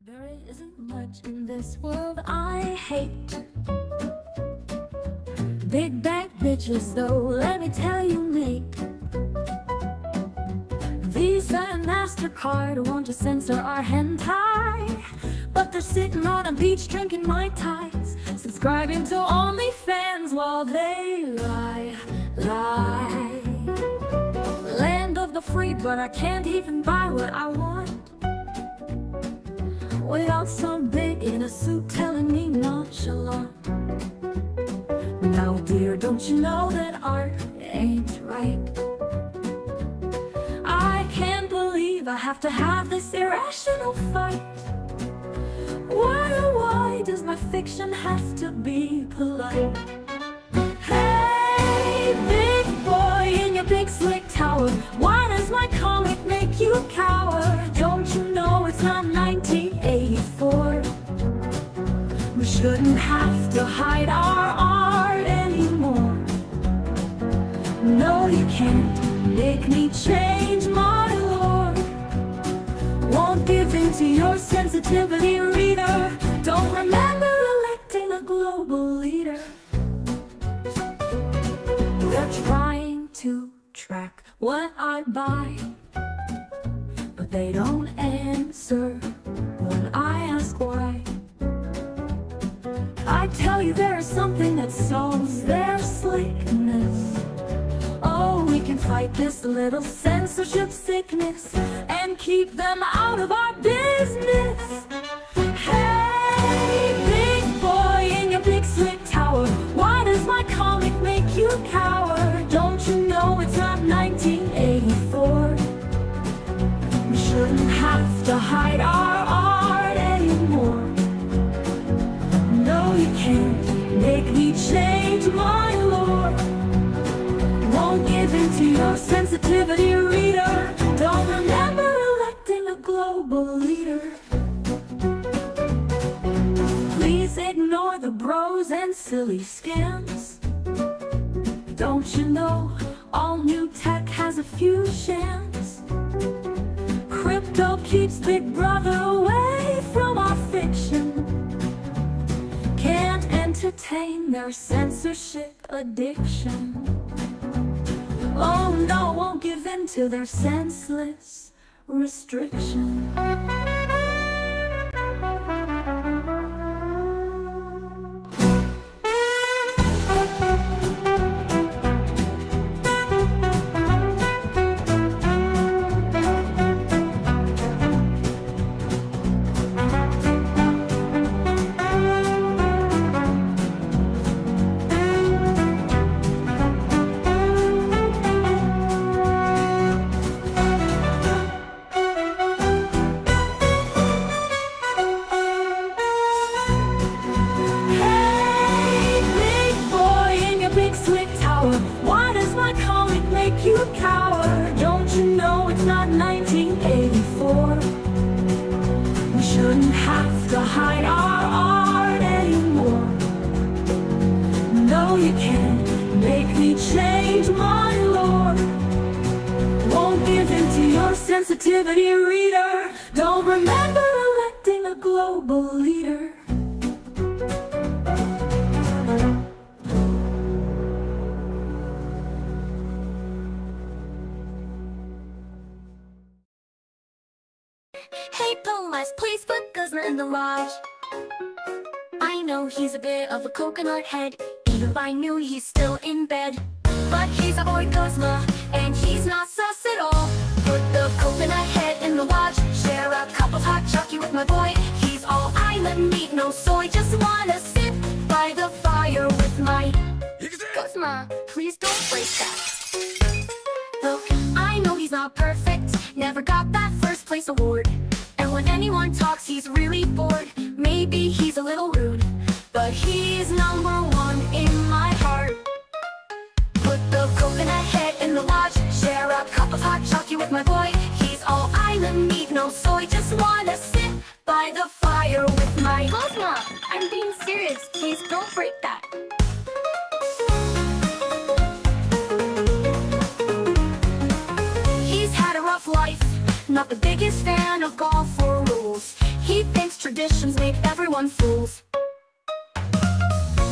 There isn't much in this world I hate. Big bag bitches though, let me tell you, mate. Visa and MasterCard want to censor our hentai, but they're sitting on a beach drinking Mai Tais, subscribing to OnlyFans while they lie. Land of the free, but I can't even buy what I want without some big in a suit telling me nonchalant. Now dear, don't you know that art ain't right? I can't believe I have to have this irrational fight. Why, oh why does my fiction have to be polite? Hey, big boy in your big slick tower, why does my comic make you cower? Don't you know it's not 1984? We shouldn't have to hide our art anymore. No, you can't make me change my lore. Won't give in to your sensitivity, reader. Don't remember electing a global leader. They're trying to track what I buy, but they don't answer when I ask why. I tell you there is something that solves their slickness. Oh, we can fight this little censorship sickness and keep them out of our business. Hey, big boy in your big slick tower, why does my comic make you cower? Don't you know it's not 1984? We shouldn't have to hide our art anymore. No, you can't make me change my lore. Won't give in to your sensitivity, reader. Don't remember electing a global leader. Please ignore the bros and silly scams. Don't you know all new tech has a few shams? Crypto keeps Big Brother away from our fiction. Can't entertain their censorship addiction. Oh no, won't give in to their senseless restriction. Why does my comic make you cower? Don't you know it's not 1984? We shouldn't have to hide our art anymore. No, you can't make me change my lore. Won't give in to your sensitivity, reader. Don't remember electing a global leader. Hey Pumas, please put Guzma in the lodge. I know he's a bit of a coconut head, even if I knew he's still in bed. But he's a boy Guzma, and he's not sus at all. Put the coconut head in the lodge, share a cup of hot chocolate with my boy. He's all island meat, no soy, just wanna sit by the fire with my Guzma, please don't break that. Look, I know he's not perfect, never got that first place award. And when anyone talks, he's really bored. Maybe he's a little rude, but he's number one in my heart. Put the coconut head in the lodge, share a cup of hot chocolate with my boy. He's all island meat, no soy, just wanna sit by the fire with my Guzma. I'm being serious, please don't break that. He's had a rough life, not the biggest fan of golf or rules. He thinks conditions make everyone fools.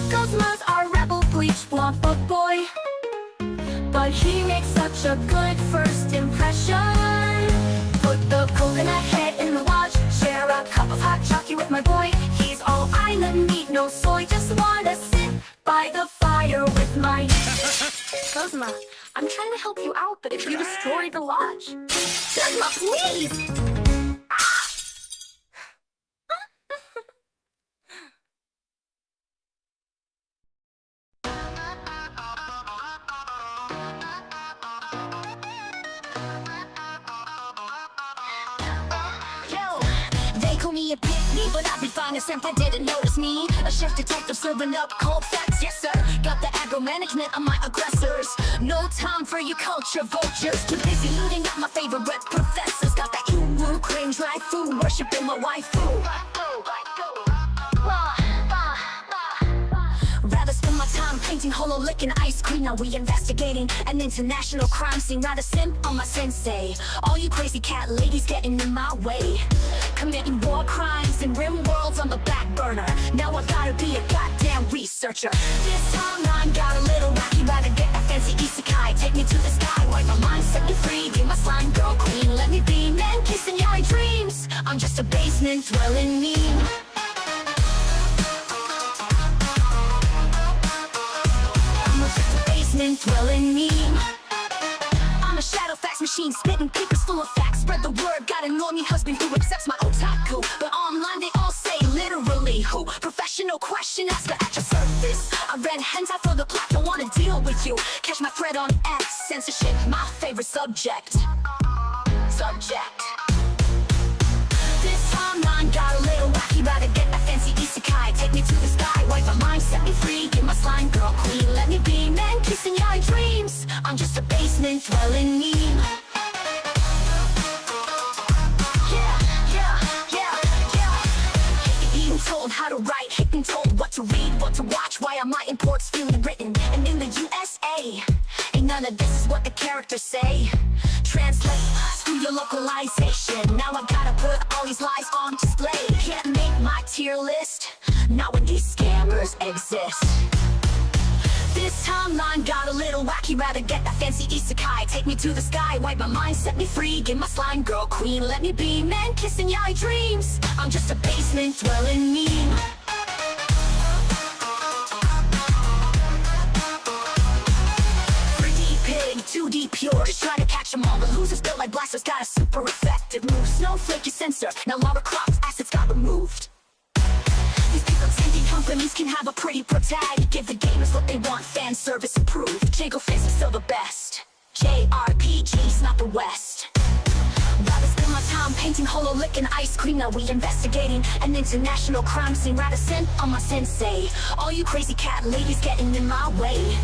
Cosmo's our rebel bleach blonde bug boy, but he makes such a good first impression. Put the coconut head in the lodge, share a cup of hot chocolate with my boy. He's all island meat, no soy, just wanna sit by the fire with my Cosmo, I'm trying to help you out, but if you destroy the lodge, Cosmo, please! Me a pitney, but I'd be fine if Senpai didn't notice me. A chef detective serving up cold facts, yes sir. Got the aggro management on my aggressors. No time for your culture vultures. Too busy looting out my favorite professors. Got that moo cream dry food, worshiping my waifu. Rather spend my time painting holo licking ice cream. Now we investigating an international crime scene. Not a simp on my sensei. All you crazy cat ladies getting in my way. Committing war crimes in rim worlds on the back burner. Now I gotta be a goddamn researcher. This timeline got a little wacky. Rather get a fancy isekai. Take me to the sky, wipe my mind, set me free. Be my slime girl queen, let me be man kissing your dreams. I'm just a basement dwelling meme. Dwelling meme. I'm a shadow fax machine, spitting papers full of facts. Spread the word, got a normie husband who accepts my otaku. But online they all say literally who. Professional question asker at your service. I read hentai for the plot, don't wanna deal with you. Catch my thread on X, censorship, my favorite subject. This timeline got a little wacky. Rather get a fancy isekai. Take me to the sky, wipe my mind, set me free. Give my slime girl queen, let me be man kissing your dreams. I'm just a basement dwelling meme. Being told how to write, being told what to read, what to watch. Why are my imports feeling written? And in the USA, ain't none of this is what the characters say. Translate, screw your localization. Now I gotta put all these lies on display. Can't make my tier list, not when these scammers exist. This timeline got a little wacky. Rather get that fancy isekai. Take me to the sky, wipe my mind, set me free. Give my slime girl queen, let me be man kissing your dreams. I'm just a basement dwelling meme. Pig, 2D pure, just trying to catch them all. The losers built like blasters, got a super effective move. Snowflake sensor, now Lara Croft's assets got removed. These people thinking companies can have a pretty pro tag. Give the gamers what they want, fan service approved. Jago fans are still the best. JRPG's not the West. Rather spend my time painting holo licking ice cream. Now we investigating an international crime scene. Rather simp on my sensei. All you crazy cat ladies getting in my way.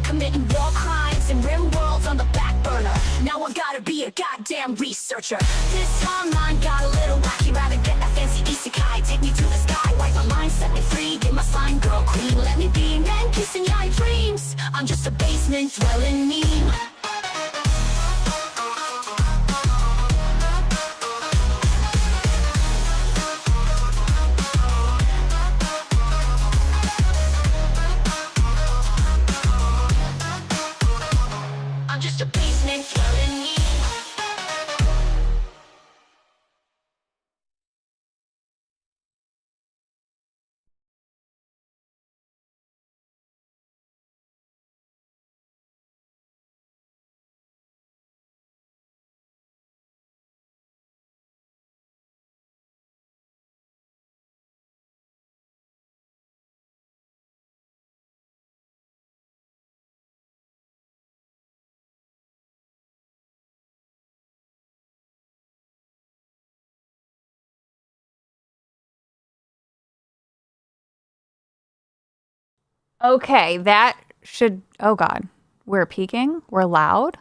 Committing war crimes in real worlds on the back burner. Now I gotta be a goddamn researcher. This timeline got a little wacky. Rather get that fancy isekai. Take me to the sky, wipe my mind, set me free. Give my slime girl queen, let me be man kissing your dreams. I'm just a basement dwelling meme. Okay, that should... Oh, God. We're peaking? We're loud?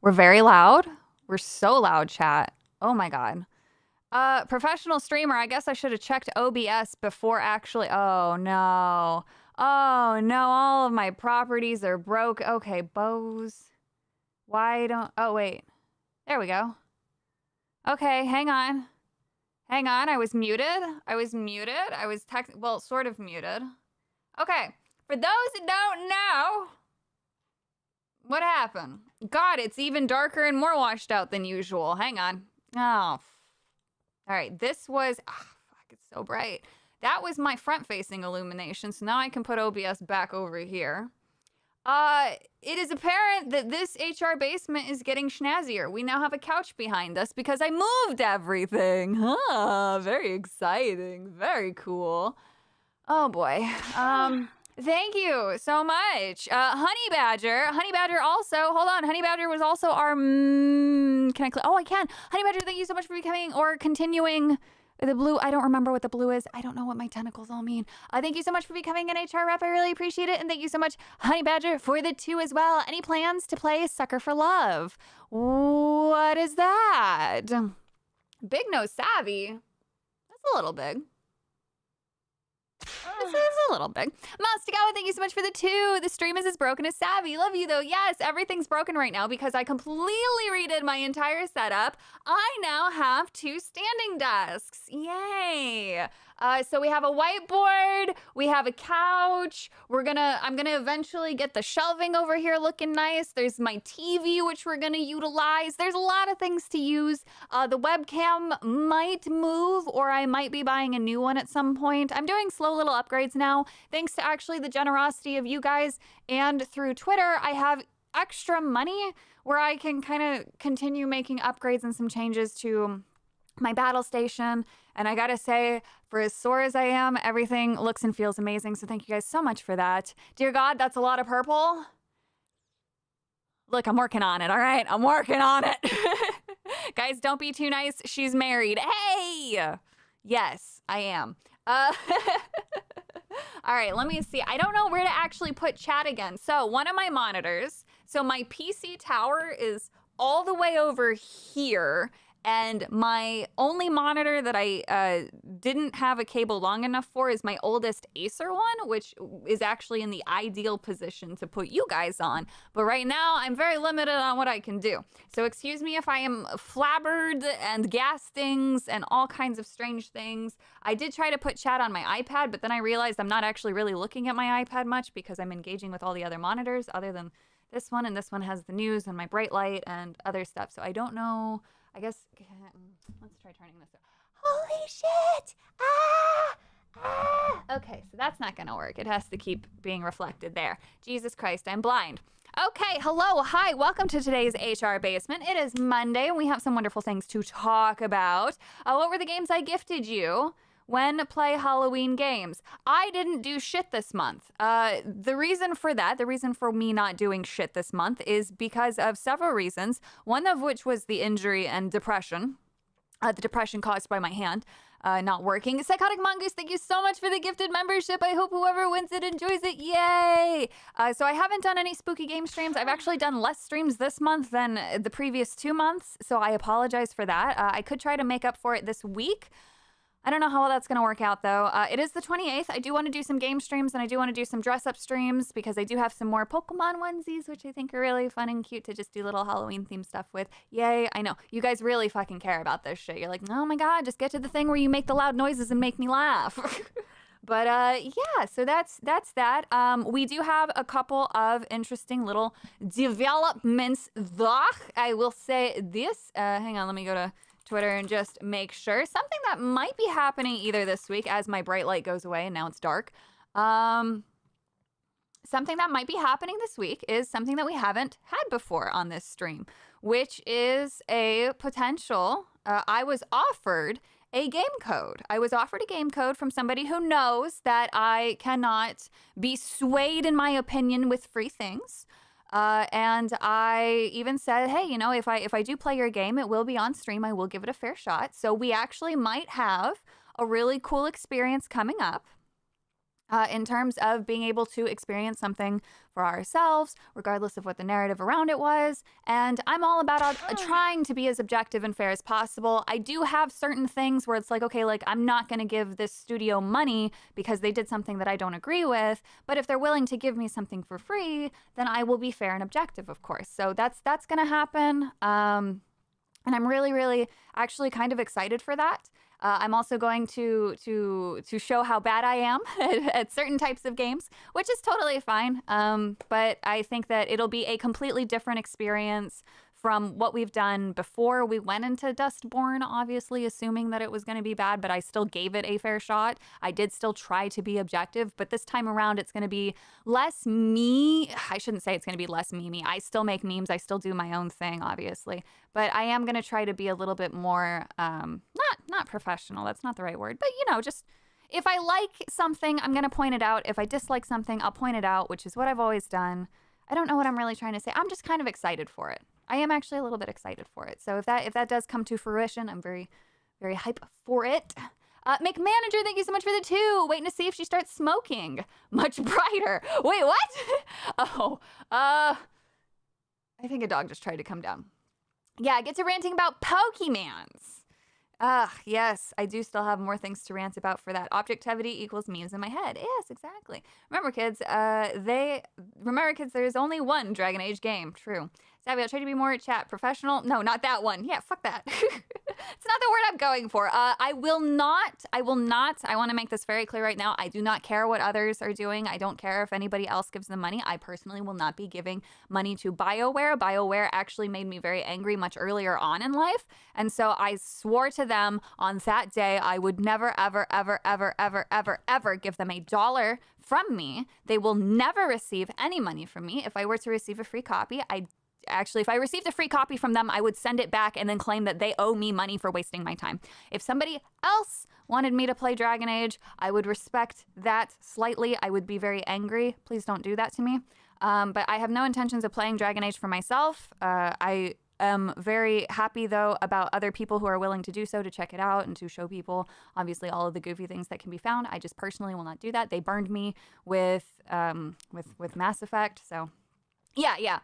We're very loud? We're so loud, chat. Oh, my God. Professional streamer, I guess I should have checked OBS before actually... Oh, no. Oh, no, all of my properties are broke. Okay, Bose. Why don't... Oh, wait. There we go. Okay, hang on. Hang on, I was muted. I was well, sort of muted. Okay, for those that don't know, what happened? God, it's even darker and more washed out than usual. Hang on. Oh, all right, this was, fuck, it's so bright. That was my front-facing illumination, so now I can put OBS back over here. It is apparent that this HR basement is getting schnazzier. We now have a couch behind us because I moved everything. Very exciting. Very cool. Oh boy. Thank you so much. Honey Badger. Honey Badger also, hold on. Honey Badger was also our, can I click? Oh, I can. Honey Badger, thank you so much for becoming or continuing the blue. I don't remember what the blue is. I don't know what my tentacles all mean. Thank you so much for becoming an HR rep. I really appreciate it. And thank you so much, Honey Badger, for the 2 as well. Any plans to play Sucker for Love? What is that? Big Nose Savvy. That's a little big. This is a little big. Mastagawa, thank you so much for the 2. The stream is as broken as Savvy. Love you though. Yes, everything's broken right now because I completely redid my entire setup. I now have 2 standing desks. Yay. So we have a whiteboard, we have a couch. I'm gonna eventually get the shelving over here looking nice. There's my TV, which we're gonna utilize. There's a lot of things to use. The webcam might move, or I might be buying a new one at some point. I'm doing slow little upgrades now, thanks to actually the generosity of you guys. And through Twitter, I have extra money where I can kind of continue making upgrades and some changes to my battle station. And I gotta say, for as sore as I am, everything looks and feels amazing. So thank you guys so much for that. Dear God, that's a lot of purple. Look, I'm working on it, all right? I'm working on it. Guys, don't be too nice. She's married. Hey! Yes, I am. All right, let me see. I don't know where to actually put chat again. So one of my monitors, so my PC tower is all the way over here. And my only monitor that I didn't have a cable long enough for is my oldest Acer one, which is actually in the ideal position to put you guys on. But right now, I'm very limited on what I can do. So excuse me if I am flabbered and gas things and all kinds of strange things. I did try to put chat on my iPad, but then I realized I'm not actually really looking at my iPad much because I'm engaging with all the other monitors other than this one. And this one has the news and my bright light and other stuff. So I don't know. I guess, let's try turning this up. Holy shit! Okay, so that's not gonna work. It has to keep being reflected there. Jesus Christ, I'm blind. Okay, hello, hi, welcome to today's HR Basement. It is Monday, and we have some wonderful things to talk about. What were the games I gifted you when play Halloween games? I didn't do shit this month. The reason for that, the reason for me not doing shit this month is because of several reasons, one of which was the injury and depression. The depression caused by my hand not working. Psychotic Mongoose, thank you so much for the gifted membership. I hope whoever wins it enjoys it. Yay! So I haven't done any spooky game streams. I've actually done less streams this month than the previous 2 months, so I apologize for that. I could try to make up for it this week. I don't know how well that's going to work out, though. It is the 28th. I do want to do some game streams, and I do want to do some dress-up streams because I do have some more Pokemon onesies, which I think are really fun and cute to just do little Halloween-themed stuff with. Yay, I know. You guys really fucking care about this shit. You're like, oh my god, just get to the thing where you make the loud noises and make me laugh. But yeah, so that's that. We do have a couple of interesting little developments, though. I will say this. Hang on, let me go to Twitter and just make sure. Something that might be happening either this week as my bright light goes away and now it's dark. Something that might be happening this week is something that we haven't had before on this stream, which is a potential. I was offered a game code. I was offered a game code from somebody who knows that I cannot be swayed in my opinion with free things. And I even said, hey, you know, if I do play your game, it will be on stream. I will give it a fair shot. So we actually might have a really cool experience coming up in terms of being able to experience something for ourselves, regardless of what the narrative around it was. And I'm all about trying to be as objective and fair as possible. I do have certain things where it's like, okay, like I'm not going to give this studio money because they did something that I don't agree with. But if they're willing to give me something for free, then I will be fair and objective, of course. So that's going to happen. And I'm really, really actually kind of excited for that. I'm also going to show how bad I am at certain types of games, which is totally fine. But I think that it'll be a completely different experience from what we've done before we went into Dustborn, obviously assuming that it was going to be bad, but I still gave it a fair shot. I did still try to be objective, but this time around it's going to be less me. I shouldn't say it's going to be less me. I still make memes. I still do my own thing, obviously, but I am going to try to be a little bit more, not professional. That's not the right word, but just if I like something, I'm going to point it out. If I dislike something, I'll point it out, which is what I've always done. I don't know what I'm really trying to say. I'm just kind of excited for it. I am actually a little bit excited for it. So if that does come to fruition, I'm very, very hype for it. McManager, thank you so much for the 2. Waiting to see if she starts smoking. Much brighter. Wait, what? I think a dog just tried to come down. Yeah, get to ranting about Pokemans. Yes, I do still have more things to rant about for that. Objectivity equals memes in my head. Yes, exactly. Remember, kids, there's only one Dragon Age game. True. Savvy, I'll try to be more chat professional. No, not that one. Yeah, fuck that. It's not the word I'm going for. I will not. I want to make this very clear right now. I do not care what others are doing. I don't care if anybody else gives them money. I personally will not be giving money to BioWare. BioWare actually made me very angry much earlier on in life. And so I swore to them on that day I would never, ever, ever, ever, ever, ever, ever give them $1 from me. They will never receive any money from me. If I were to receive a free copy, if I received a free copy from them, I would send it back and then claim that they owe me money for wasting my time. If somebody else wanted me to play Dragon Age, I would respect that slightly. I would be very angry. Please don't do that to me. But I have no intentions of playing Dragon Age for myself. I am very happy, though, about other people who are willing to do so, to check it out and to show people, obviously, all of the goofy things that can be found. I just personally will not do that. They burned me with Mass Effect, so... Yeah.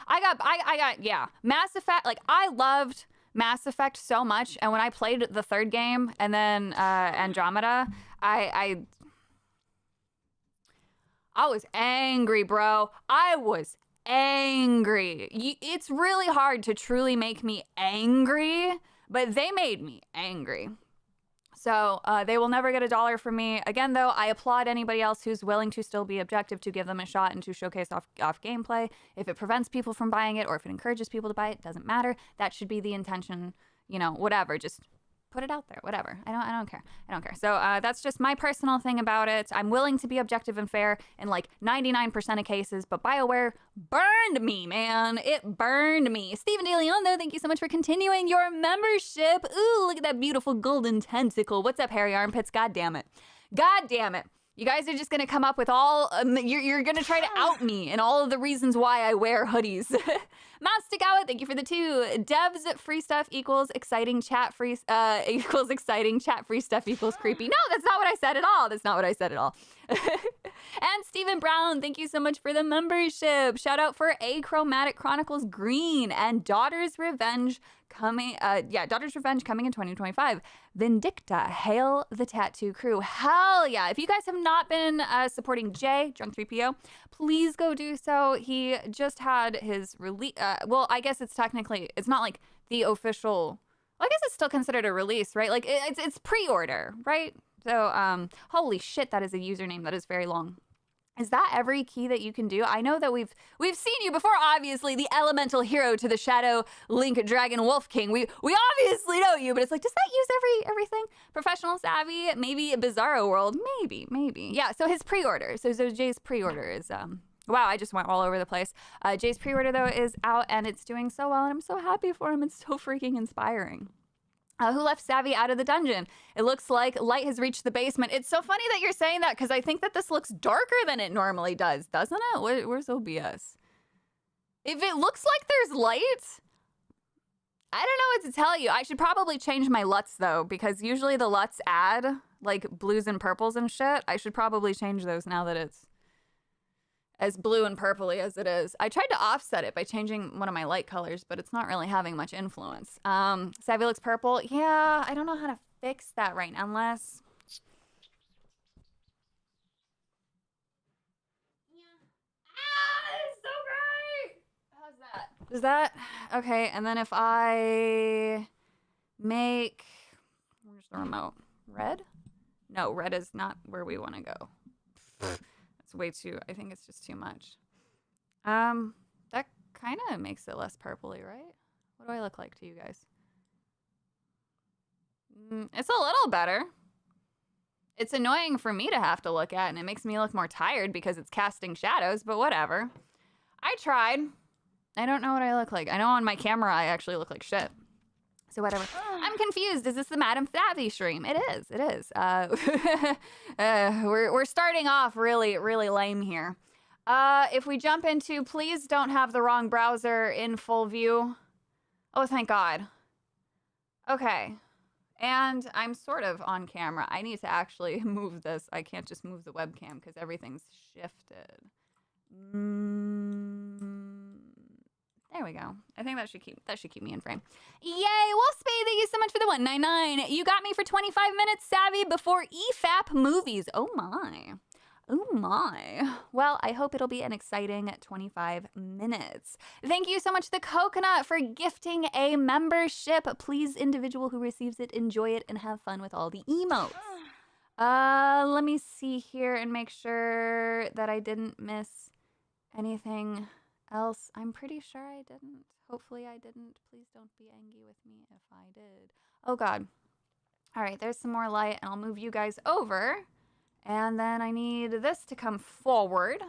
I got Mass Effect. Like, I loved Mass Effect so much. And when I played the 3rd game and then Andromeda, I was angry, bro. I was angry. It's really hard to truly make me angry, but they made me angry. So they will never get $1 from me. Again, though, I applaud anybody else who's willing to still be objective, to give them a shot and to showcase off gameplay. If it prevents people from buying it or if it encourages people to buy it, doesn't matter. That should be the intention, whatever. Just put it out there, whatever. I don't care. So that's just my personal thing about it. I'm willing to be objective and fair in like 99% of cases, but BioWare burned me, man. It burned me. Steven DeLeon, though, thank you so much for continuing your membership. Ooh, look at that beautiful golden tentacle. What's up, hairy armpits? God damn it. You guys are just going to come up with all, you're going to try to out me and all of the reasons why I wear hoodies. Mastikawa, thank you for the 2. Devs free stuff equals exciting chat free, equals exciting chat free stuff equals creepy. No, that's not what I said at all. And Stephen Brown, thank you so much for the membership. Shout out for Achromatic Chronicles Green and Daughter's Revenge coming in 2025. Vindicta, hail the tattoo crew. Hell yeah. If you guys have not been supporting Jay, Drunk 3PO, please go do so. He just had his release. Well, I guess it's not like the official, well, I guess it's still considered a release, right? Like it's pre-order, right? So, holy shit, that is a username that is very long. Is that every key that you can do? I know that we've seen you before, obviously, the elemental hero to the Shadow Link Dragon Wolf King. We obviously know you, but it's like, does that use everything? Professional Savvy, maybe a Bizarro World, maybe. Yeah, so his pre-order. So Jay's pre-order is, wow, I just went all over the place. Jay's pre-order, though, is out, and it's doing so well, and I'm so happy for him. It's so freaking inspiring. Who left Savvy out of the dungeon? It looks like light has reached the basement. It's so funny that you're saying that because I think that this looks darker than it normally does, doesn't it? Where's OBS? If it looks like there's light, I don't know what to tell you. I should probably change my LUTs though, because usually the LUTs add like blues and purples and shit. I should probably change those now that it's as blue and purpley as it is. I tried to offset it by changing one of my light colors, but it's not really having much influence. Savvy looks purple. Yeah, I don't know how to fix that right now, unless... Yeah. Ah, it's so great! How's that? Is that... Okay, and then if I make Where's the remote? Red? No, red is not where we want to go. That's way too, I think it's just too much. That kind of makes it less purpley, right? What do I look like to you guys? It's a little better. It's annoying for me to have to look at, and it makes me look more tired because it's casting shadows, but whatever. I tried. I don't know what I look like. I know on my camera I actually look like shit. So whatever. I'm confused. Is this the Madam Savvy stream? It is. It is. We're starting off really, really lame here. If we jump into, please don't have the wrong browser in full view. Oh, thank God. Okay. And I'm sort of on camera. I need to actually move this. I can't just move the webcam because everything's shifted. There we go. I think that should keep me in frame. Yay, Wolfspade, thank you so much for the 199. You got me for 25 minutes, Savvy, before EFAP movies. Oh my. Oh my. Well, I hope it'll be an exciting 25 minutes. Thank you so much, The Coconut, for gifting a membership. Please, individual who receives it, enjoy it and have fun with all the emotes. Let me see here and make sure that I didn't miss anything else. I'm pretty sure I didn't. Hopefully I didn't. Please don't be angry with me if I did. Oh God. All right, there's some more light and I'll move you guys over. And then I need this to come forward.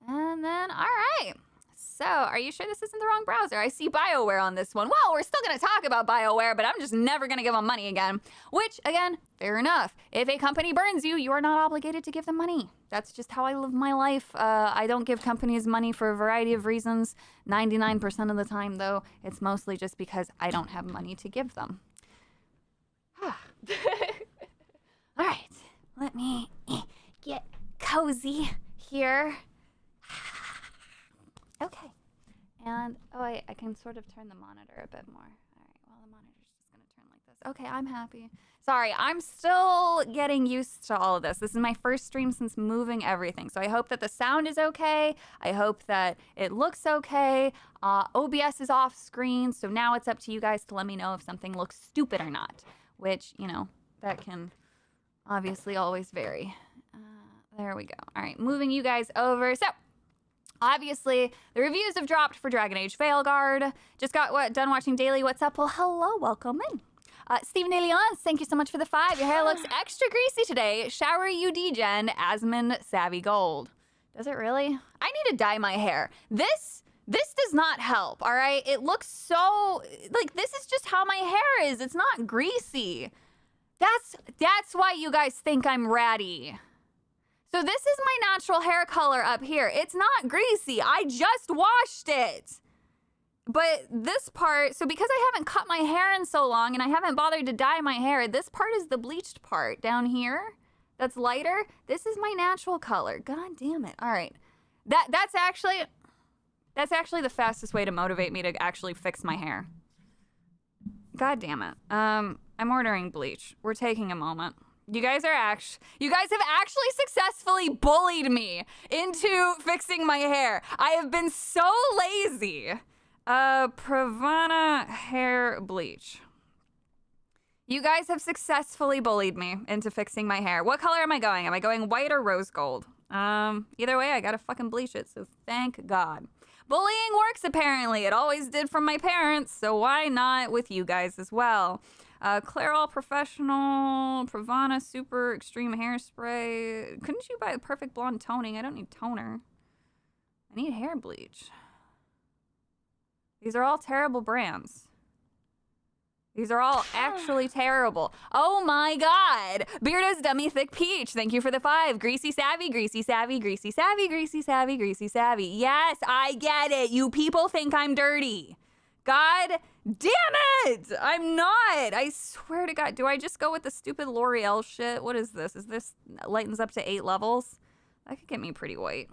And then, all right. So, are you sure this isn't the wrong browser? I see BioWare on this one. Well, we're still going to talk about BioWare, but I'm just never going to give them money again. Which, again, fair enough. If a company burns you, you are not obligated to give them money. That's just how I live my life. I don't give companies money for a variety of reasons. 99% of the time, though, it's mostly just because I don't have money to give them. All right. Let me get cozy here. Okay. And, oh, I can sort of turn the monitor a bit more. All right, well, the monitor's just going to turn like this. Okay, I'm happy. Sorry, I'm still getting used to all of this. This is my first stream since moving everything. So I hope that the sound is okay. I hope that it looks okay. OBS is off screen, so now it's up to you guys to let me know if something looks stupid or not, which, you know, that can obviously always vary. There we go. All right, moving you guys over. So, obviously, the reviews have dropped for Dragon Age Veilguard. Just got done watching Daily. What's up? Well, hello, welcome in. Stephen Elias, thank you so much for the 5. Your hair looks extra greasy today. Shower UD Gen, Asmon Savvy Gold. Does it really? I need to dye my hair. This does not help, all right? It looks so, like, this is just how my hair is. It's not greasy. That's why you guys think I'm ratty. So this is my natural hair color up here. It's not greasy. I just washed it. But this part, so because I haven't cut my hair in so long and I haven't bothered to dye my hair, this part is the bleached part down here that's lighter. This is my natural color. God damn it. All right. That's actually the fastest way to motivate me to actually fix my hair. God damn it. I'm ordering bleach. We're taking a moment. You guys have actually successfully bullied me into fixing my hair. I have been so lazy. Pravana hair bleach. You guys have successfully bullied me into fixing my hair. What color am I going? Am I going white or rose gold? Either way, I gotta fucking bleach it, so thank God. Bullying works, apparently. It always did from my parents, so why not with you guys as well? Clairol Professional, Pravana Super Extreme Hairspray. Couldn't you buy the Perfect Blonde Toning? I don't need toner. I need hair bleach. These are all terrible brands. These are all actually terrible. Oh my God. Beardo's Dummy Thick Peach. Thank you for the 5. Greasy Savvy, Greasy Savvy, Greasy Savvy, Greasy Savvy, Greasy Savvy. Yes, I get it. You people think I'm dirty. God damn it. I'm not. I swear to God. Do I just go with the stupid L'Oreal shit? What is this? Is this lightens up to 8 levels? That could get me pretty white.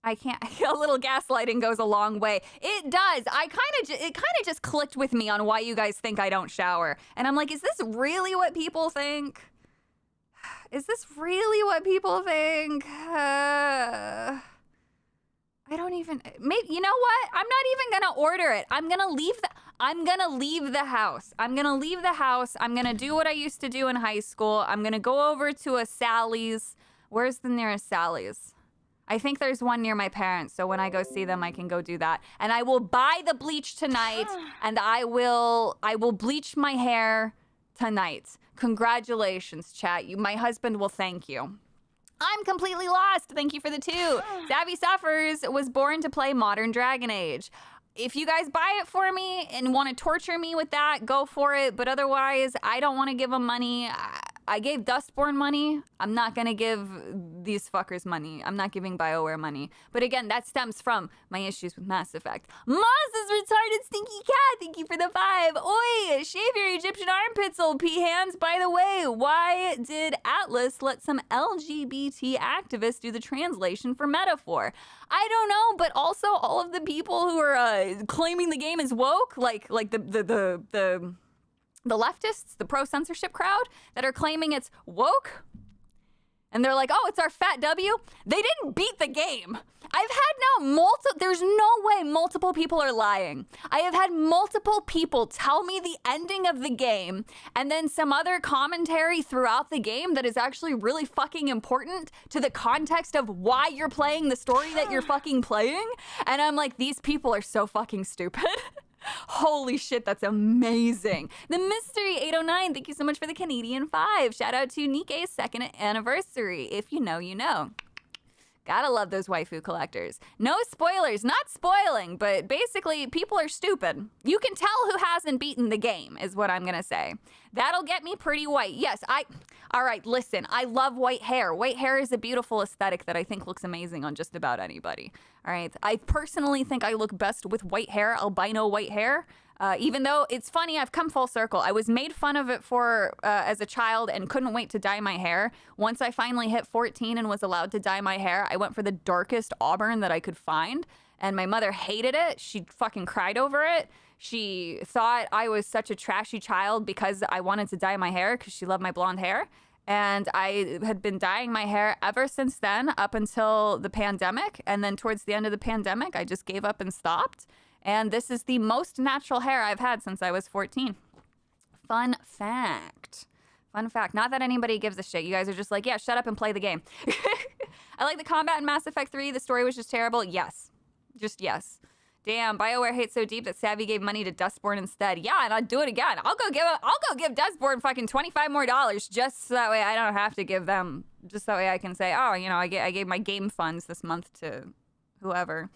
I can't. A little gaslighting goes a long way. It does. It kind of just clicked with me on why you guys think I don't shower. And I'm like, is this really what people think? Is this really what people think? I don't even, maybe, you know what? I'm not even gonna order it. I'm gonna leave the house. I'm gonna leave the house. I'm gonna do what I used to do in high school. I'm gonna go over to a Sally's. Where's the nearest Sally's? I think there's one near my parents, so when I go see them, I can go do that. And I will buy the bleach tonight, and I will bleach my hair tonight. Congratulations, chat. My husband will thank you. I'm completely lost. Thank you for the 2. Savvy Suffers was born to play modern Dragon Age. If you guys buy it for me and want to torture me with that, go for it. But otherwise, I don't want to give them money. I gave Dustborn money. I'm not going to give these fuckers money. I'm not giving BioWare money. But again, that stems from my issues with Mass Effect. Moss is retarded stinky cat. Thank you for the 5. Oi, shave your Egyptian armpits, old pea hands. By the way, why did Atlas let some LGBT activists do the translation for metaphor? I don't know, but also all of the people who are claiming the game is woke, like the leftists, the pro-censorship crowd that are claiming it's woke, and they're like, oh, it's our fat W. They didn't beat the game. I've had there's no way multiple people are lying. I have had multiple people tell me the ending of the game and then some other commentary throughout the game that is actually really fucking important to the context of why you're playing the story that you're fucking playing. And I'm like, these people are so fucking stupid. Holy shit, that's amazing. The Mystery 809, thank you so much for the Canadian 5. Shout out to Nike's 2nd anniversary. If you know, you know. Gotta love those waifu collectors. No spoilers, not spoiling, but basically people are stupid. You can tell who hasn't beaten the game, is what I'm gonna say. That'll get me pretty white. Yes, all right, listen, I love white hair. White hair is a beautiful aesthetic that I think looks amazing on just about anybody. All right, I personally think I look best with white hair, albino white hair. Even though it's funny, I've come full circle. I was made fun of it as a child and couldn't wait to dye my hair. Once I finally hit 14 and was allowed to dye my hair, I went for the darkest auburn that I could find. And my mother hated it. She fucking cried over it. She thought I was such a trashy child because I wanted to dye my hair because she loved my blonde hair. And I had been dyeing my hair ever since then up until the pandemic. And then towards the end of the pandemic, I just gave up and stopped. And this is the most natural hair I've had since I was 14. Fun fact. Fun fact. Not that anybody gives a shit. You guys are just like, yeah, shut up and play the game. I like the combat in Mass Effect 3. The story was just terrible. Yes. Just yes. Damn, BioWare hates so deep that Savvy gave money to Dustborn instead. Yeah, and I'll do it again. I'll go give Dustborn fucking $25 more just so that way I don't have to give them. Just that way I can say, oh, you know, I gave my game funds this month to whoever.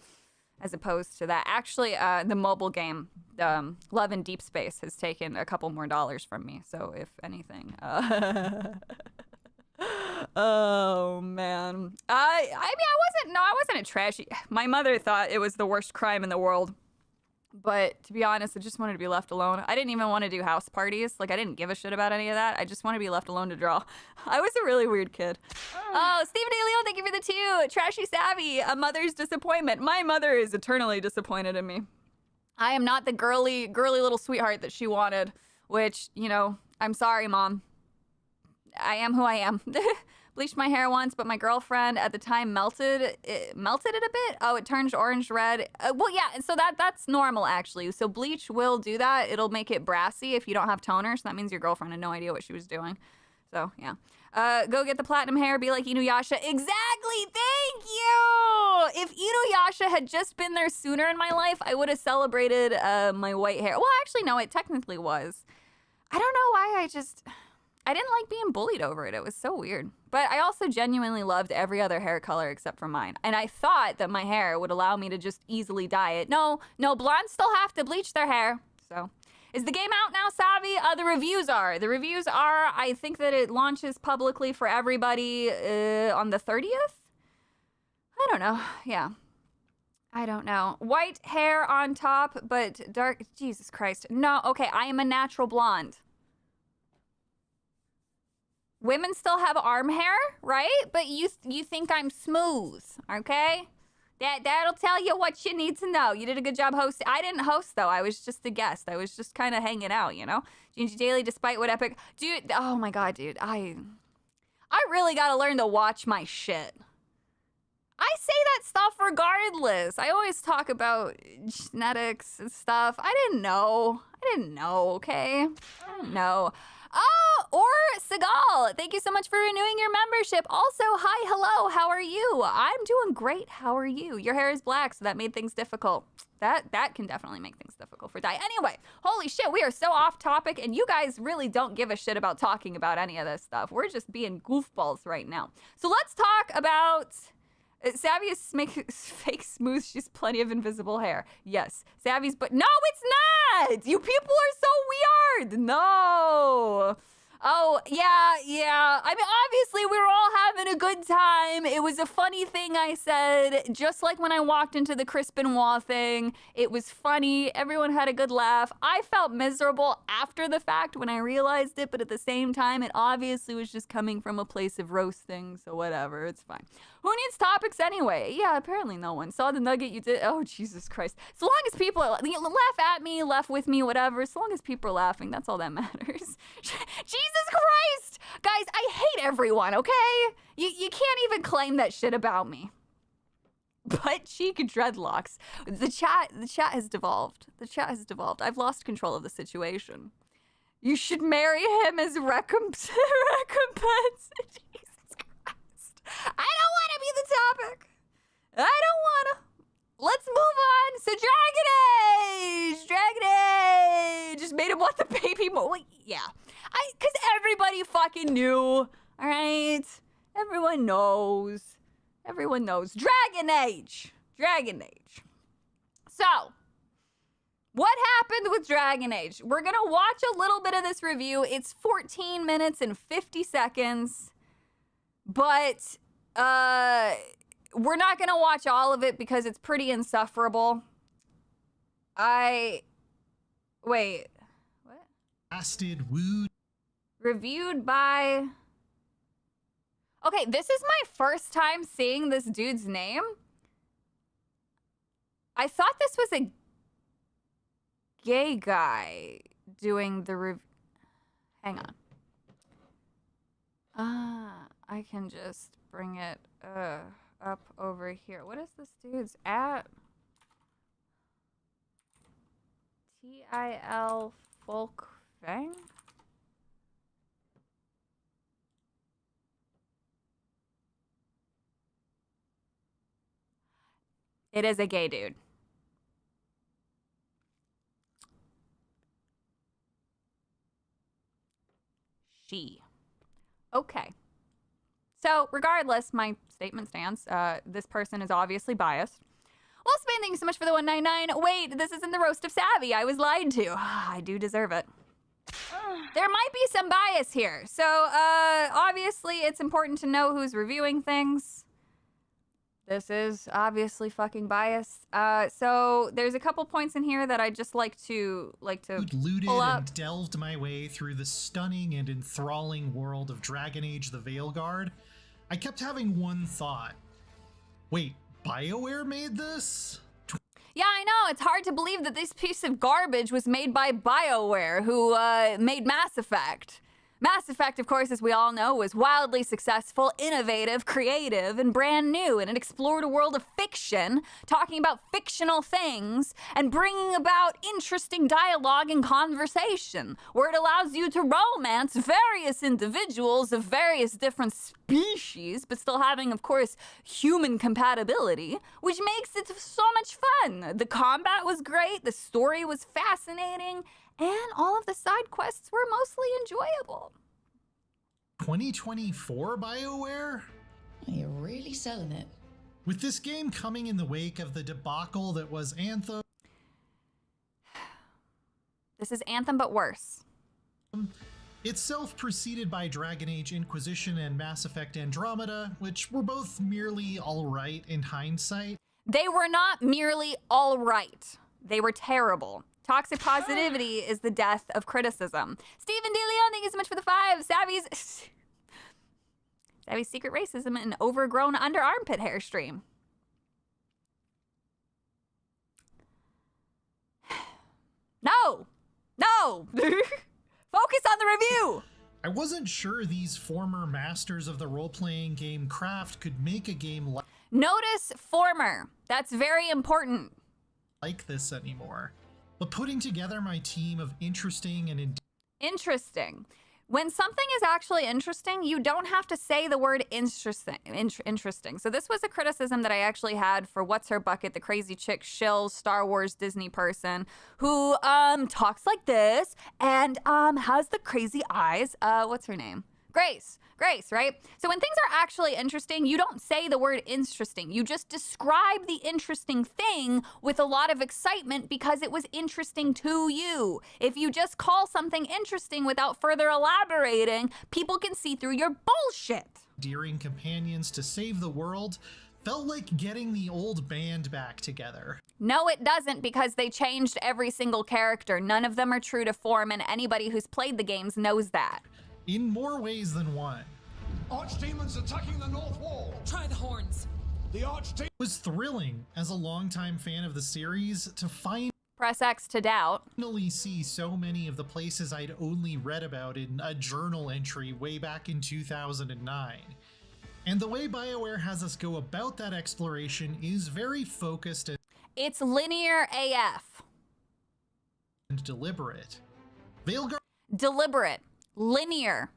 As opposed to that. Actually, the mobile game, Love in Deep Space, has taken a couple more dollars from me. So if anything, oh man, I wasn't a trashy. My mother thought it was the worst crime in the world. But to be honest, I just wanted to be left alone. I didn't even want to do house parties. Like, I didn't give a shit about any of that. I just wanted to be left alone to draw. I was a really weird kid. Oh, Stephen A. Leon, thank you for the 2. Trashy Savvy, a mother's disappointment. My mother is eternally disappointed in me. I am not the girly little sweetheart that she wanted, which, you know, I'm sorry, Mom. I am who I am. Bleached my hair once, but my girlfriend at the time melted it a bit. Oh, it turned orange red. Well, yeah, and so that's normal, actually. So bleach will do that. It'll make it brassy if you don't have toner, so that means your girlfriend had no idea what she was doing. So, yeah. Go get the platinum hair, be like Inuyasha. Exactly, thank you! If Inuyasha had just been there sooner in my life, I would have celebrated my white hair. Well, actually, no, it technically was. I don't know why I didn't like being bullied over it. It was so weird. But I also genuinely loved every other hair color except for mine. And I thought that my hair would allow me to just easily dye it. No, blondes still have to bleach their hair. So, is the game out now, Savvy? The reviews are. I think that it launches publicly for everybody on the 30th? I don't know. Yeah. I don't know. White hair on top, but dark. Jesus Christ. No, okay, I am a natural blonde. Women still have arm hair, right? But you think I'm smooth, okay? That'll tell you what you need to know. You did a good job hosting. I didn't host, though. I was just a guest. I was just kind of hanging out, you know? Gingy Daily, despite what epic... Dude, oh my god, dude. I really gotta learn to watch my shit. I say that stuff regardless. I always talk about genetics and stuff. I didn't know, okay? I didn't know. Oh, or Seagal, thank you so much for renewing your membership. Also, hi, hello, how are you? I'm doing great, how are you? Your hair is black, so that made things difficult. That can definitely make things difficult for dye. Anyway, holy shit, we are so off topic, and you guys really don't give a shit about talking about any of this stuff. We're just being goofballs right now. So let's talk about... Savvy is fake smooth. She's plenty of invisible hair. Yes. Savvy's, but no, it's not. You people are so weird. No. Oh, yeah. I mean, obviously, we were all having a good time. It was a funny thing I said, just like when I walked into the Chris Benoit thing. It was funny. Everyone had a good laugh. I felt miserable after the fact when I realized it, but at the same time, it obviously was just coming from a place of roasting, so whatever. It's fine. Who needs topics anyway? Yeah, apparently no one. Saw the nugget you did. Oh, Jesus Christ. So long as people are, laugh at me, laugh with me, whatever. So long as people are laughing, that's all that matters. Jesus Christ! Guys, I hate everyone, okay? You can't even claim that shit about me. Butt cheek dreadlocks. The chat has devolved. I've lost control of the situation. You should marry him as recompense. Jesus Christ. I don't want to be the topic. I don't want to. Let's move on. So Dragon Age. Just made him want the baby more. Yeah. Because everybody fucking knew. All right. Everyone knows. Dragon Age. So, what happened with Dragon Age? We're going to watch a little bit of this review. It's 14 minutes and 50 seconds. But, we're not going to watch all of it because it's pretty insufferable. Wait. What? Blasted woo. Reviewed by... Okay, this is my first time seeing this dude's name. I thought this was a gay guy doing the review. Hang on. I can just bring it up over here. What is this dude's at? TIL Folk Fang? It is a gay dude. She. Okay. So, regardless, my statement stands. This person is obviously biased. Well, Spain, thank you so much for the 199. Wait, this isn't the roast of Savvy. I was lied to. I do deserve it. There might be some bias here. So, obviously, it's important to know who's reviewing things. This is obviously fucking biased. So there's a couple points in here that I'd just like to Looted pull up. and delved my way through the stunning and enthralling world of Dragon Age the Veilguard. I kept having one thought. Wait, BioWare made this? Yeah, I know. It's hard to believe that this piece of garbage was made by BioWare, who made Mass Effect. Mass Effect, of course, as we all know, was wildly successful, innovative, creative, and brand new, and it explored a world of fiction, talking about fictional things, and bringing about interesting dialogue and conversation, where it allows you to romance various individuals of various different species, but still having, of course, human compatibility, which makes it so much fun. The combat was great, the story was fascinating, and all of the side quests were mostly enjoyable. 2024 BioWare? You're really selling it. With this game coming in the wake of the debacle that was Anthem, This is Anthem, but worse. itself preceded by Dragon Age Inquisition and Mass Effect Andromeda, which were both merely alright in hindsight. They were not merely all right. They were terrible. Toxic positivity is the death of criticism. Stephen DeLeon, thank you so much for the 5. Savvy's secret racism and overgrown under armpit hair stream. No! Focus on the review! I wasn't sure these former masters of the role-playing game craft could make a game like... Notice former. That's very important. Like this anymore. But putting together my team of interesting and Interesting. When something is actually interesting, you don't have to say the word interesting. Interesting. So this was a criticism that I actually had for What's Her Bucket, the crazy chick shill Star Wars Disney person who talks like this and has the crazy eyes. What's her name? Grace, right? So when things are actually interesting, you don't say the word interesting. You just describe the interesting thing with a lot of excitement because it was interesting to you. If you just call something interesting without further elaborating, people can see through your bullshit. endearing companions to save the world felt like getting the old band back together. No, it doesn't, because they changed every single character. None of them are true to form, and anybody who's played the games knows that. In more ways than one. Archdemons attacking the north wall. Try the horns. The archdemon. It was thrilling as a longtime fan of the series to Press X to doubt. finally see so many of the places I'd only read about in a journal entry way back in 2009. And the way BioWare has us go about that exploration is very focused It's linear AF. and deliberate. Veilguard Deliberate. Linear.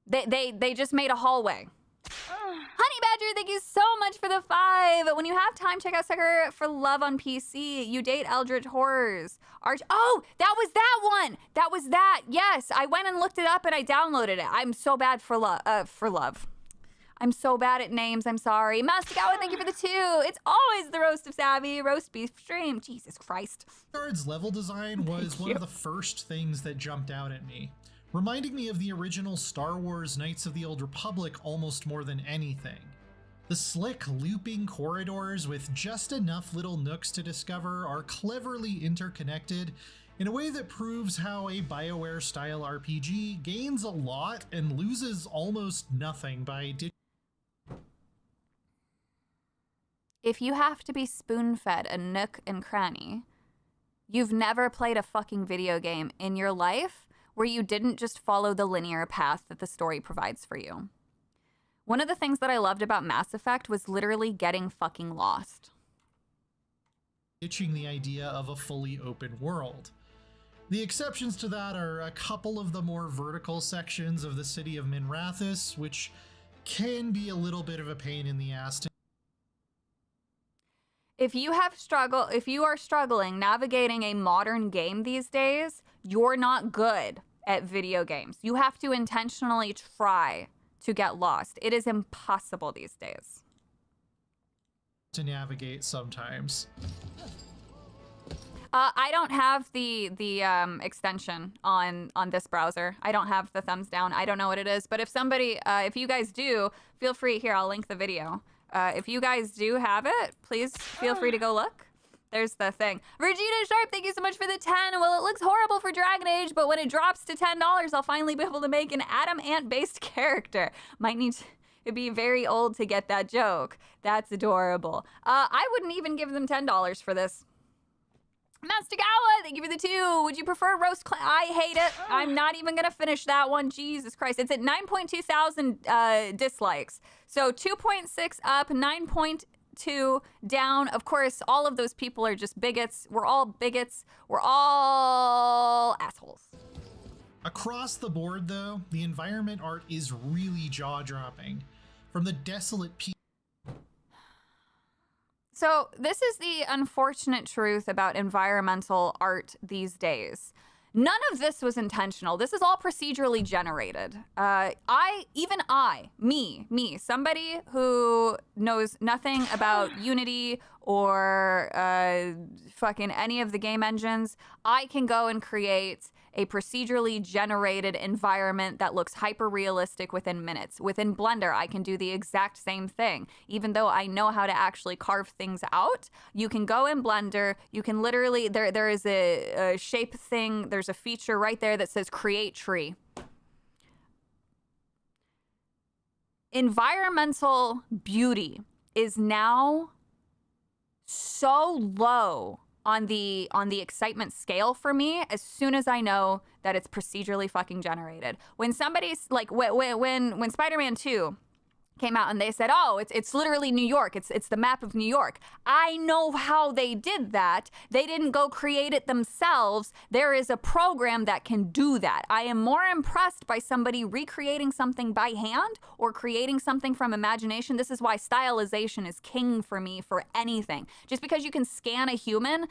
They just made a hallway. Honey Badger, thank you so much for the 5. When you have time, check out Sucker for Love on PC. You date Eldritch Horrors. Oh, that was that one. That was that. Yes, I went and looked it up and I downloaded it. I'm so bad for love. I'm so bad at names. I'm sorry. Mastagawa, thank you for the 2. It's always the Roast of Savvy roast beef stream. Jesus Christ. Veilguard's level design was one of the first things that jumped out at me, reminding me of the original Star Wars Knights of the Old Republic almost more than anything. The slick, looping corridors with just enough little nooks to discover are cleverly interconnected in a way that proves how a BioWare-style RPG gains a lot and loses almost nothing by If you have to be spoon-fed a nook and cranny, you've never played a fucking video game in your life where you didn't just follow the linear path that the story provides for you. One of the things that I loved about Mass Effect was literally getting fucking lost. ditching the idea of a fully open world. The exceptions to that are a couple of the more vertical sections of the city of Minrathous, which can be a little bit of a pain in the ass to If you are struggling navigating a modern game these days, you're not good at video games. You have to intentionally try to get lost. It is impossible these days. navigate sometimes. I don't have the extension on this browser. I don't have the thumbs down. I don't know what it is. But if somebody, if you guys do, feel free. Here, I'll link the video. If you guys do have it, please feel free to go look. There's the thing. Regina Sharp, thank you so much for the 10. Well, it looks horrible for Dragon Age, but when it drops to $10, I'll finally be able to make an Adam Ant-based character. Might need to be very old to get that joke. That's adorable. I wouldn't even give them $10 for this. Mastagawa, thank you for the 2. Would you prefer roast I hate it. I'm not even going to finish that one. Jesus Christ. It's at 9.2 thousand dislikes. So 2.6 up, 9.2 down. Of course, all of those people are just bigots. We're all bigots. We're all assholes. Across the board, though, the environment art is really jaw-dropping. From the desolate So this is the unfortunate truth about environmental art these days. None of this was intentional. This is all procedurally generated. Me, somebody who knows nothing about Unity or fucking any of the game engines, I can go and create a procedurally generated environment that looks hyper realistic within minutes. Within Blender, I can do the exact same thing. Even though I know how to actually carve things out, you can go in Blender, you can literally, there is a shape thing, there's a feature right there that says create tree. Environmental beauty is now so low on the excitement scale for me as soon as I know that it's procedurally fucking generated. When somebody's like when Spider-Man 2 came out and they said, oh, it's literally New York. It's the map of New York. I know how they did that. They didn't go create it themselves. There is a program that can do that. I am more impressed by somebody recreating something by hand or creating something from imagination. This is why stylization is king for me for anything. Just because you can scan a human,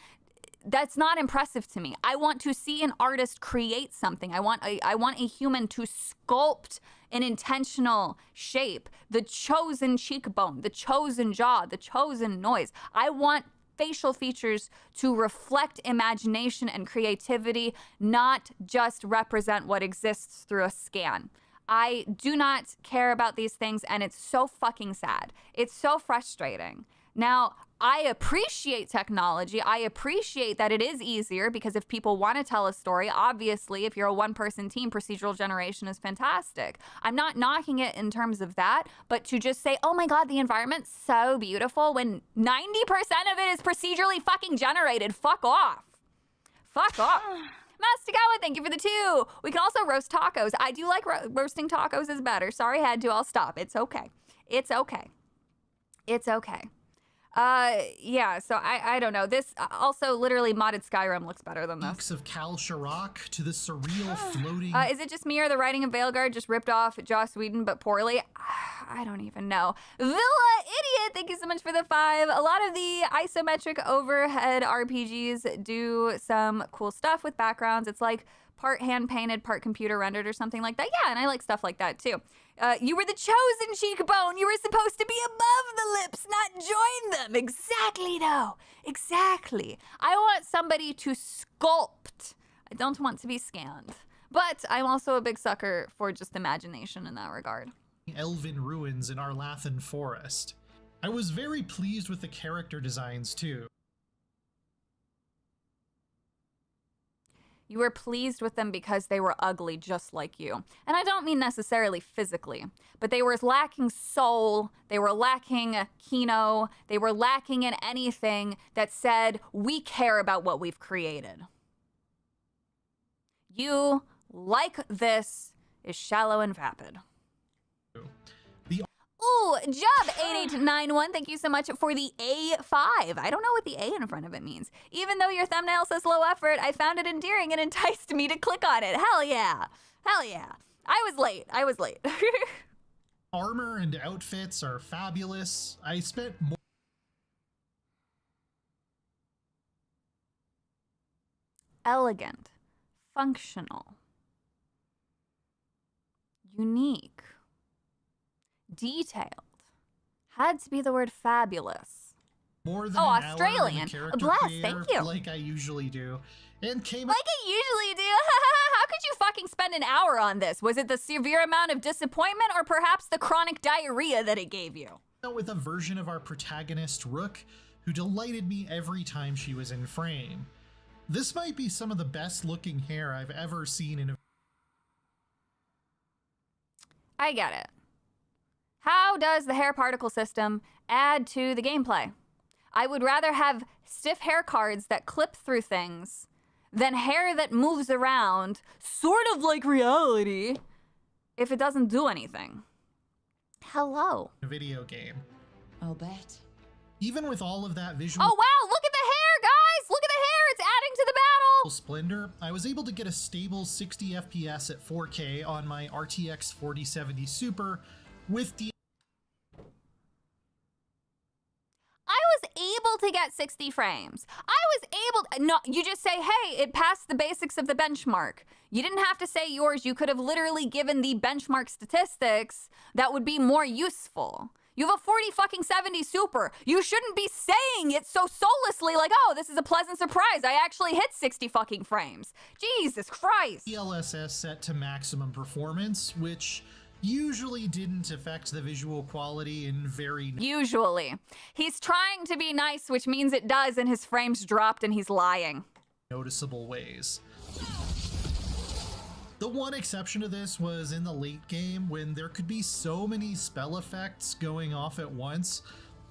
that's not impressive to me. I want to see an artist create something. I want a human to sculpt an intentional shape, the chosen cheekbone, the chosen jaw, the chosen nose. I want facial features to reflect imagination and creativity, not just represent what exists through a scan. I do not care about these things, and it's so fucking sad. It's so frustrating. Now, I appreciate technology. I appreciate that it is easier because if people want to tell a story, obviously, if you're a one-person team, procedural generation is fantastic. I'm not knocking it in terms of that, but to just say, oh my God, the environment's so beautiful when 90% of it is procedurally fucking generated. Fuck off. Fuck off. Mastigawa, thank you for the 2. We can also roast tacos. I do like roasting tacos is better. Sorry, had to. I'll stop. It's okay. It's okay. It's okay. Yeah, so I don't know. This also literally modded Skyrim looks better than this. Of Cal Chirac to the surreal floating. Is it just me or the writing of Veilguard just ripped off Joss Whedon but poorly? I don't even know. Villa Idiot, thank you so much for the 5. A lot of the isometric overhead RPGs do some cool stuff with backgrounds. It's like part hand painted, part computer rendered or something like that. Yeah, and I like stuff like that too. You were the chosen cheekbone. You were supposed to be above the lips, not join them. Exactly, though. Exactly. I want somebody to sculpt. I don't want to be scanned. But I'm also a big sucker for just imagination in that regard. Elven ruins in Arlathan Forest. I was very pleased with the character designs too. You were pleased with them because they were ugly just like you. And I don't mean necessarily physically, but they were lacking soul, they were lacking kino, they were lacking in anything that said, we care about what we've created. You, like this, is shallow and vapid. Ooh, Jub8891, thank you so much for the A5. I don't know what the A in front of it means. Even though your thumbnail says low effort, I found it endearing and enticed me to click on it. Hell yeah. Hell yeah. I was late. Armor and outfits are fabulous. I spent more. Elegant, functional, unique, detailed. Had to be the word fabulous. More than an Australian. Australian. Character Bless, creator, thank you. Like I usually do. And came Like I usually do. How could you fucking spend an hour on this? Was it the severe amount of disappointment or perhaps the chronic diarrhea that it gave you? out with a version of our protagonist, Rook, who delighted me every time she was in frame. This might be some of the best looking hair I've ever seen in a... I get it. How does the hair particle system add to the gameplay? I would rather have stiff hair cards that clip through things than hair that moves around, sort of like reality, if it doesn't do anything. Hello. video game. I'll bet. Even with all of that visual... Oh, wow, look at the hair, guys! Look at the hair! It's adding to the battle! splendor, I was able to get a stable 60 FPS at 4K on my RTX 4070 Super with the... I was able to get 60 frames. I was able... No, you just say, hey, it passed the basics of the benchmark. You didn't have to say yours. You could have literally given the benchmark statistics that would be more useful. You have a 40-fucking-70 Super. You shouldn't be saying it so soullessly like, oh, this is a pleasant surprise. I actually hit 60 fucking frames. Jesus Christ. DLSS set to maximum performance, which usually didn't affect the visual quality in very... Usually. He's trying to be nice, which means it does, and his frames dropped and he's lying. noticeable ways. The one exception to this was in the late game when there could be so many spell effects going off at once.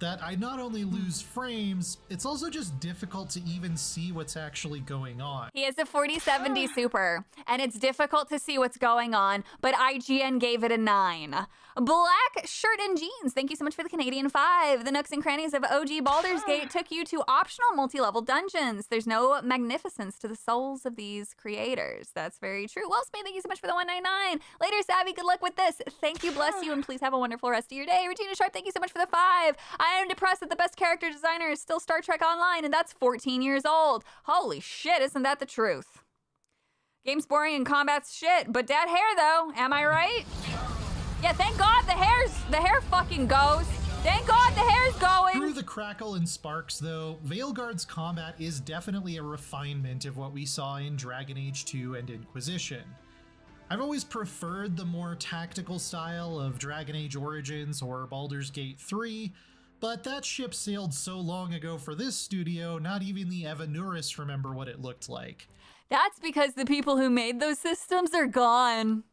that I not only lose frames, it's also just difficult to even see what's actually going on. He has a 4070 Super, and it's difficult to see what's going on, but IGN gave it a 9. Black Shirt and Jeans, thank you so much for the Canadian 5. The nooks and crannies of OG Baldur's Gate took you to optional multi-level dungeons. There's no magnificence to the souls of these creators. That's very true. Well, Spain, thank you so much for the 199. Later, Savvy, good luck with this. Thank you, bless you, and please have a wonderful rest of your day. Regina Sharp, thank you so much for the 5. I am depressed that the best character designer is still Star Trek Online, and that's 14 years old. Holy shit, isn't that the truth? Game's boring and combat's shit, but dad hair though, am I right? Yeah, thank God the hair fucking goes. Thank God the hair's going. Through the crackle and sparks though, Veilguard's combat is definitely a refinement of what we saw in Dragon Age 2 and Inquisition. I've always preferred the more tactical style of Dragon Age Origins or Baldur's Gate 3, but that ship sailed so long ago for this studio, not even the Evanurus remember what it looked like. That's because the people who made those systems are gone.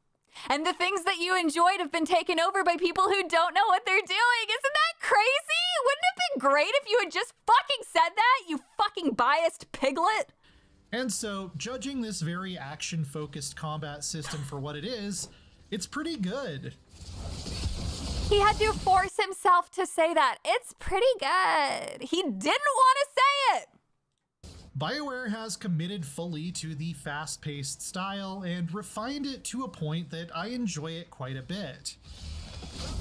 And the things that you enjoyed have been taken over by people who don't know what they're doing. Isn't that crazy? Wouldn't it have been great if you had just fucking said that, you fucking biased piglet? And so, judging this very action-focused combat system for what it is, it's pretty good. He had to force himself to say that. It's pretty good. He didn't want to say it. BioWare has committed fully to the fast-paced style and refined it to a point that I enjoy it quite a bit.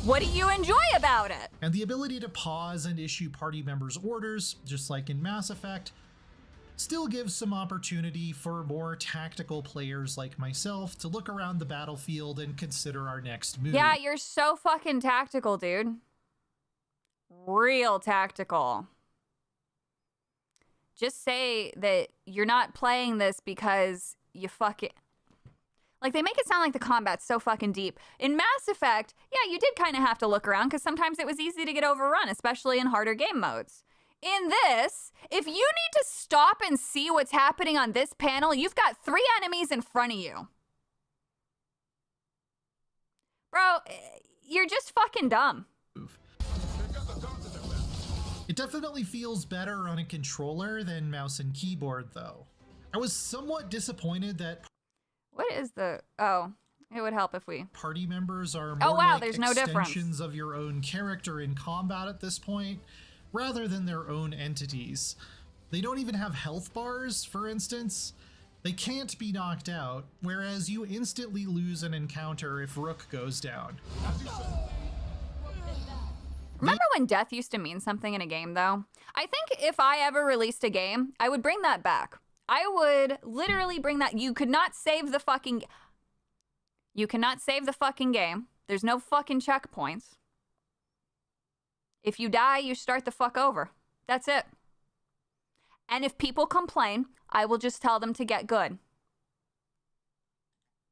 What do you enjoy about it? And the ability to pause and issue party members' orders, just like in Mass Effect, still gives some opportunity for more tactical players like myself to look around the battlefield and consider our next move. Yeah, you're so fucking tactical, dude. Real tactical. Just say that you're not playing this because you fucking... Like, they make it sound like the combat's so fucking deep. In Mass Effect, yeah, you did kind of have to look around because sometimes it was easy to get overrun, especially in harder game modes. In this, if you need to stop and see what's happening on this panel, you've got 3 enemies in front of you. Bro, you're just fucking dumb. It definitely feels better on a controller than mouse and keyboard, though. I was somewhat disappointed that... What is the... Oh, it would help if we... Party members are more oh, wow, like there's no difference. extensions of your own character in combat at this point, rather than their own entities. They don't even have health bars, for instance. They can't be knocked out, whereas you instantly lose an encounter if Rook goes down. Remember when death used to mean something in a game, though? I think if I ever released a game, I would bring that back. I would literally bring that. You could not save the fucking... You cannot save the fucking game. There's no fucking checkpoints. If you die, you start the fuck over. That's it. And if people complain, I will just tell them to get good.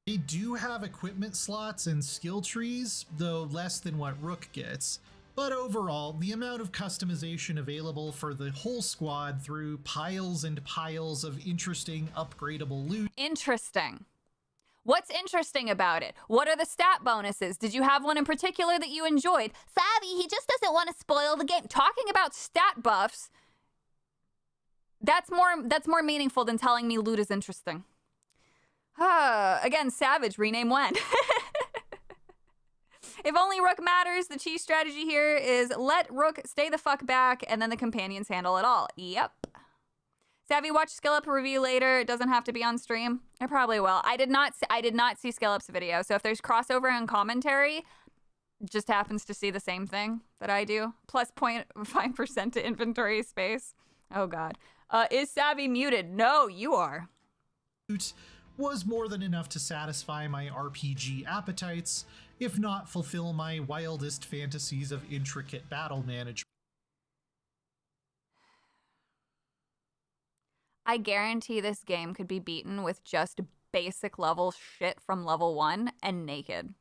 They do have equipment slots and skill trees, though less than what Rook gets. But overall, the amount of customization available for the whole squad through piles and piles of interesting upgradable loot. Interesting. What's interesting about it? What are the stat bonuses? Did you have one in particular that you enjoyed? Savvy, he just doesn't want to spoil the game. Talking about stat buffs, that's more meaningful than telling me loot is interesting. Again, Savage, rename when. If only Rook matters, the cheese strategy here is let Rook stay the fuck back and then the companions handle it all. Yep. Savvy, watch Skillup review later. It doesn't have to be on stream. I probably will. I did not see Skillup's video, so if there's crossover and commentary, just happens to see the same thing that I do. Plus 0.5% to inventory space. Oh god. Is Savvy muted? No, you are. Was more than enough to satisfy my RPG appetites, if not fulfill my wildest fantasies of intricate battle management. I guarantee this game could be beaten with just basic level shit from level 1 and naked.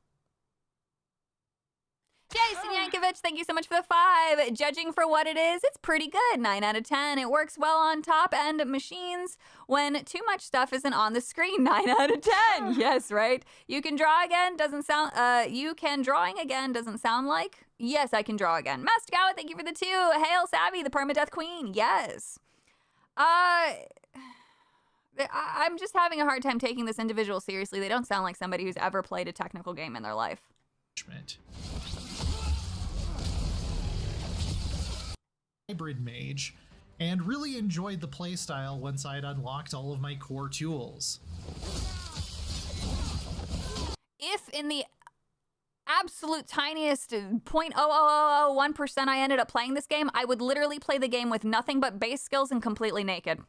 Jason Yankovic, thank you so much for the 5. Judging for what it is, it's pretty good. 9 out of 10. It works well on top-end machines when too much stuff isn't on the screen. 9 out of 10. Yes, right? You can draw again, doesn't sound, you can drawing again, doesn't sound like. Yes, I can draw again. Mastogawa, thank you for the 2. Hail Savvy, the permadeath queen. Yes. I'm just having a hard time taking this individual seriously. They don't sound like somebody who's ever played a technical game in their life. Hybrid mage, and really enjoyed the playstyle once I'd unlocked all of my core tools. If in the absolute tiniest 0.0001% I ended up playing this game, I would literally play the game with nothing but base skills and completely naked.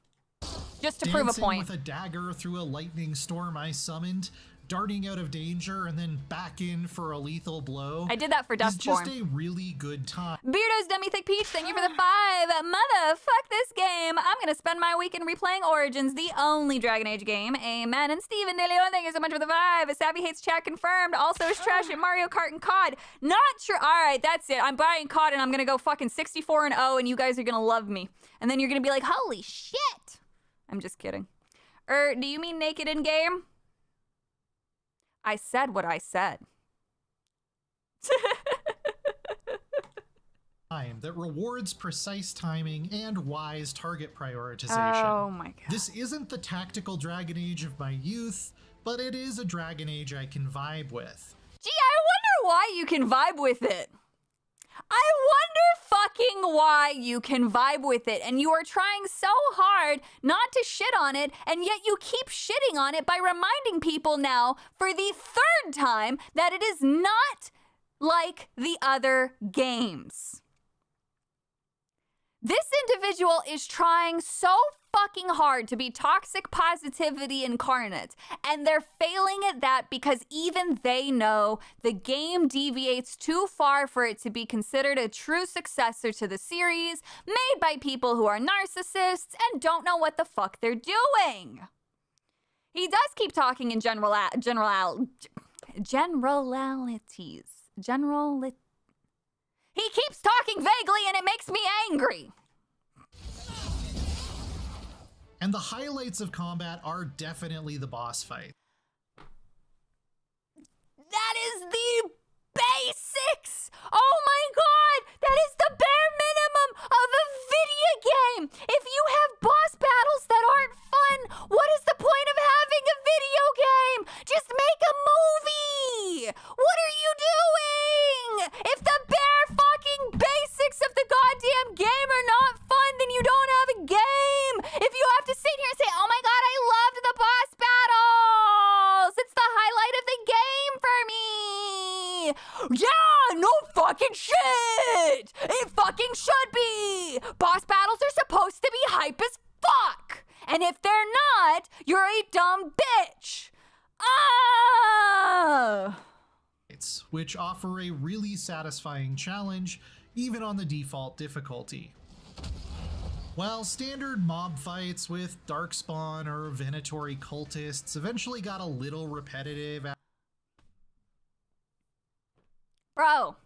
Just to prove a point. With a dagger through a lightning storm I summoned, darting out of danger and then back in for a lethal blow. I did that for Dustborn. It's just a really good time. Beardo's Dummy Thick Peach, thank you for the 5. Mother, fuck this game. I'm gonna spend my weekend replaying Origins, the only Dragon Age game. Amen. And Steven De Leon, thank you so much for the 5. Savvy hates chat confirmed. Also is trash at Mario Kart and COD. Not sure. All right, that's it. I'm buying COD and I'm gonna go fucking 64-0 and you guys are gonna love me. And then you're gonna be like, holy shit. I'm just kidding. Do you mean naked in game? I said what I said. Time that rewards precise timing and wise target prioritization. Oh my god. This isn't the tactical Dragon Age of my youth, but it is a Dragon Age I can vibe with. Gee, I wonder why you can vibe with it. I wonder fucking why you can vibe with it, and you are trying so hard not to shit on it, and yet you keep shitting on it by reminding people now for the 3rd time that it is not like the other games. This individual is trying so fucking hard to be toxic positivity incarnate, and they're failing at that because even they know the game deviates too far for it to be considered a true successor to the series, made by people who are narcissists and don't know what the fuck they're doing. He does keep talking in generalities. He keeps talking vaguely and it makes me angry. And the highlights of combat are definitely the boss fight. That is the basics! Oh my god! That is the bare minimum of a video game! If you have boss battles that aren't fun, what is the point of having a video game? Just make a movie! What are you doing? If the bare fucking basics of the goddamn game are not fun, then you don't have a game! If you have to sit here and say, oh my god, I loved the boss battles! It's the highlight of the game for me! Yeah, no fucking shit! It fucking should be! Boss battles are supposed to be hype as fuck! And if they're not, you're a dumb bitch! Ah! Which offer a really satisfying challenge, even on the default difficulty. While standard mob fights with Darkspawn or Venatori cultists eventually got a little repetitive. Bro,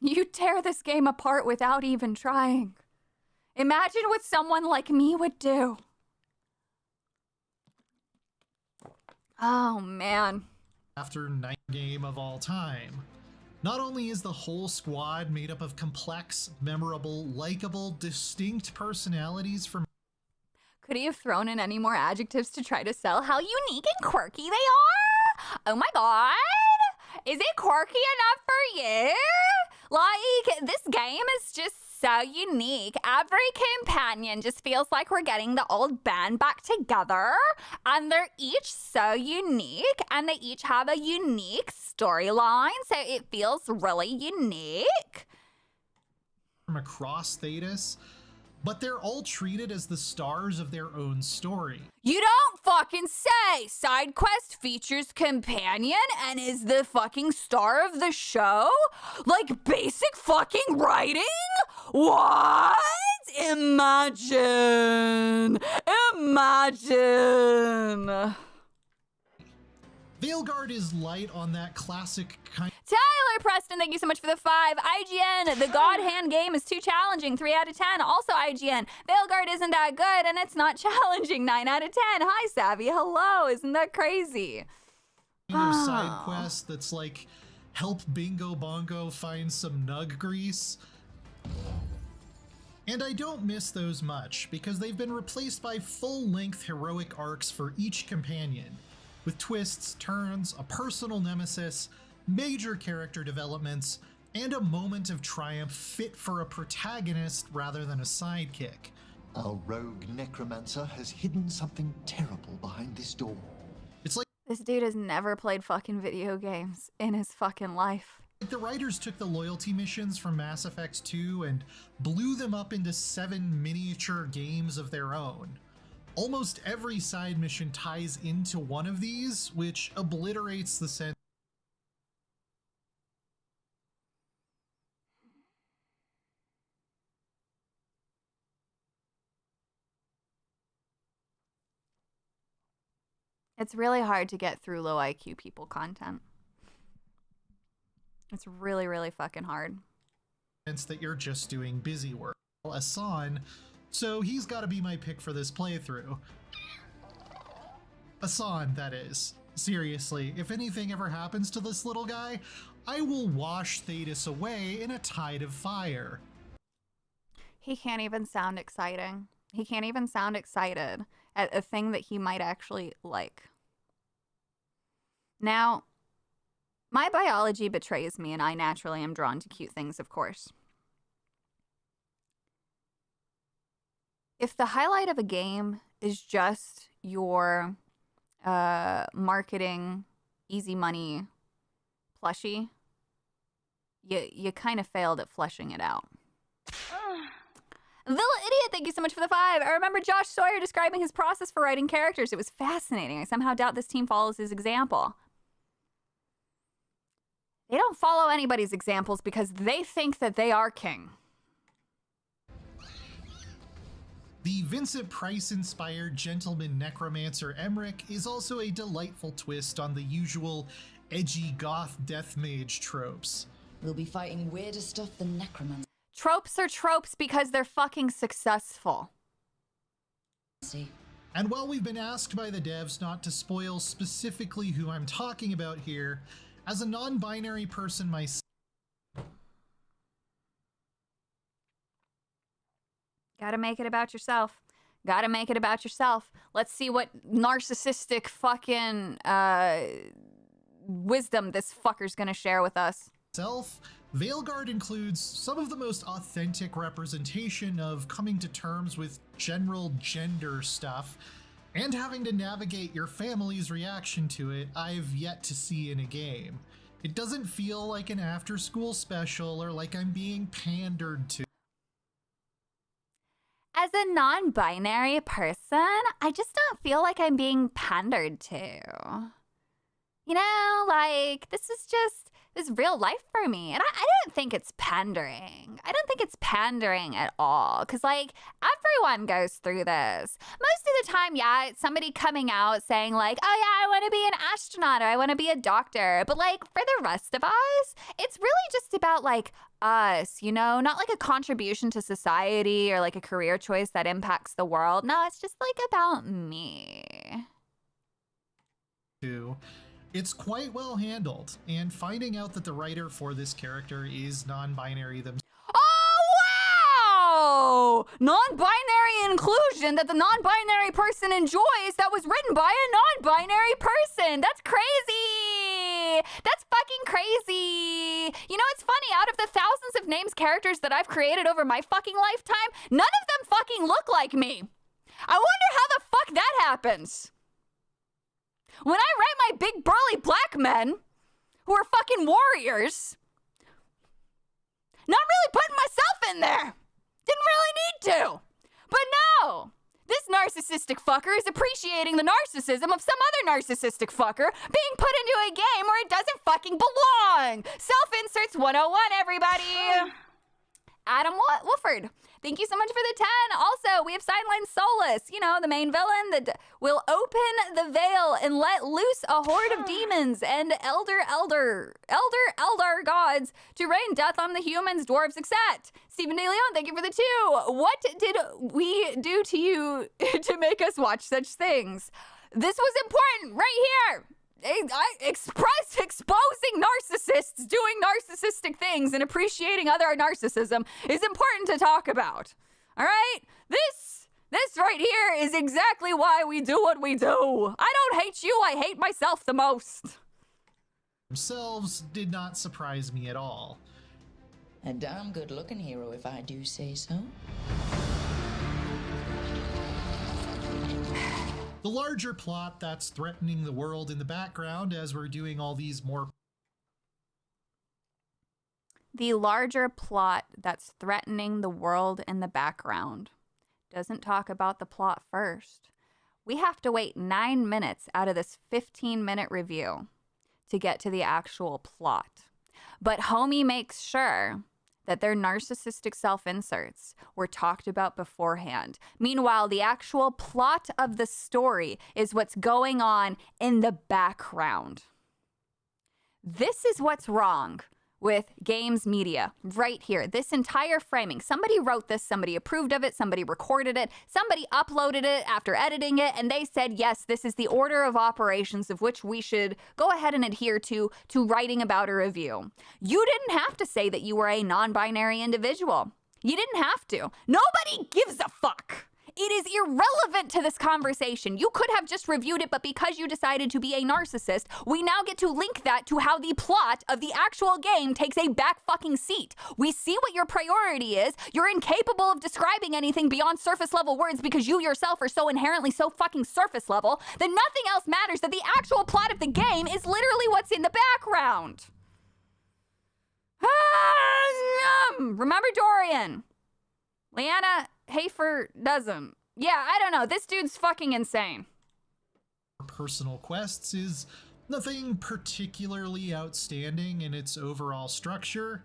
you tear this game apart without even trying. Imagine what someone like me would do. Oh, man. After 9th game of all time. Not only is the whole squad made up of complex, memorable, likable, distinct personalities from... Could he have thrown in any more adjectives to try to sell how unique and quirky they are? Oh my god! Is it quirky enough for you? Like, this game is just so unique. Every companion just feels like we're getting the old band back together. And they're each so unique. And they each have a unique storyline. So it feels really unique. From across Thetis, but they're all treated as the stars of their own story. You don't fucking say! Side quest features companion and is the fucking star of the show? Like basic fucking writing? What? Imagine! Imagine! Veilguard is light on that classic kind. Tyler, Preston, thank you so much for the 5. IGN, the God Hand game is too challenging. 3 out of 10. Also IGN, Veilguard isn't that good and it's not challenging. 9 out of 10. Hi, Savvy. Hello. Isn't that crazy? Kind of side quest that's like, help Bingo Bongo find some nug grease. And I don't miss those much, because they've been replaced by full-length heroic arcs for each companion, with twists, turns, a personal nemesis, major character developments, and a moment of triumph fit for a protagonist rather than a sidekick. Our rogue necromancer has hidden something terrible behind this door. It's like This dude has never played fucking video games in his fucking life. the writers took the loyalty missions from Mass Effect 2 and blew them up into 7 miniature games of their own. Almost every side mission ties into one of these, which obliterates the sense. It's really hard to get through low IQ people content. It's really, really fucking hard. That you're just doing busy work. Asan, so he's got to be my pick for this playthrough. Asan, that is. Seriously, if anything ever happens to this little guy, I will wash Thetis away in a tide of fire. He can't even sound exciting. He can't even sound excited at a thing that he might actually like. Now, my biology betrays me, and I naturally am drawn to cute things, of course. If the highlight of a game is just your marketing, easy money plushie, you kind of failed at fleshing it out. Villa Idiot, thank you so much for the 5. I remember Josh Sawyer describing his process for writing characters. It was fascinating. I somehow doubt this team follows his example. They don't follow anybody's examples because they think that they are king. The Vincent Price-inspired gentleman necromancer Emmerich is also a delightful twist on the usual edgy goth death mage tropes. We'll be fighting weirder stuff than necromancy. Tropes are tropes because they're fucking successful. And while we've been asked by the devs not to spoil specifically who I'm talking about here, as a non-binary person myself, Gotta make it about yourself. Gotta make it about yourself. Let's see what narcissistic fucking wisdom this fucker's gonna share with us. Veilguard includes some of the most authentic representation of coming to terms with general gender stuff and having to navigate your family's reaction to it I've yet to see in a game. It doesn't feel like an after-school special or like I'm being pandered to. As a non-binary person, I just don't feel like I'm being pandered to. You know, like, this is real life for me. And I don't think it's pandering. I don't think it's pandering at all. Because, like, everyone goes through this. Most of the time, yeah, it's somebody coming out saying, like, oh, yeah, I want to be an astronaut or I want to be a doctor. But, like, for the rest of us, it's really just about, like, us, you know? Not like a contribution to society or, like, a career choice that impacts the world. No, it's just, like, about me. It's quite well handled, and finding out that the writer for this character is non-binary themselves. Oh, wow! Non-binary inclusion that the non-binary person enjoys that was written by a non-binary person. That's crazy! That's fucking crazy! You know, it's funny, out of the thousands of names characters that I've created over my fucking lifetime, none of them fucking look like me. I wonder how the fuck that happens. When I write my big burly black men, who are fucking warriors, not really putting myself in there. Didn't really need to. But no, this narcissistic fucker is appreciating the narcissism of some other narcissistic fucker being put into a game where it doesn't fucking belong. Self-inserts 101, everybody. Adam Wolford. Thank you so much for the 10. Also, we have Sideline Solus, you know, the main villain that will open the veil and let loose a horde of demons and elder gods to rain death on the humans, dwarves, etc. Stephen De Leon, thank you for the 2. What did we do to you to make us watch such things? This was important right here. Exposing narcissists doing narcissistic things and appreciating other narcissism is important to talk about. All right? This right here is exactly why we do what we do. I don't hate you, I hate myself the most. Themselves did not surprise me at all. A damn good-looking hero, if I do say so. The larger plot that's threatening the world in the background as we're doing all these more... The larger plot that's threatening the world in the background doesn't talk about the plot first. We have to wait 9 minutes out of this 15-minute review to get to the actual plot. But homie makes sure that their narcissistic self-inserts were talked about beforehand. Meanwhile, the actual plot of the story is what's going on in the background. This is what's wrong with games media right here. This entire framing. Somebody wrote this, somebody approved of it, somebody recorded it, somebody uploaded it after editing it, and they said, yes, this is the order of operations of which we should go ahead and adhere to writing about a review. You didn't have to say that you were a non-binary individual. You didn't have to. Nobody gives a fuck. It is irrelevant to this conversation. You could have just reviewed it, but because you decided to be a narcissist, we now get to link that to how the plot of the actual game takes a back fucking seat. We see what your priority is. You're incapable of describing anything beyond surface level words because you yourself are so inherently so fucking surface level that nothing else matters, that the actual plot of the game is literally what's in the background. Remember Dorian? Leanna Hafer doesn't. Yeah, I don't know. This dude's fucking insane. Personal quests is nothing particularly outstanding in its overall structure.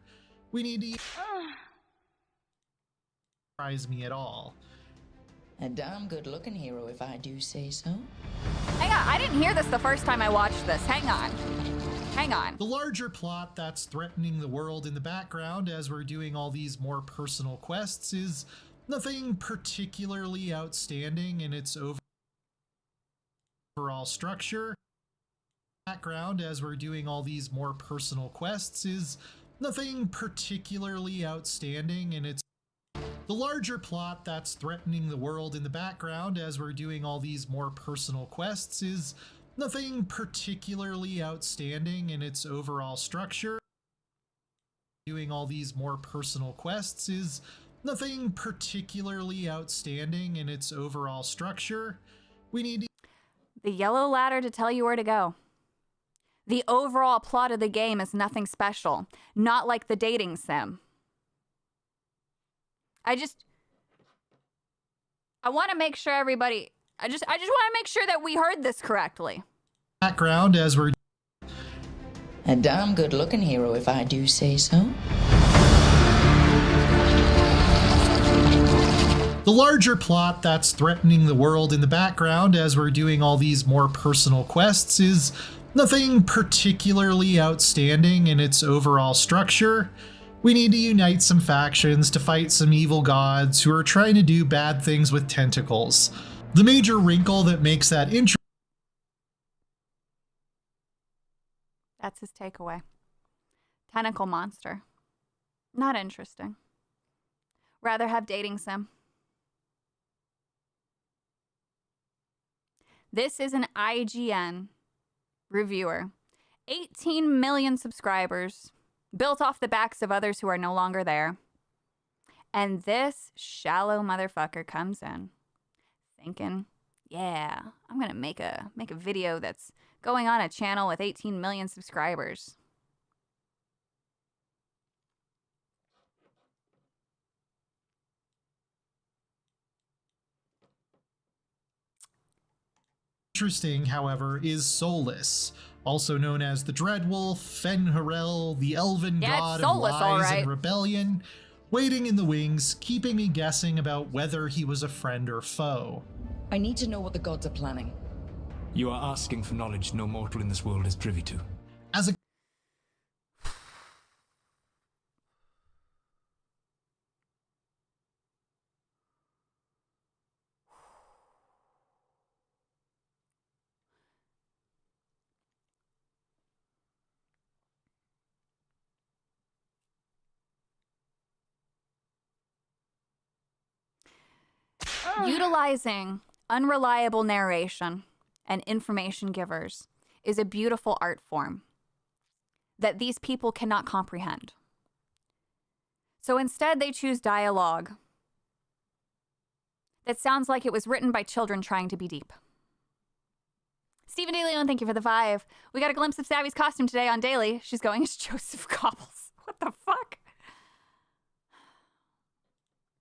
We need to surprise me at all. A damn good-looking hero, if I do say so. Hang on, I didn't hear this the first time I watched this. Hang on. The larger plot that's threatening the world in the background as we're doing all these more personal quests is nothing particularly outstanding in its overall structure. Background as we're doing all these more personal quests is nothing particularly outstanding in its... The larger plot that's threatening the world in the background as we're doing all these more personal quests is nothing particularly outstanding in its overall structure. Doing all these more personal quests is nothing particularly outstanding in its overall structure. We need the yellow ladder to tell you where to go. The overall plot of the game is nothing special, not like the dating sim. I want to make sure everybody, I just want to make sure that we heard this correctly. Background as we're... A damn good-looking hero, if I do say so. The larger plot that's threatening the world in the background as we're doing all these more personal quests is nothing particularly outstanding in its overall structure. We need to unite some factions to fight some evil gods who are trying to do bad things with tentacles. The major wrinkle that makes that interesting... That's his takeaway. Tentacle monster. Not interesting. Rather have dating sim. This is an IGN reviewer. 18 million subscribers, built off the backs of others who are no longer there. And this shallow motherfucker comes in thinking, yeah, I'm gonna make a video that's going on a channel with 18 million subscribers. Interesting, however, is Solus, also known as the Dreadwolf, Fen'Harel, the elven god of Solus, lies all right. and rebellion. waiting in the wings, keeping me guessing about whether he was a friend or foe. I need to know what the gods are planning. You are asking for knowledge no mortal in this world is privy to. As a Utilizing unreliable narration and information givers is a beautiful art form that these people cannot comprehend. So instead, they choose dialogue that sounds like it was written by children trying to be deep. Stephen DeLeon, thank you for the 5. We got a glimpse of Savvy's costume today on Daily. She's going as Joseph Goebbels. What the fuck?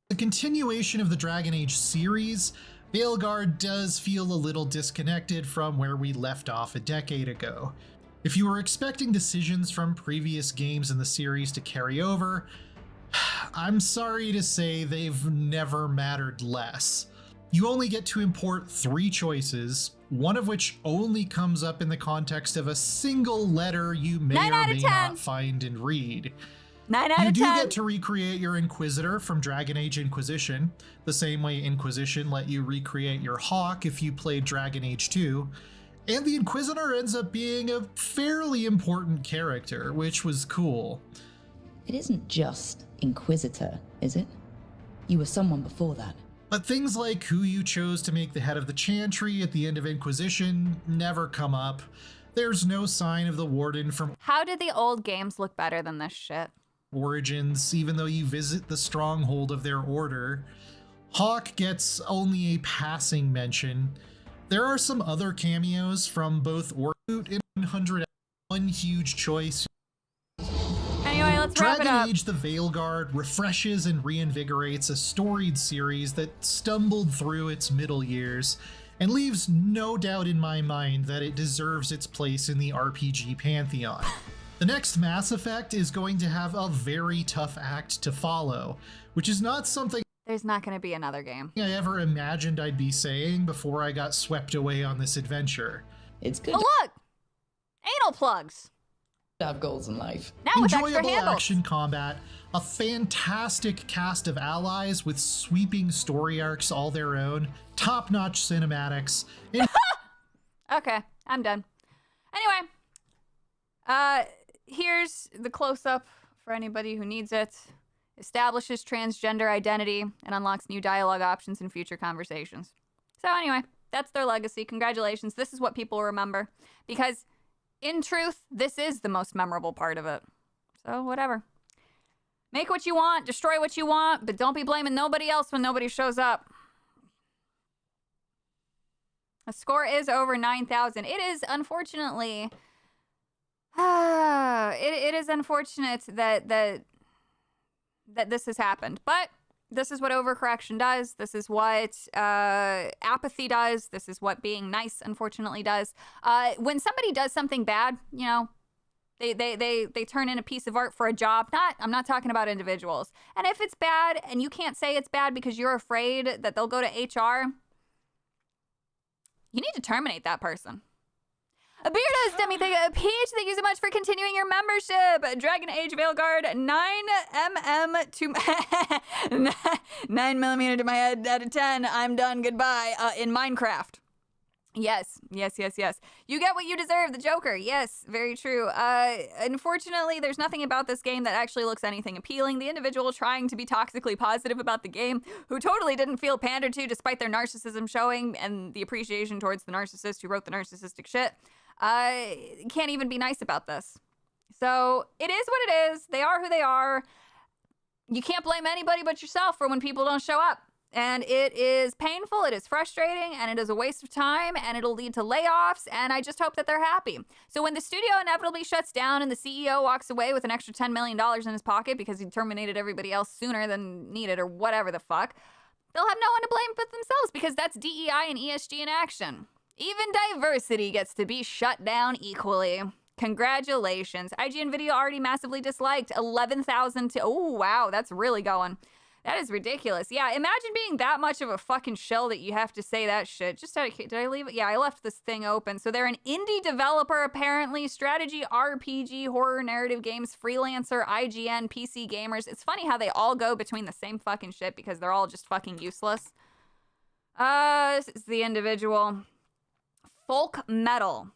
The continuation of the Dragon Age series, Veilguard does feel a little disconnected from where we left off a decade ago. If you were expecting decisions from previous games in the series to carry over, I'm sorry to say they've never mattered less. You only get to import 3 choices, one of which only comes up in the context of a single letter you may or may not find and read. 9 out of 10. You do get to recreate your Inquisitor from Dragon Age Inquisition, the same way Inquisition let you recreate your Hawk if you played Dragon Age 2, and the Inquisitor ends up being a fairly important character, which was cool. It isn't just Inquisitor, is it? You were someone before that. But things like who you chose to make the head of the Chantry at the end of Inquisition never come up. There's no sign of the Warden from How did the old games look better than this shit? Origins, even though you visit the stronghold of their order. Hawk gets only a passing mention. There are some other cameos from both Orboot and 100. One huge choice. Anyway, let's wrap it Dragon up. Age the Veilguard refreshes and reinvigorates a storied series that stumbled through its middle years and leaves no doubt in my mind that it deserves its place in the RPG pantheon. The next Mass Effect is going to have a very tough act to follow, which is not something There's not going to be another game. I ever imagined I'd be saying before I got swept away on this adventure. It's good Oh, look! Anal plugs! to have goals in life. Now with extra Enjoyable handles. action combat, a fantastic cast of allies with sweeping story arcs all their own, top-notch cinematics, and Okay, I'm done. Anyway, here's the close-up for anybody who needs it. Establishes transgender identity and unlocks new dialogue options in future conversations. So anyway, that's their legacy. Congratulations. This is what people remember. Because, in truth, this is the most memorable part of it. So whatever. Make what you want, destroy what you want, but don't be blaming nobody else when nobody shows up. The score is over 9,000. It is unfortunately... it is unfortunate that this has happened. But this is what overcorrection does. This is what apathy does. This is what being nice, unfortunately, does. When somebody does something bad, you know, they turn in a piece of art for a job. I'm not talking about individuals. And if it's bad and you can't say it's bad because you're afraid that they'll go to HR, you need to terminate that person. A Beardos, Demi, Peach, thank you so much for continuing your membership. Dragon Age Veilguard, 9mm to 9mm to my head out of 10. I'm done. Goodbye. In Minecraft. Yes. You get what you deserve, the Joker. Yes, very true. Unfortunately, there's nothing about this game that actually looks anything appealing. The individual trying to be toxically positive about the game, who totally didn't feel pandered to despite their narcissism showing and the appreciation towards the narcissist who wrote the narcissistic shit, can't even be nice about this. So it is what it is. They are who they are. You can't blame anybody but yourself for when people don't show up. And it is painful, it is frustrating, and it is a waste of time, and it'll lead to layoffs, and I just hope that they're happy. So when the studio inevitably shuts down and the CEO walks away with an extra $10 million in his pocket because he terminated everybody else sooner than needed or whatever the fuck, they'll have no one to blame but themselves because that's DEI and ESG in action. Even diversity gets to be shut down equally. Congratulations. IGN video already massively disliked. 11,000 to... Oh, wow. That's really going. That is ridiculous. Yeah, imagine being that much of a fucking shell that you have to say that shit. Just out of... Did I leave it? Yeah, I left this thing open. So they're an indie developer, apparently. Strategy, RPG, horror, narrative games, freelancer, IGN, PC gamers. It's funny how they all go between the same fucking shit because they're all just fucking useless. This is the individual. Folk metal.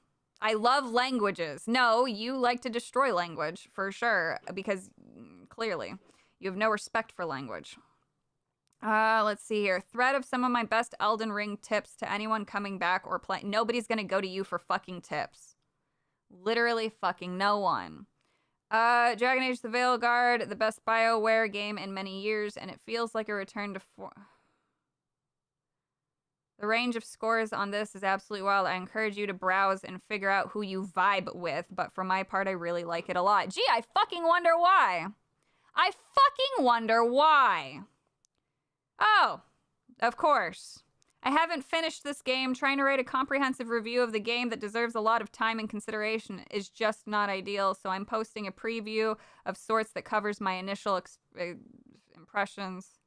I love languages. No, you like to destroy language, for sure, because clearly you have no respect for language. Let's see here. Thread of some of my best Elden Ring tips to anyone coming back or playing. Nobody's gonna go to you for fucking tips. Literally fucking no one. Dragon Age the Veilguard, the best BioWare game in many years, and it feels like a return to The range of scores on this is absolutely wild. I encourage you to browse and figure out who you vibe with, but for my part, I really like it a lot. Gee, I fucking wonder why. I fucking wonder why. Oh, of course. I haven't finished this game. Trying to write a comprehensive review of the game that deserves a lot of time and consideration is just not ideal, so I'm posting a preview of sorts that covers my initial impressions.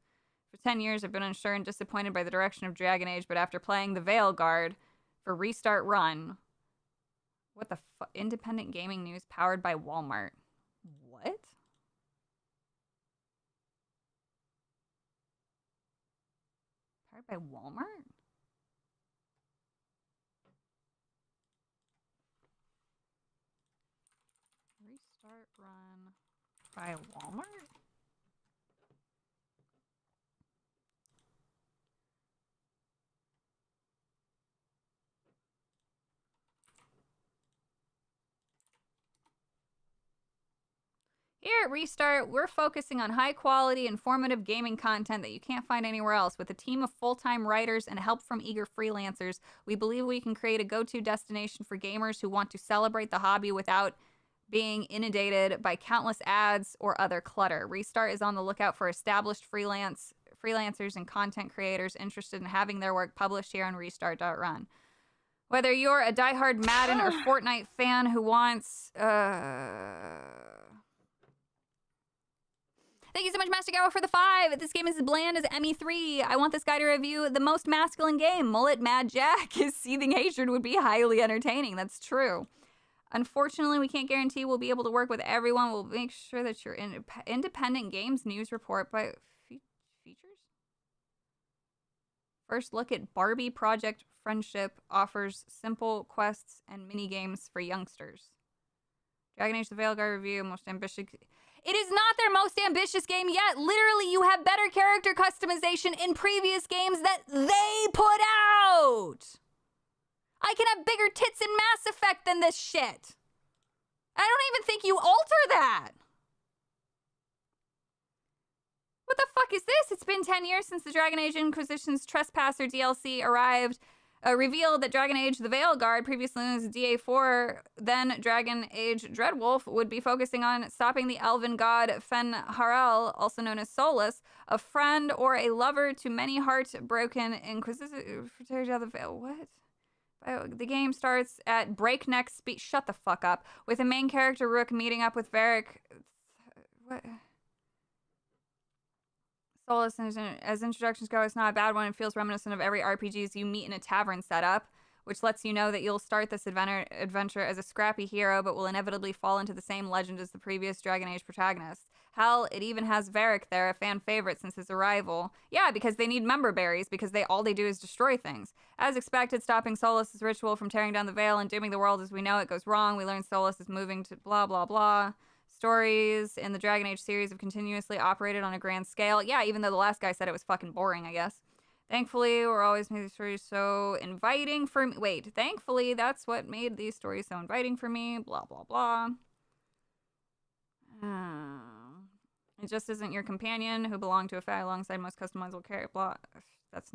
For 10 years, I've been unsure and disappointed by the direction of Dragon Age, but after playing the Veilguard for Restart Run... What the fuck? Independent gaming news powered by Walmart. What? Powered by Walmart? Restart Run by Walmart? Here at Restart, we're focusing on high-quality, informative gaming content that you can't find anywhere else. With a team of full-time writers and help from eager freelancers, we believe we can create a go-to destination for gamers who want to celebrate the hobby without being inundated by countless ads or other clutter. Restart is on the lookout for established freelancers and content creators interested in having their work published here on Restart.run. Whether you're a diehard Madden or Fortnite fan who wants... Thank you so much, Master Gower, for the 5. This game is as bland as ME3. I want this guy to review the most masculine game. Mullet Mad Jack. His seething hatred would be highly entertaining. That's true. Unfortunately, we can't guarantee we'll be able to work with everyone. We'll make sure that your independent games news report by features. First look at Barbie Project Friendship offers simple quests and mini games for youngsters. Dragon Age the Veilguard review, most ambitious... It is not their most ambitious game yet. Literally, you have better character customization in previous games that they put out. I can have bigger tits in Mass Effect than this shit. I don't even think you alter that. What the fuck is this? It's been 10 years since the Dragon Age Inquisition's Trespasser DLC arrived. Revealed that Dragon Age the Veilguard, previously known as DA4, then Dragon Age Dreadwolf, would be focusing on stopping the elven god Fen'Harel, also known as Solus, a friend or a lover to many heartbroken Inquisitor. What? The game starts at breakneck speed. Shut the fuck up. With a main character Rook meeting up with Varric. What? Solus, as introductions go, it's not a bad one. It feels reminiscent of every RPGs you meet in a tavern setup, which lets you know that you'll start this adventure as a scrappy hero, but will inevitably fall into the same legend as the previous Dragon Age protagonists. Hell, it even has Varric there, a fan favorite since his arrival. Yeah, because they need member berries, because all they do is destroy things. As expected, stopping Solus's ritual from tearing down the veil and dooming the world as we know it goes wrong. We learn Solus is moving to blah, blah, blah. Stories in the Dragon Age series have continuously operated on a grand scale. Yeah, even though the last guy said it was fucking boring, I guess. Thankfully, we're always made these stories so inviting for me. Wait, thankfully, that's what made these stories so inviting for me. Blah, blah, blah. It just isn't your companion who belonged to a family alongside most customizable character. Blah. That's...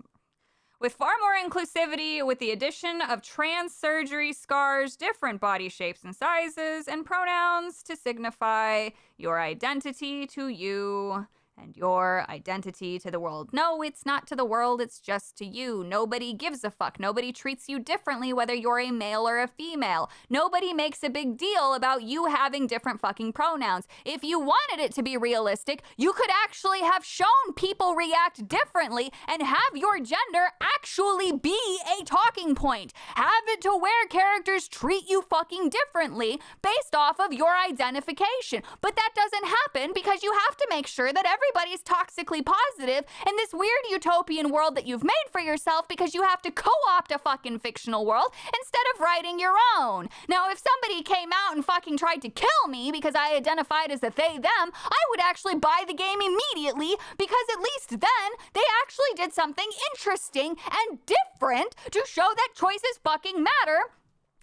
With far more inclusivity, with the addition of trans surgery scars, different body shapes and sizes, and pronouns to signify your identity to you. and your identity to the world. No, it's not to the world, it's just to you. Nobody gives a fuck. Nobody treats you differently whether you're a male or a female. Nobody makes a big deal about you having different fucking pronouns. If you wanted it to be realistic, you could actually have shown people react differently and have your gender actually be a talking point. Have it to where characters treat you fucking differently based off of your identification. But that doesn't happen because you have to make sure that everybody's toxically positive in this weird utopian world that you've made for yourself because you have to co-opt a fucking fictional world instead of writing your own. Now, if somebody came out and fucking tried to kill me because I identified as a they, them, I would actually buy the game immediately because at least then they actually did something interesting and different to show that choices fucking matter.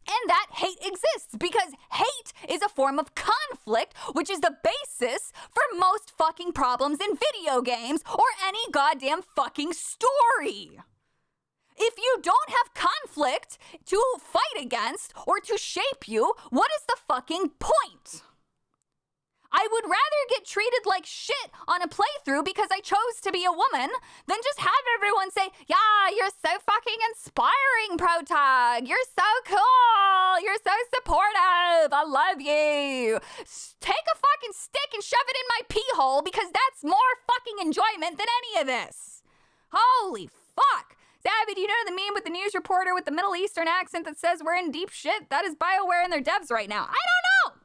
And that hate exists because hate is a form of conflict, which is the basis for most fucking problems in video games or any goddamn fucking story. If you don't have conflict to fight against or to shape you, what is the fucking point? I would rather get treated like shit on a playthrough because I chose to be a woman than just have everyone say, yeah, you're so fucking inspiring, Protag. You're so cool. You're so supportive. I love you. Take a fucking stick and shove it in my pee hole because that's more fucking enjoyment than any of this. Holy fuck. Zabby, do you know the meme with the news reporter with the Middle Eastern accent that says we're in deep shit? That is BioWare and their devs right now. I don't know.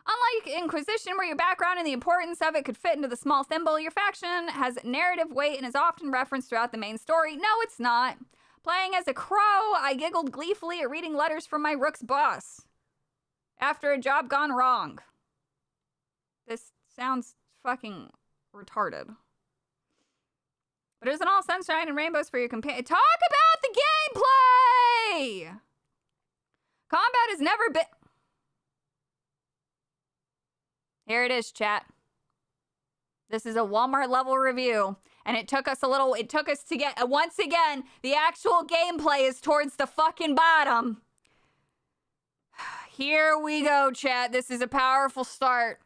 Unlike Inquisition, where your background and the importance of it could fit into the small thimble, your faction has narrative weight and is often referenced throughout the main story. No, it's not. Playing as a crow, I giggled gleefully at reading letters from my Rook's boss after a job gone wrong. This sounds fucking retarded. But isn't all sunshine and rainbows for your companion? Talk about the gameplay! Combat has never been... Here it is, chat. This is a Walmart level review. And it took us to get, once again, the actual gameplay is towards the fucking bottom. Here we go, chat. This is a powerful start.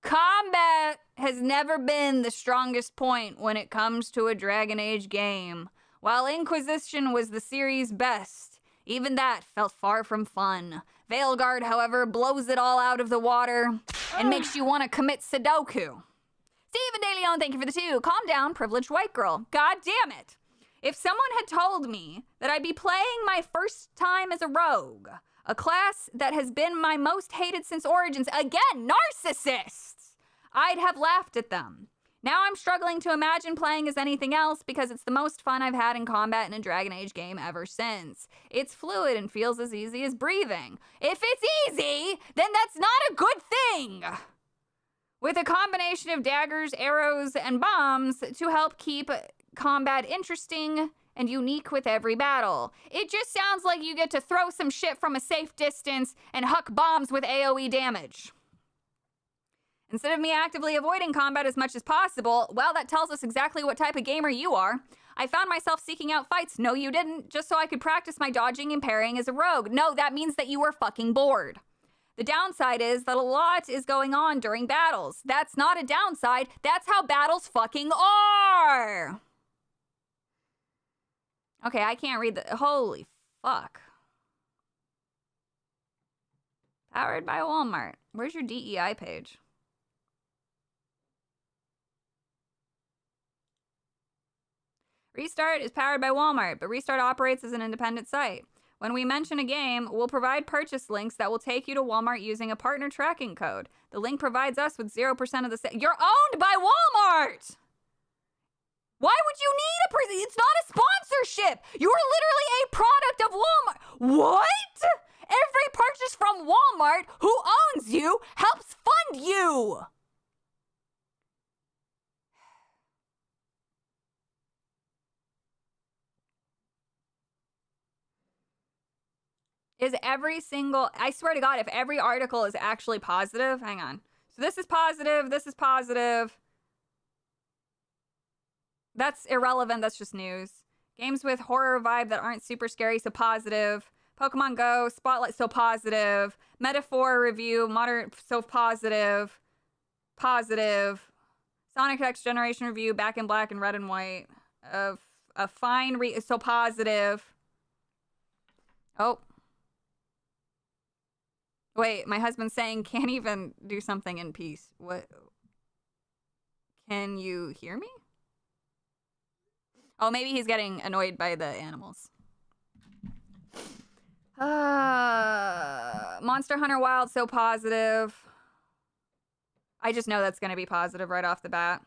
Combat has never been the strongest point when it comes to a Dragon Age game. While Inquisition was the series' best, even that felt far from fun. Veilguard, however, blows it all out of the water and makes you want to commit Sudoku. Stephen De Leon, thank you for the 2. Calm down, privileged white girl. God damn it. If someone had told me that I'd be playing my first time as a rogue, a class that has been my most hated since Origins, again, narcissists, I'd have laughed at them. Now I'm struggling to imagine playing as anything else because it's the most fun I've had in combat in a Dragon Age game ever since. It's fluid and feels as easy as breathing. If it's easy, then that's not a good thing! With a combination of daggers, arrows, and bombs to help keep combat interesting and unique with every battle. It just sounds like you get to throw some shit from a safe distance and huck bombs with AoE damage. Instead of me actively avoiding combat as much as possible, well, that tells us exactly what type of gamer you are. I found myself seeking out fights. No, you didn't. Just so I could practice my dodging and parrying as a rogue. No, that means that you were fucking bored. The downside is that a lot is going on during battles. That's not a downside. That's how battles fucking are. Okay, I can't read the... Holy fuck. Powered by Walmart. Where's your DEI page? Restart is powered by Walmart, but Restart operates as an independent site. When we mention a game, we'll provide purchase links that will take you to Walmart using a partner tracking code. The link provides us with 0% of the You're owned by Walmart! Why would you need it's not a sponsorship! You're literally a product of Walmart! What? Every purchase from Walmart, who owns you, helps fund you! Is every single... I swear to God, if every article is actually positive... Hang on. So this is positive, this is positive. That's irrelevant, that's just news. Games with horror vibe that aren't super scary, so positive. Pokemon Go, Spotlight, so positive. Metaphor review, modern, so positive. Positive. Sonic X Generation Review, back in black and red and white. A fine so positive. Oh. Wait, my husband's saying can't even do something in peace. What? Can you hear me? Oh, maybe he's getting annoyed by the animals. Monster Hunter Wild, so positive. I just know that's going to be positive right off the bat.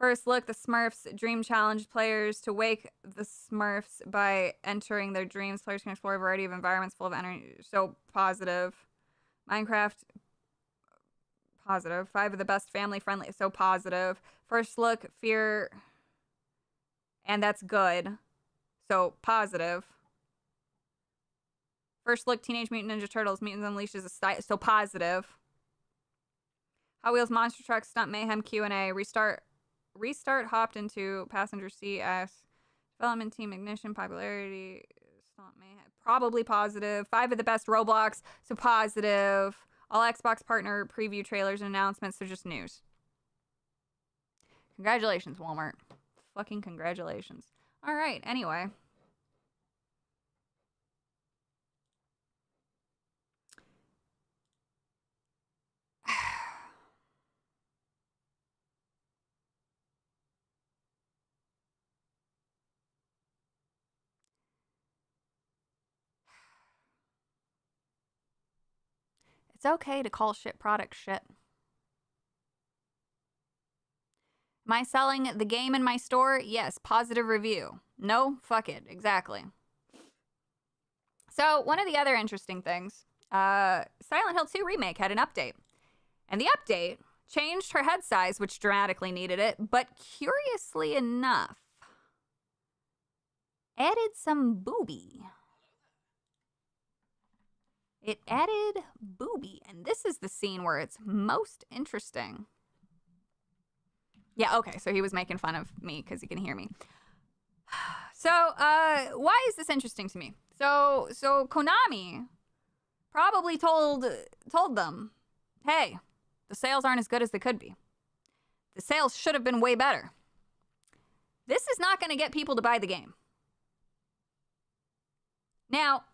First look, the Smurfs Dream Challenge players to wake the Smurfs by entering their dreams. Players can explore a variety of environments full of energy. So positive. Minecraft, positive. 5 of the best family-friendly, so positive. First look, fear, and that's good. So positive. First look, Teenage Mutant Ninja Turtles, Mutants Unleashed is a style, so positive. Hot Wheels Monster Truck Stunt Mayhem Q&A. Restart hopped into passenger seat as development team ignition popularity. Stunt Mayhem, probably positive. 5 of the best Roblox, so positive. All Xbox partner preview trailers and announcements, so just news. Congratulations, Walmart. Fucking congratulations. All right, anyway. It's okay to call shit product shit. Am I selling the game in my store? Yes. Positive review. No? Fuck it. Exactly. So, one of the other interesting things, Silent Hill 2 Remake had an update. And the update changed her head size, which dramatically needed it, but curiously enough, added some booby. It added booby, and this is the scene where it's most interesting. Yeah, okay, so he was making fun of me because he can hear me. So, why is this interesting to me? So Konami probably told them, hey, the sales aren't as good as they could be. The sales should have been way better. This is not going to get people to buy the game. Now,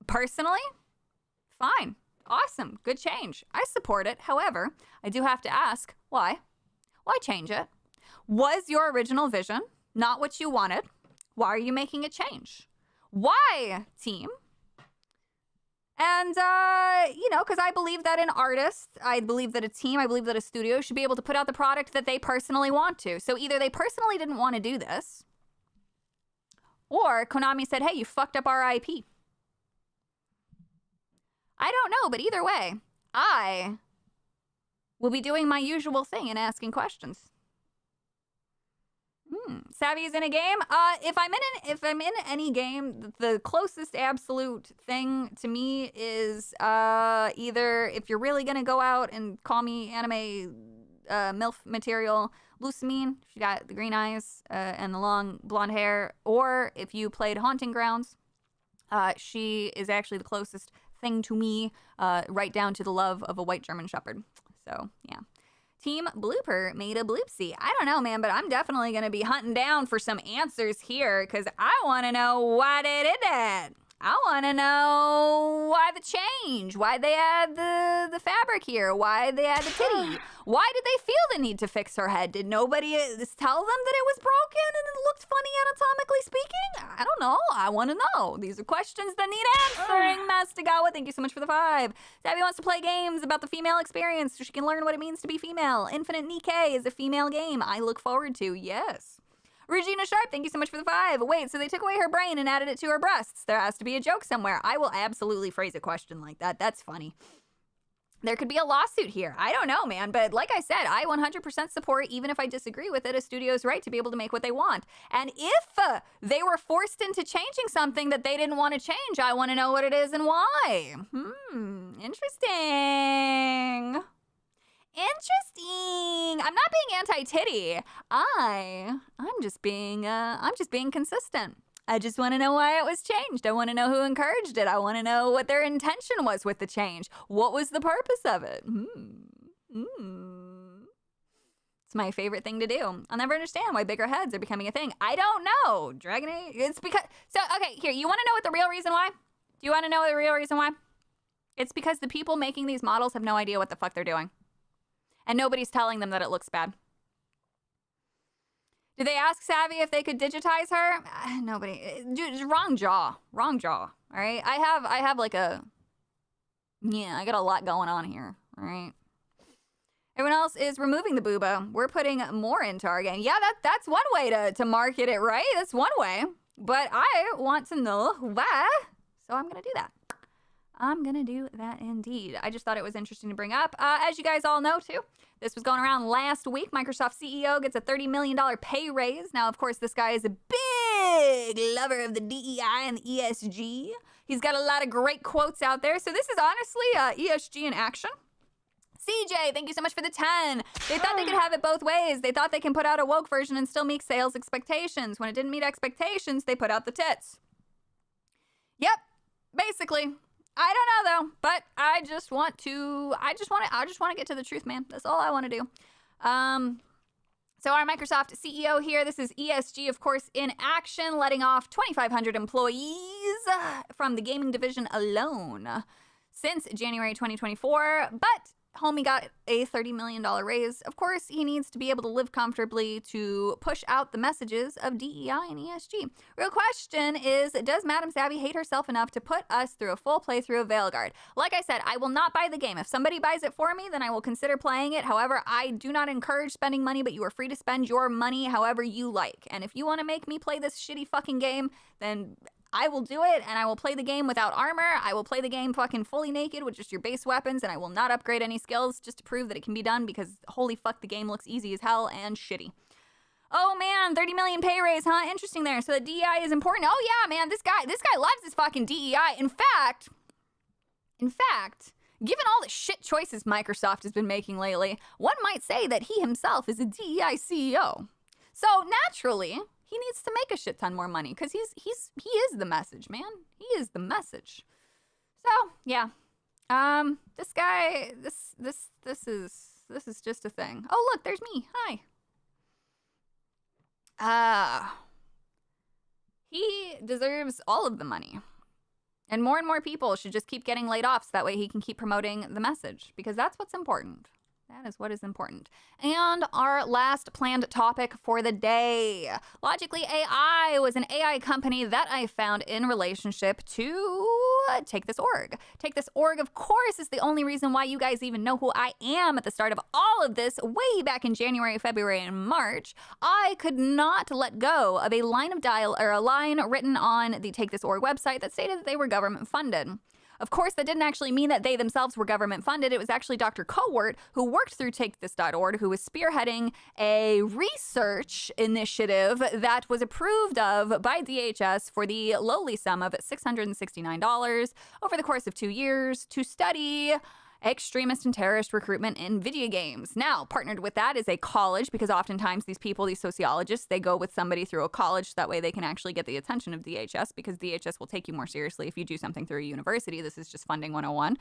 personally, fine. Awesome. Good change. I support it. However, I do have to ask, why? Why change it? Was your original vision not what you wanted? Why are you making a change? Why, team? And, because I believe that an artist, I believe that a team, I believe that a studio should be able to put out the product that they personally want to. So either they personally didn't want to do this, or Konami said, hey, you fucked up our IP. I don't know, but either way, I will be doing my usual thing and asking questions. Savvy is in a game. If I'm in any game, the closest absolute thing to me is either if you're really gonna go out and call me anime MILF material, Lusamine, she got the green eyes and the long blonde hair, or if you played Haunting Grounds, she is actually the closest thing to me, right down to the love of a white German Shepherd. So yeah. Team Blooper made a bloopsie. I don't know, man, but I'm definitely going to be hunting down for some answers here because I want to know why they did that. I want to know why the change, why they add the fabric here, why they add the titty. Why did they feel the need to fix her head? Did nobody tell them that it was broken and it looked funny anatomically speaking? I don't know. I want to know. These are questions that need answering. Mastagawa, thank you so much for the 5. Savvy wants to play games about the female experience so she can learn what it means to be female. Infinite Nikkei is a female game I look forward to. Yes. Regina Sharp, thank you so much for the 5. Wait, so they took away her brain and added it to her breasts. There has to be a joke somewhere. I will absolutely phrase a question like that. That's funny. There could be a lawsuit here. I don't know, man. But like I said, I 100% support, even if I disagree with it, a studio's right to be able to make what they want. And if they were forced into changing something that they didn't want to change, I want to know what it is and why. Interesting. Interesting. I'm not being anti-titty. I'm just being consistent. I just want to know why it was changed. I want to know who encouraged it. I want to know what their intention was with the change. What was the purpose of it? It's my favorite thing to do. I'll never understand why bigger heads are becoming a thing. I don't know. Dragon Age. It's because. So, okay, here. You want to know what the real reason why? Do you want to know the real reason why? It's because the people making these models have no idea what the fuck they're doing. And nobody's telling them that it looks bad. Did they ask Savvy if they could digitize her? Nobody. Dude, it's wrong jaw. Wrong jaw. All right. I have like a. Yeah, I got a lot going on here. All right. Everyone else is removing the booba. We're putting more into our game. Yeah, that's one way to market it, right? That's one way. But I want to know why. So I'm going to do that. I'm going to do that indeed. I just thought it was interesting to bring up. As you guys all know, too, this was going around last week. Microsoft CEO gets a $30 million pay raise. Now, of course, this guy is a big lover of the DEI and the ESG. He's got a lot of great quotes out there. So this is honestly ESG in action. CJ, thank you so much for the 10. They thought they could have it both ways. They thought they can put out a woke version and still meet sales expectations. When it didn't meet expectations, they put out the tits. Yep, basically. I don't know though, but I just want to get to the truth, man. That's all I want to do. So our Microsoft CEO here, this is ESG, of course, in action, letting off 2,500 employees from the gaming division alone since January 2024. But homie got a $30 million raise. Of course, he needs to be able to live comfortably to push out the messages of DEI and ESG. Real question is, does Madam Savvy hate herself enough to put us through a full playthrough of Veilguard? Like I said, I will not buy the game. If somebody buys it for me, then I will consider playing it. However, I do not encourage spending money, but you are free to spend your money however you like. And if you want to make me play this shitty fucking game, then I will do it, and I will play the game without armor. I will play the game fucking fully naked with just your base weapons, and I will not upgrade any skills just to prove that it can be done, because holy fuck, the game looks easy as hell and shitty. Oh man, 30 million pay raise, huh? Interesting there. So the DEI is important. Oh yeah, man, this guy loves his fucking DEI. In fact, given all the shit choices Microsoft has been making lately, one might say that he himself is a DEI CEO. So naturally, he needs to make a shit ton more money because he is the message, man. He is the message. So yeah, this guy, this is just a thing. Oh look, there's me. Hi. He deserves all of the money, and more people should just keep getting laid off so that way he can keep promoting the message, because that's what's important. That is what is important. And our last planned topic for the day. Logically AI was an AI company that I found in relationship to Take This Org. Take This Org, of course, is the only reason why you guys even know who I am at the start of all of this, way back in January, February, and March. I could not let go of a line written on the Take This Org website that stated that they were government funded. Of course, that didn't actually mean that they themselves were government funded. It was actually Dr. Cowart, who worked through TakeThis.org, who was spearheading a research initiative that was approved of by DHS for the lowly sum of $669 over the course of 2 years to study extremist and terrorist recruitment in video games. Now, partnered with that is a college, because oftentimes these people, these sociologists, they go with somebody through a college so that way they can actually get the attention of DHS, because DHS will take you more seriously if you do something through a university. This is just funding 101.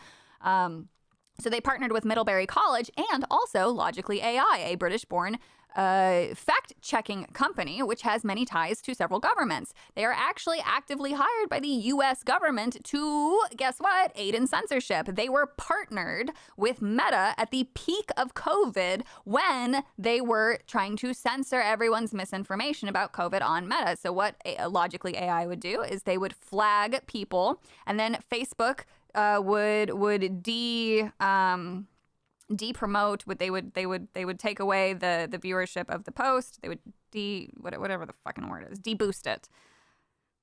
So they partnered with Middlebury College and also Logically AI, a British-born fact-checking company, which has many ties to several governments. They are actually actively hired by the U.S. government to, guess what, aid in censorship. They were partnered with Meta at the peak of COVID when they were trying to censor everyone's misinformation about COVID on Meta. So what Logically AI would do is they would flag people, and then Facebook would de-promote, they would take away the viewership of the post. They would whatever the fucking word is, de-boost it.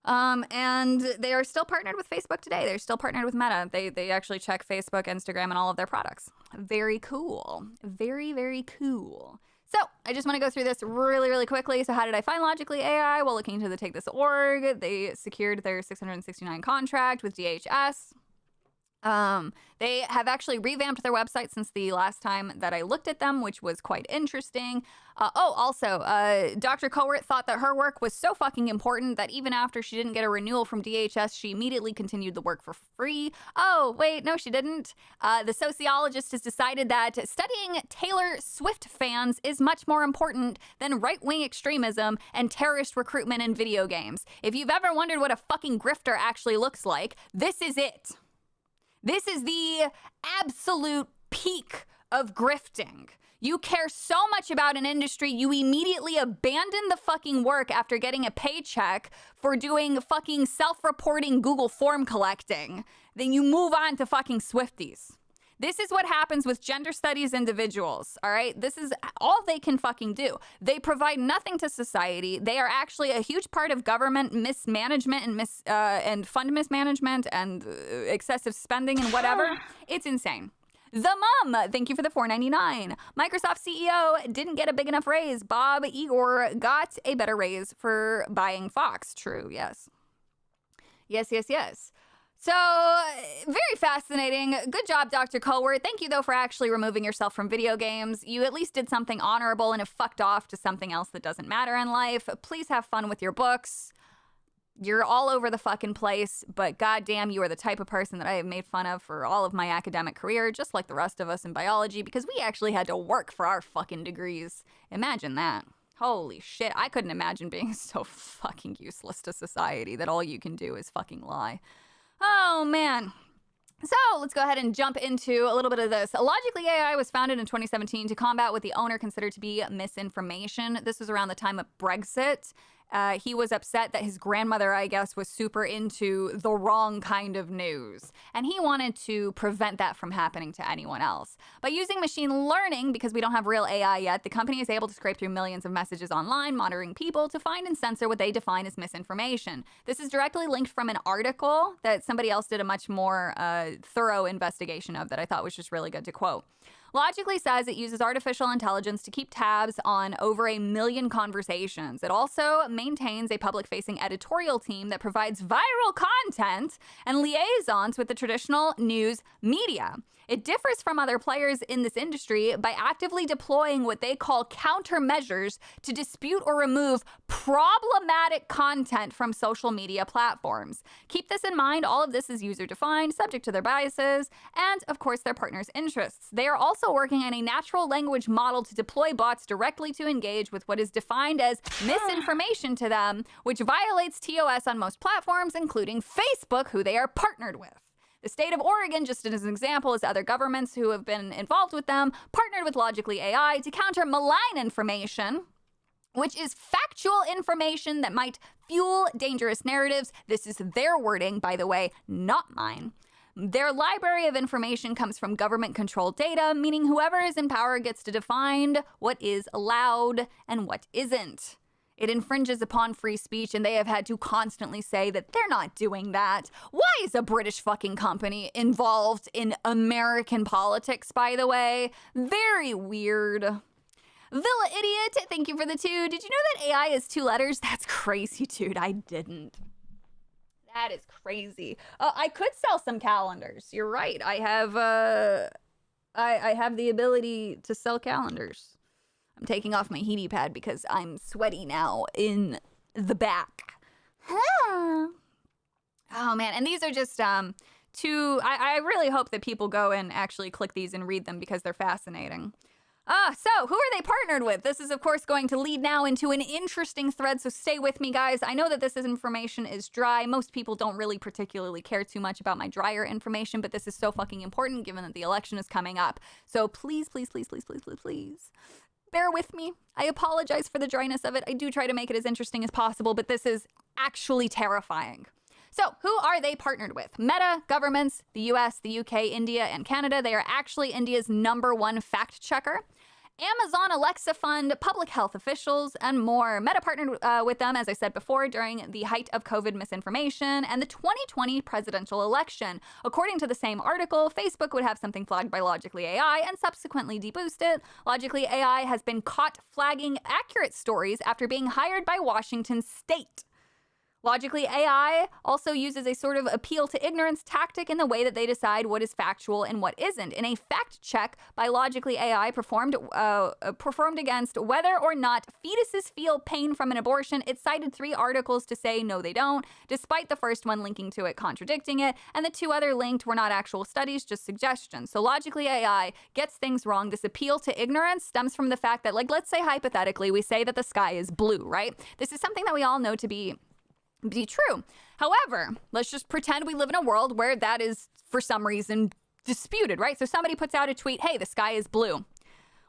And they are still partnered with Facebook today. They're still partnered with Meta. They actually check Facebook, Instagram, and all of their products. Very cool. Very, very cool. So I just want to go through this really, really quickly. So how did I find Logically AI? Well, looking into the Take This Org, they secured their $669 contract with DHS. They have actually revamped their website since the last time that I looked at them, which was quite interesting. Also, Dr. Cowart thought that her work was so fucking important that even after she didn't get a renewal from DHS, she immediately continued the work for free. Oh, wait, no, she didn't. The sociologist has decided that studying Taylor Swift fans is much more important than right-wing extremism and terrorist recruitment in video games. If you've ever wondered what a fucking grifter actually looks like, this is it. This is the absolute peak of grifting. You care so much about an industry, you immediately abandon the fucking work after getting a paycheck for doing fucking self-reporting Google form collecting. Then you move on to fucking Swifties. This is what happens with gender studies individuals, all right? This is all they can fucking do. They provide nothing to society. They are actually a huge part of government mismanagement and fund mismanagement and excessive spending and whatever. It's insane. The Mum, thank you for the $4.99. Microsoft CEO didn't get a big enough raise. Bob Igor got a better raise for buying Fox. True, yes. Yes. So, very fascinating. Good job, Dr. Cowart. Thank you, though, for actually removing yourself from video games. You at least did something honorable and have fucked off to something else that doesn't matter in life. Please have fun with your books. You're all over the fucking place, but goddamn, you are the type of person that I have made fun of for all of my academic career, just like the rest of us in biology, because we actually had to work for our fucking degrees. Imagine that. Holy shit, I couldn't imagine being so fucking useless to society that all you can do is fucking lie. Oh, man. So let's go ahead and jump into a little bit of this. Logically AI was founded in 2017 to combat what the owner considered to be misinformation. This was around the time of Brexit. He was upset that his grandmother, I guess, was super into the wrong kind of news. And he wanted to prevent that from happening to anyone else. By using machine learning, because we don't have real AI yet, the company is able to scrape through millions of messages online, monitoring people to find and censor what they define as misinformation. This is directly linked from an article that somebody else did a much more thorough investigation of that I thought was just really good to quote. Logically says it uses artificial intelligence to keep tabs on over 1 million conversations. It also maintains a public-facing editorial team that provides viral content and liaisons with the traditional news media. It differs from other players in this industry by actively deploying what they call countermeasures to dispute or remove problematic content from social media platforms. Keep this in mind, all of this is user-defined, subject to their biases, and, of course, their partners' interests. They are also working on a natural language model to deploy bots directly to engage with what is defined as misinformation to them, which violates TOS on most platforms, including Facebook, who they are partnered with. The state of Oregon, just as an example, as other governments who have been involved with them, partnered with Logically AI to counter malign information, which is factual information that might fuel dangerous narratives. This is their wording, by the way, not mine. Their library of information comes from government-controlled data, meaning whoever is in power gets to define what is allowed and what isn't. It infringes upon free speech, and they have had to constantly say that they're not doing that. Why is a British fucking company involved in American politics, by the way? Very weird. Villa Idiot, thank you for the 2. Did you know that AI is 2 letters? That's crazy, dude. I didn't. That is crazy. I could sell some calendars. You're right. I have the ability to sell calendars. I'm taking off my heaty pad because I'm sweaty now in the back. Oh man, and these are just 2. I really hope that people go and actually click these and read them because they're fascinating. So who are they partnered with? This is, of course, going to lead now into an interesting thread, so stay with me, guys. I know that this information is dry. Most people don't really particularly care too much about my drier information, but this is so fucking important given that the election is coming up. So please, please, please, please, please, please, please, bear with me. I apologize for the dryness of it. I do try to make it as interesting as possible, but this is actually terrifying. So, who are they partnered with? Meta, governments, the US, the UK, India, and Canada. They are actually India's #1 fact checker. Amazon, Alexa Fund, public health officials, and more. Meta partnered with them, as I said before, during the height of COVID misinformation and the 2020 presidential election. According to the same article, Facebook would have something flagged by Logically AI and subsequently deboost it. Logically AI has been caught flagging accurate stories after being hired by Washington State. Logically AI also uses a sort of appeal to ignorance tactic in the way that they decide what is factual and what isn't. In a fact check by Logically AI performed against whether or not fetuses feel pain from an abortion, it cited 3 articles to say no they don't, despite the first one linking to it contradicting it, and the 2 other linked were not actual studies, just suggestions. So Logically AI gets things wrong. This appeal to ignorance stems from the fact that, like, let's say hypothetically we say that the sky is blue, right? This is something that we all know to be true. However, let's just pretend we live in a world where that is for some reason disputed, right? So somebody puts out a tweet, hey, the sky is blue.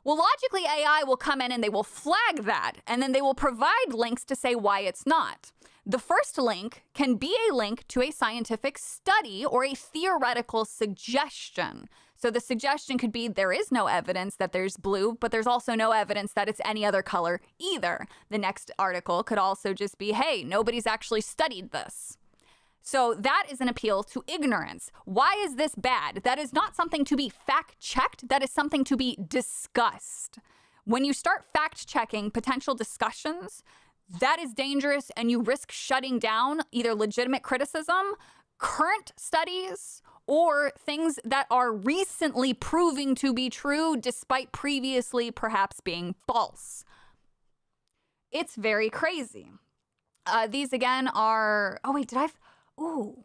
Well, Logically AI will come in and they will flag that, and then they will provide links to say why it's not. The first link can be a link to a scientific study or a theoretical suggestion. So the suggestion could be there is no evidence that there's blue, but there's also no evidence that it's any other color either. The next article could also just be, hey, nobody's actually studied this. So that is an appeal to ignorance. Why is this bad? That is not something to be fact-checked. That is something to be discussed. When you start fact-checking potential discussions, that is dangerous, and you risk shutting down either legitimate criticism, current studies, or things that are recently proving to be true despite previously perhaps being false. It's very crazy. These again are, oh wait, did I, ooh.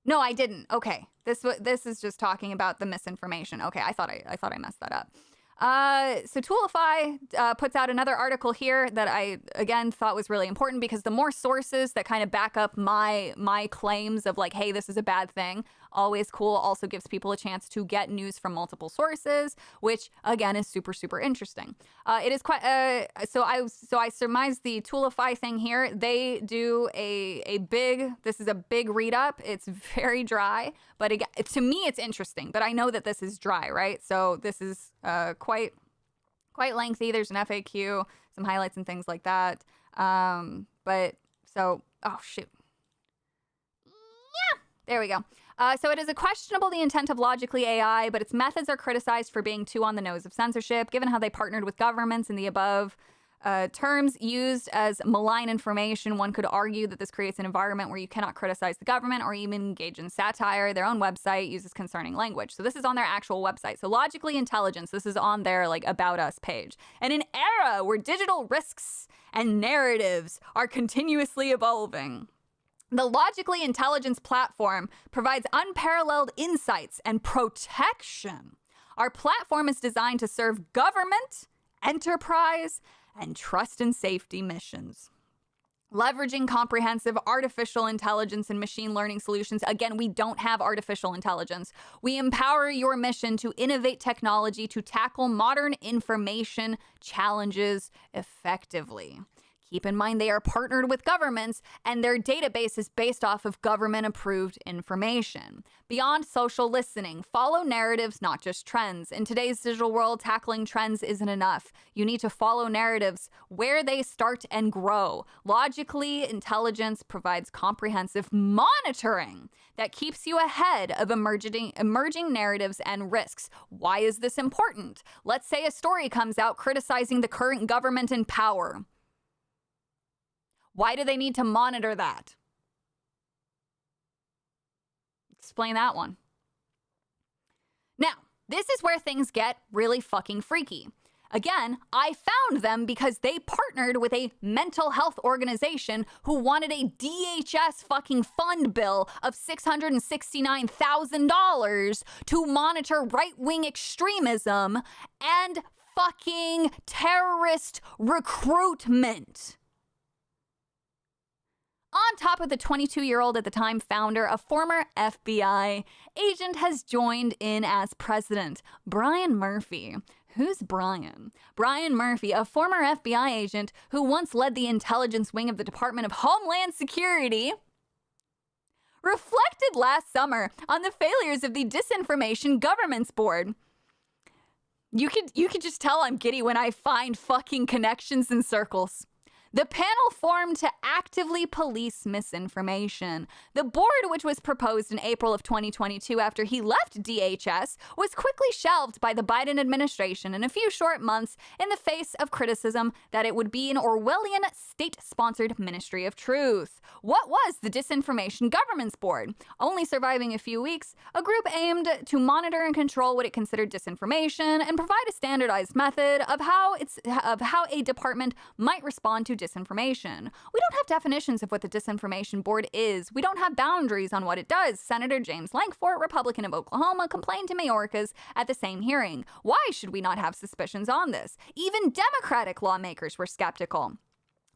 No, I didn't. Okay. This is just talking about the misinformation. Okay, I thought I messed that up. So Toolify puts out another article here that I, again, thought was really important, because the more sources that kind of back up my claims of like, hey, this is a bad thing, always cool. Also gives people a chance to get news from multiple sources, which again is super, super interesting. It is quite, so I surmise the Toolify thing here. They do this is a big read up. It's very dry, but again, to me, it's interesting, but I know that this is dry, right? So this is, quite lengthy. There's an FAQ, some highlights and things like that. But so, oh shoot. Yeah, there we go. So it is questionable the intent of Logically AI, but its methods are criticized for being too on the nose of censorship, given how they partnered with governments in the above terms used as malign information. One could argue that this creates an environment where you cannot criticize the government or even engage in satire. Their own website uses concerning language. So this is on their actual website. So Logically Intelligence, this is on their like About Us page. In an era where digital risks and narratives are continuously evolving, the Logically Intelligence platform provides unparalleled insights and protection. Our platform is designed to serve government, enterprise, and trust and safety missions. Leveraging comprehensive artificial intelligence and machine learning solutions. Again, we don't have artificial intelligence. We empower your mission to innovate technology to tackle modern information challenges effectively. Keep in mind they are partnered with governments, and their database is based off of government-approved information. Beyond social listening, follow narratives, not just trends. In today's digital world, tackling trends isn't enough. You need to follow narratives where they start and grow. Logically Intelligence provides comprehensive monitoring that keeps you ahead of emerging narratives and risks. Why is this important? Let's say a story comes out criticizing the current government in power. Why do they need to monitor that? Explain that one. Now, this is where things get really fucking freaky. Again, I found them because they partnered with a mental health organization who wanted a DHS fucking fund bill of $669,000 to monitor right-wing extremism and fucking terrorist recruitment. On top of the 22-year-old at the time founder, a former FBI agent has joined in as president. Brian Murphy. Who's Brian? Brian Murphy, a former FBI agent who once led the intelligence wing of the Department of Homeland Security, reflected last summer on the failures of the Disinformation Governance Board. You could just tell I'm giddy when I find fucking connections and circles. The panel formed to actively police misinformation. The board, which was proposed in April of 2022 after he left DHS, was quickly shelved by the Biden administration in a few short months in the face of criticism that it would be an Orwellian state-sponsored ministry of truth. What was the Disinformation Governance Board? Only surviving a few weeks, a group aimed to monitor and control what it considered disinformation and provide a standardized method of how a department might respond to disinformation. We don't have definitions of what the Disinformation Board is. We don't have boundaries on what it does. Senator James Lankford, Republican of Oklahoma, complained to Mayorkas at the same hearing. Why should we not have suspicions on this? Even Democratic lawmakers were skeptical.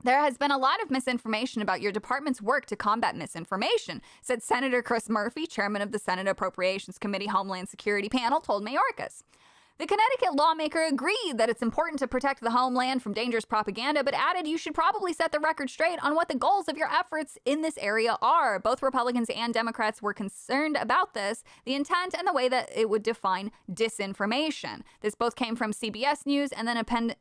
There has been a lot of misinformation about your department's work to combat misinformation, said Senator Chris Murphy, chairman of the Senate Appropriations Committee Homeland Security panel, told Mayorkas. The Connecticut lawmaker agreed that it's important to protect the homeland from dangerous propaganda, but added you should probably set the record straight on what the goals of your efforts in this area are. Both Republicans and Democrats were concerned about this, the intent and the way that it would define disinformation. This both came from CBS News and then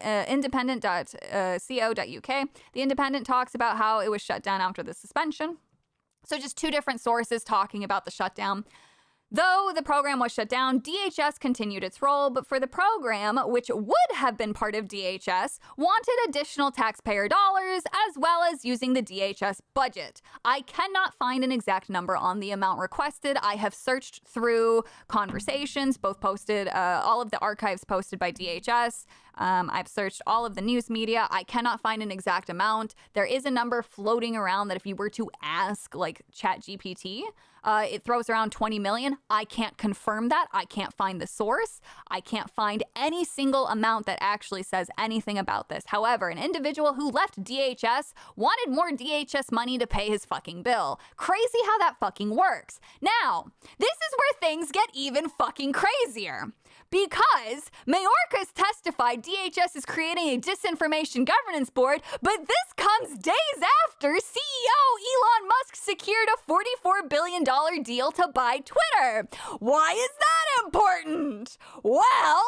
independent.co.uk. The Independent talks about how it was shut down after the suspension. So just two different sources talking about the shutdown. Though the program was shut down, DHS continued its role, but for the program, which would have been part of DHS, wanted additional taxpayer dollars as well as using the DHS budget. I cannot find an exact number on the amount requested. I have searched through conversations, both posted, all of the archives posted by DHS. I've searched all of the news media. I cannot find an exact amount. There is a number floating around that if you were to ask, like ChatGPT, it throws around 20 million. I can't confirm that. I can't find the source. I can't find any single amount that actually says anything about this. However, an individual who left DHS wanted more DHS money to pay his fucking bill. Crazy how that fucking works. Now, this is where things get even fucking crazier. Because Mayorkas testified DHS is creating a disinformation governance board, but this comes days after CEO Elon Musk secured a $44 billion deal to buy Twitter. Why is that important? Well,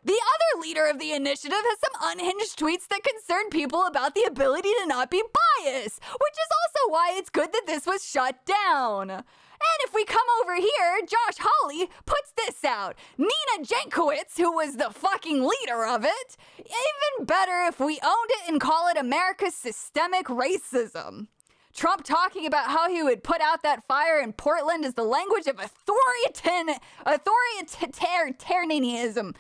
the other leader of the initiative has some unhinged tweets that concern people about the ability to not be biased, which is also why it's good that this was shut down. And if we come over here, Josh Hawley puts this out. Nina Jankowicz, who was the fucking leader of it. Even better if we owned it and call it America's systemic racism. Trump talking about how he would put out that fire in Portland is the language of authoritarianism.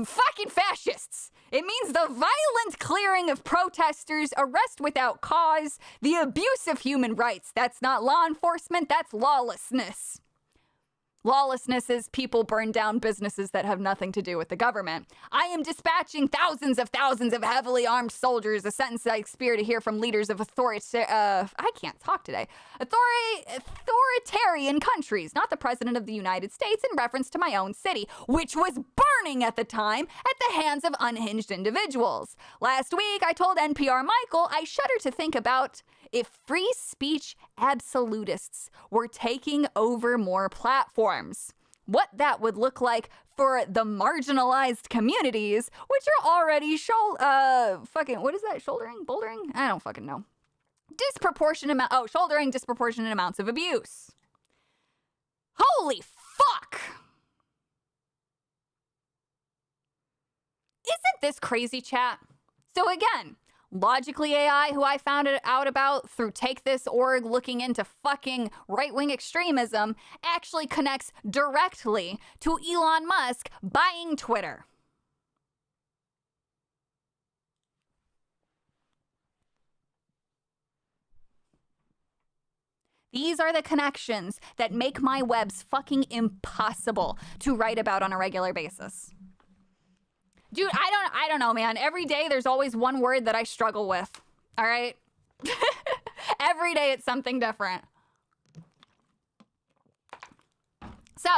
Fucking fascists. It means the violent clearing of protesters, arrest without cause, the abuse of human rights. That's not law enforcement, that's lawlessness. Lawlessness is people burn down businesses that have nothing to do with the government. I am dispatching thousands of heavily armed soldiers, a sentence I expect to hear from leaders of authoritarian countries, not the president of the United States, in reference to my own city, which was burning at the time at the hands of unhinged individuals. Last week, I told NPR Michael I shudder to think about if free speech absolutists were taking over more platforms. What that would look like for the marginalized communities, which are already bouldering? I don't fucking know. Shouldering disproportionate amounts of abuse. Holy fuck! Isn't this crazy, chat? So again, Logically AI, who I found out about through Take This org looking into fucking right-wing extremism, actually connects directly to Elon Musk buying Twitter. These are the connections that make my webs fucking impossible to write about on a regular basis. Dude, I don't know, man. Every day there's always one word that I struggle with. All right? Every day it's something different. So,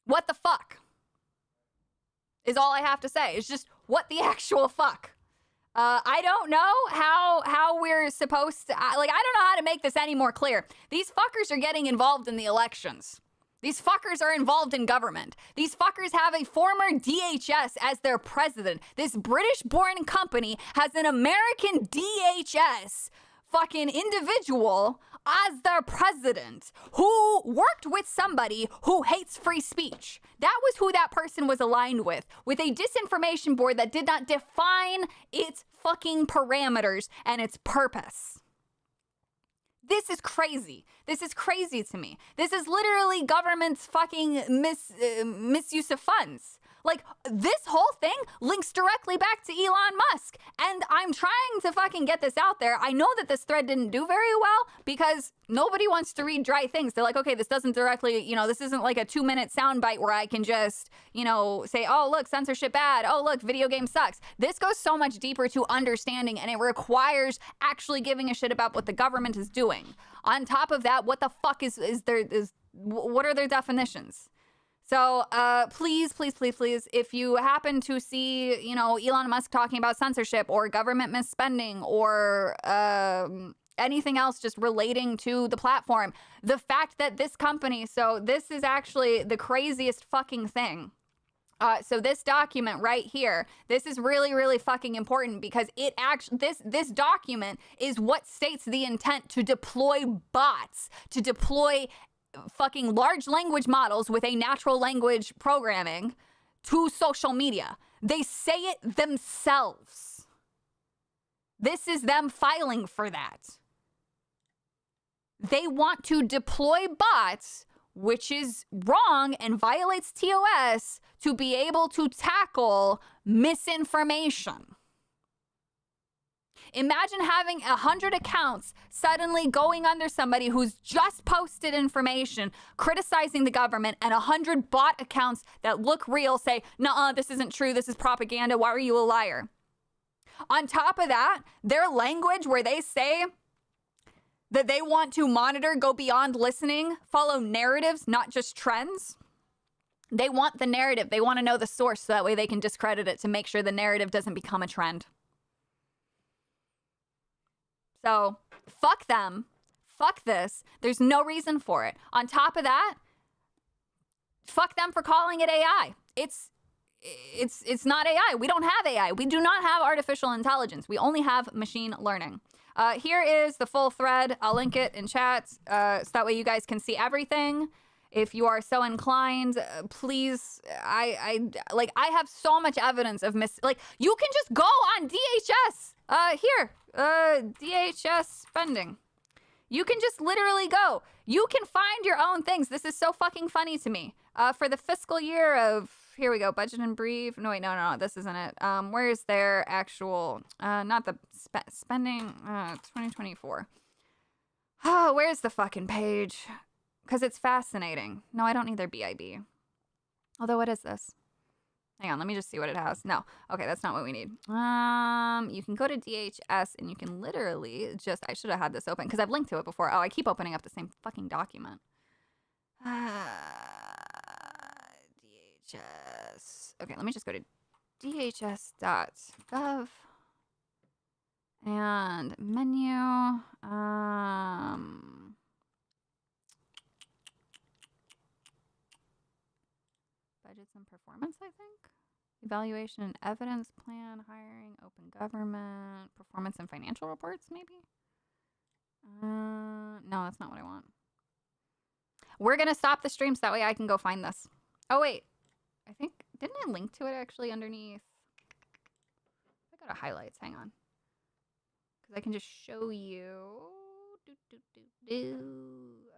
what the fuck is all I have to say. It's just, what the actual fuck? I don't know how we're supposed to, I don't know how to make this any more clear. These fuckers are getting involved in the elections. These fuckers are involved in government. These fuckers have a former DHS as their president. This British-born company has an American DHS fucking individual as their president who worked with somebody who hates free speech. That was who that person was aligned with a disinformation board that did not define its fucking parameters and its purpose. This is crazy. This is crazy to me. This is literally government's fucking misuse of funds. Like, this whole thing links directly back to Elon Musk. And I'm trying to fucking get this out there. I know that this thread didn't do very well because nobody wants to read dry things. They're like, okay, this doesn't directly, this isn't like a 2-minute soundbite where I can just, say, oh, look, censorship bad. Oh, look, video game sucks. This goes so much deeper to understanding, and it requires actually giving a shit about what the government is doing. On top of that, what the fuck what are their definitions? So please, if you happen to see, Elon Musk talking about censorship or government misspending or anything else just relating to the platform, the fact that this company, so this is actually the craziest fucking thing. So this document right here, this is really, really fucking important because it actually, this document is what states the intent to deploy bots, to deploy fucking large language models with a natural language programming to social media. They say it themselves. This is them filing for that. They want to deploy bots, which is wrong and violates TOS, to be able to tackle misinformation. Imagine having 100 accounts suddenly going under somebody who's just posted information criticizing the government, and 100 bot accounts that look real say, "Nuh-uh, this isn't true, this is propaganda, why are you a liar?" On top of that, their language where they say that they want to monitor, go beyond listening, follow narratives, not just trends. They want the narrative. They want to know the source so that way they can discredit it to make sure the narrative doesn't become a trend. So, fuck them. Fuck this. There's no reason for it. On top of that, fuck them for calling it AI. It's not AI. We don't have AI. We do not have artificial intelligence. We only have machine learning. Here is the full thread. I'll link it in chat so that way you guys can see everything. If you are so inclined, please, I have so much evidence of you can just go on DHS. DHS spending. You can just literally go. You can find your own things. This is so fucking funny to me. For the fiscal year of, here we go, budget and brief. No, wait, no, this isn't it. Where is their actual, not the spending, 2024. Oh, where's the fucking page? Because it's fascinating. No, I don't need their BIB. Although, what is this? Hang on, let me just see what it has. No, okay, that's not what we need. You can go to DHS and you can literally just, I should have had this open because I've linked to it before. Oh, I keep opening up the same fucking document. DHS. Okay, let me just go to dhs.gov and menu. Budgets and performance, I think. Evaluation and evidence plan, hiring, open government, performance and financial reports, maybe? No, that's not what I want. We're going to stop the stream so that way I can go find this. Oh, wait. I think, didn't I link to it actually underneath? I go to highlights, hang on. Because I can just show you.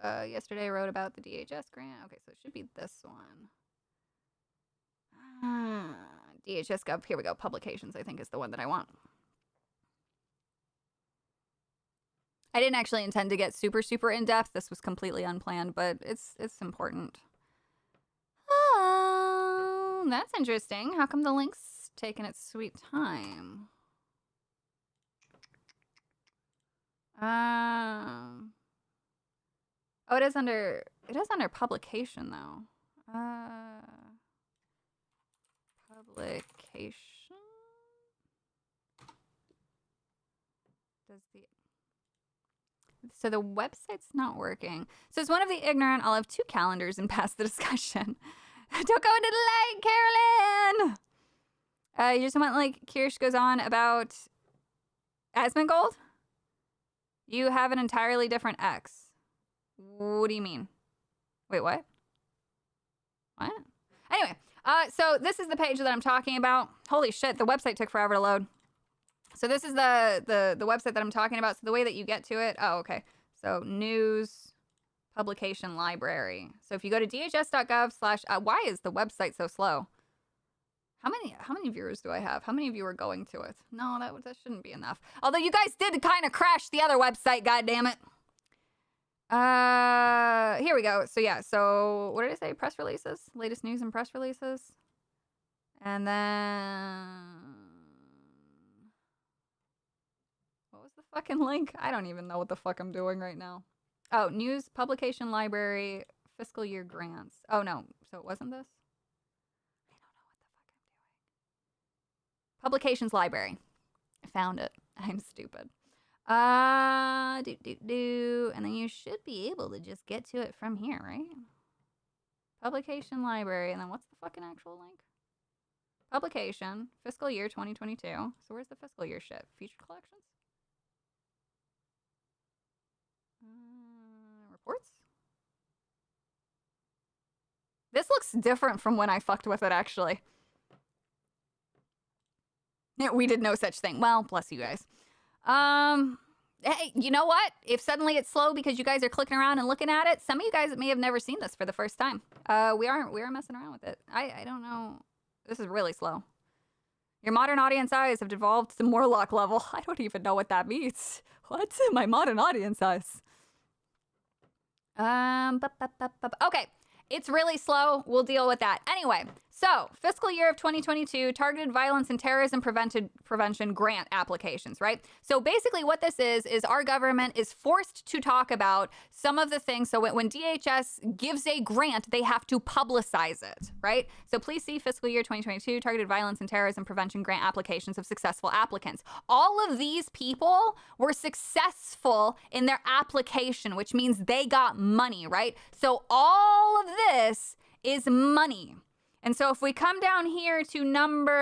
Yesterday I wrote about the DHS grant. Okay, so it should be this one. DHS Gov, here we go. Publications, I think, is the one that I want. I didn't actually intend to get super, super in-depth. This was completely unplanned, but it's important. Oh, that's interesting. How come the link's taking its sweet time? Oh, it is under publication, though. Publication. So the website's not working. So as one of the ignorant, I'll have 2 calendars and pass the discussion. Don't go into the light, Carolyn! You just went like Kirsch goes on about Asmongold? You have an entirely different ex. What do you mean? Wait, what? What? Anyway, so this is the page that I'm talking about. Holy shit, the website took forever to load. So this is the website that I'm talking about. So the way that you get to it, oh, okay. So news publication library. So if you go to dhs.gov/ why is the website so slow? How many viewers do I have? How many of you are going to it? No, that shouldn't be enough. Although you guys did kind of crash the other website, goddammit. Here we go. So yeah, so what did I say? Press releases? Latest news and press releases. And then what was the fucking link? I don't even know what the fuck I'm doing right now. Oh, news publication library fiscal year grants. Oh no, so it wasn't this? I don't know what the fuck I'm doing. Publications library. I found it. I'm stupid. And then you should be able to just get to it from here, right? Publication library, and then what's the fucking actual link? Publication, fiscal year 2022. So where's the fiscal year shit? Featured collections? Reports? This looks different from when I fucked with it, actually. Yeah, we did no such thing. Well, bless you guys. Hey, you know what? If suddenly it's slow because you guys are clicking around and looking at it, some of you guys may have never seen this for the first time. We are messing around with it. I don't know. This is really slow. Your modern audience eyes have devolved to Morlock level. I don't even know what that means. What's my modern audience eyes? Okay. It's really slow. We'll deal with that. Anyway, so fiscal year of 2022, targeted violence and terrorism prevention grant applications, right? So basically what this is our government is forced to talk about some of the things. So when DHS gives a grant, they have to publicize it, right? So please see fiscal year 2022, targeted violence and terrorism prevention grant applications of successful applicants. All of these people were successful in their application, which means they got money, right? So all of this is money. And so if we come down here to number,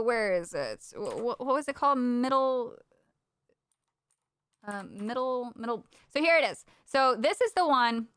where is it? What was it called? Middle. So here it is. So this is the one.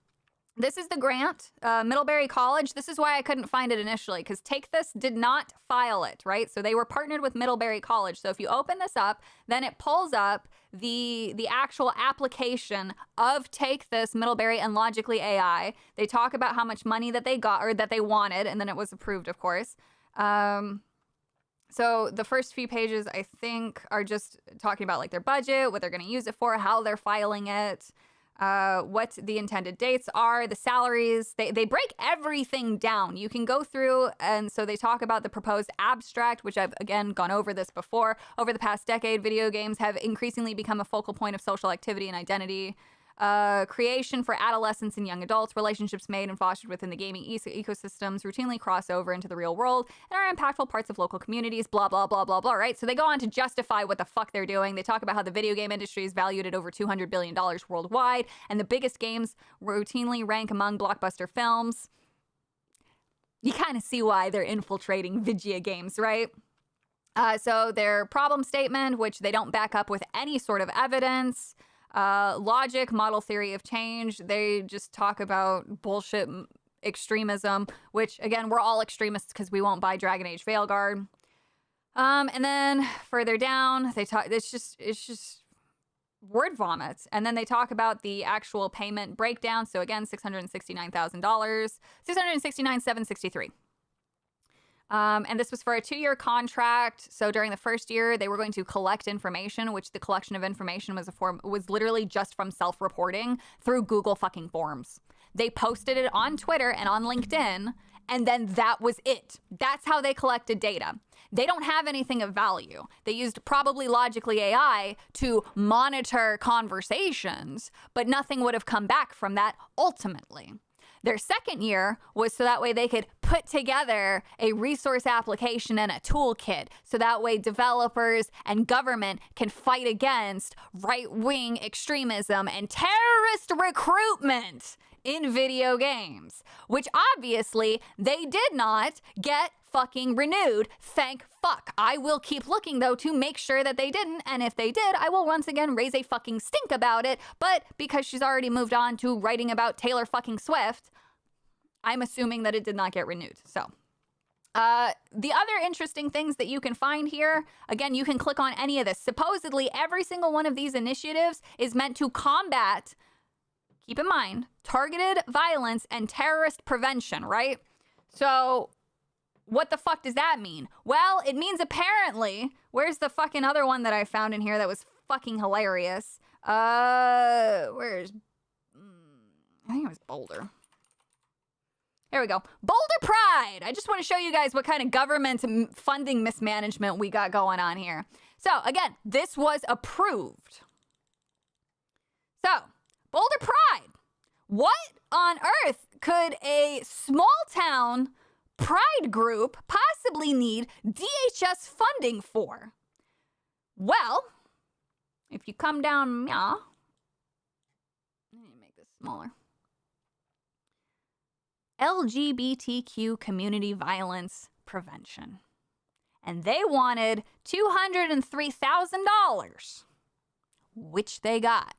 This is the grant, Middlebury College. This is why I couldn't find it initially, because Take This did not file it, right? So they were partnered with Middlebury College. So if you open this up, then it pulls up the actual application of Take This, Middlebury, and Logically AI. They talk about how much money that they got, or that they wanted, and then it was approved, of course. So the first few pages, I think, are just talking about like their budget, what they're going to use it for, how they're filing it, what the intended dates are, the salaries. They break everything down. You can go through, and so they talk about the proposed abstract, which I've, again, gone over this before. Over the past decade, video games have increasingly become a focal point of social activity and identity. Creation for adolescents and young adults, relationships made and fostered within the gaming ecosystems routinely cross over into the real world and are impactful parts of local communities, blah, blah, blah, blah, blah, right? So they go on to justify what the fuck they're doing. They talk about how the video game industry is valued at over $200 billion worldwide, and the biggest games routinely rank among blockbuster films. You kind of see why they're infiltrating video games, right? So their problem statement, which they don't back up with any sort of evidence. Logic, model theory of change. They just talk about bullshit extremism, which, again, we're all extremists because we won't buy Dragon Age Veilguard. And then further down, they talk, it's just word vomit. And then they talk about the actual payment breakdown. So again, $669,000, $669,763. And this was for a 2-year contract. So during the first year, they were going to collect information, which the collection of information was literally just from self-reporting through Google fucking Forms. They posted it on Twitter and on LinkedIn, and then that was it. That's how they collected data. They don't have anything of value. They used probably Logically AI to monitor conversations, but nothing would have come back from that ultimately. Their second year was so that way they could put together a resource application and a toolkit. So that way developers and government can fight against right-wing extremism and terrorist recruitment in video games, which obviously they did not get fucking renewed. Thank fuck. I will keep looking though to make sure that they didn't, and if they did, I will once again raise a fucking stink about it. But because she's already moved on to writing about Taylor fucking Swift, I'm assuming that it did not get renewed. So the other interesting things that you can find here, again, you can click on any of this. Supposedly every single one of these initiatives is meant to combat, keep in mind, targeted violence and terrorist prevention, right? So what the fuck does that mean? Well, it means apparently, where's the fucking other one that I found in here that was fucking hilarious? I think it was Boulder. There we go. Boulder Pride. I just want to show you guys what kind of government funding mismanagement we got going on here. So again, this was approved. So Boulder Pride. What on earth could a small town pride group possibly need DHS funding for? Well, if you come down, let me make this smaller. LGBTQ community violence prevention. And they wanted $203,000, which they got.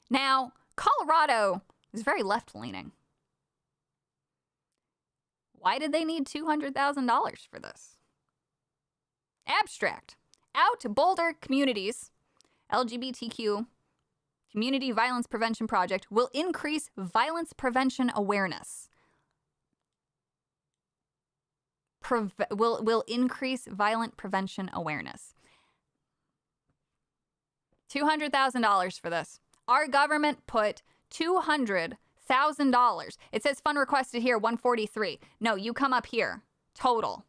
Now, Colorado is very left-leaning. Why did they need $200,000 for this? Abstract. Out to Boulder communities, LGBTQ Community Violence Prevention Project will increase violence prevention awareness. Will increase violent prevention awareness. $200,000 for this. Our government put $200,000. It says fund requested here, 143. No, you come up here. Total.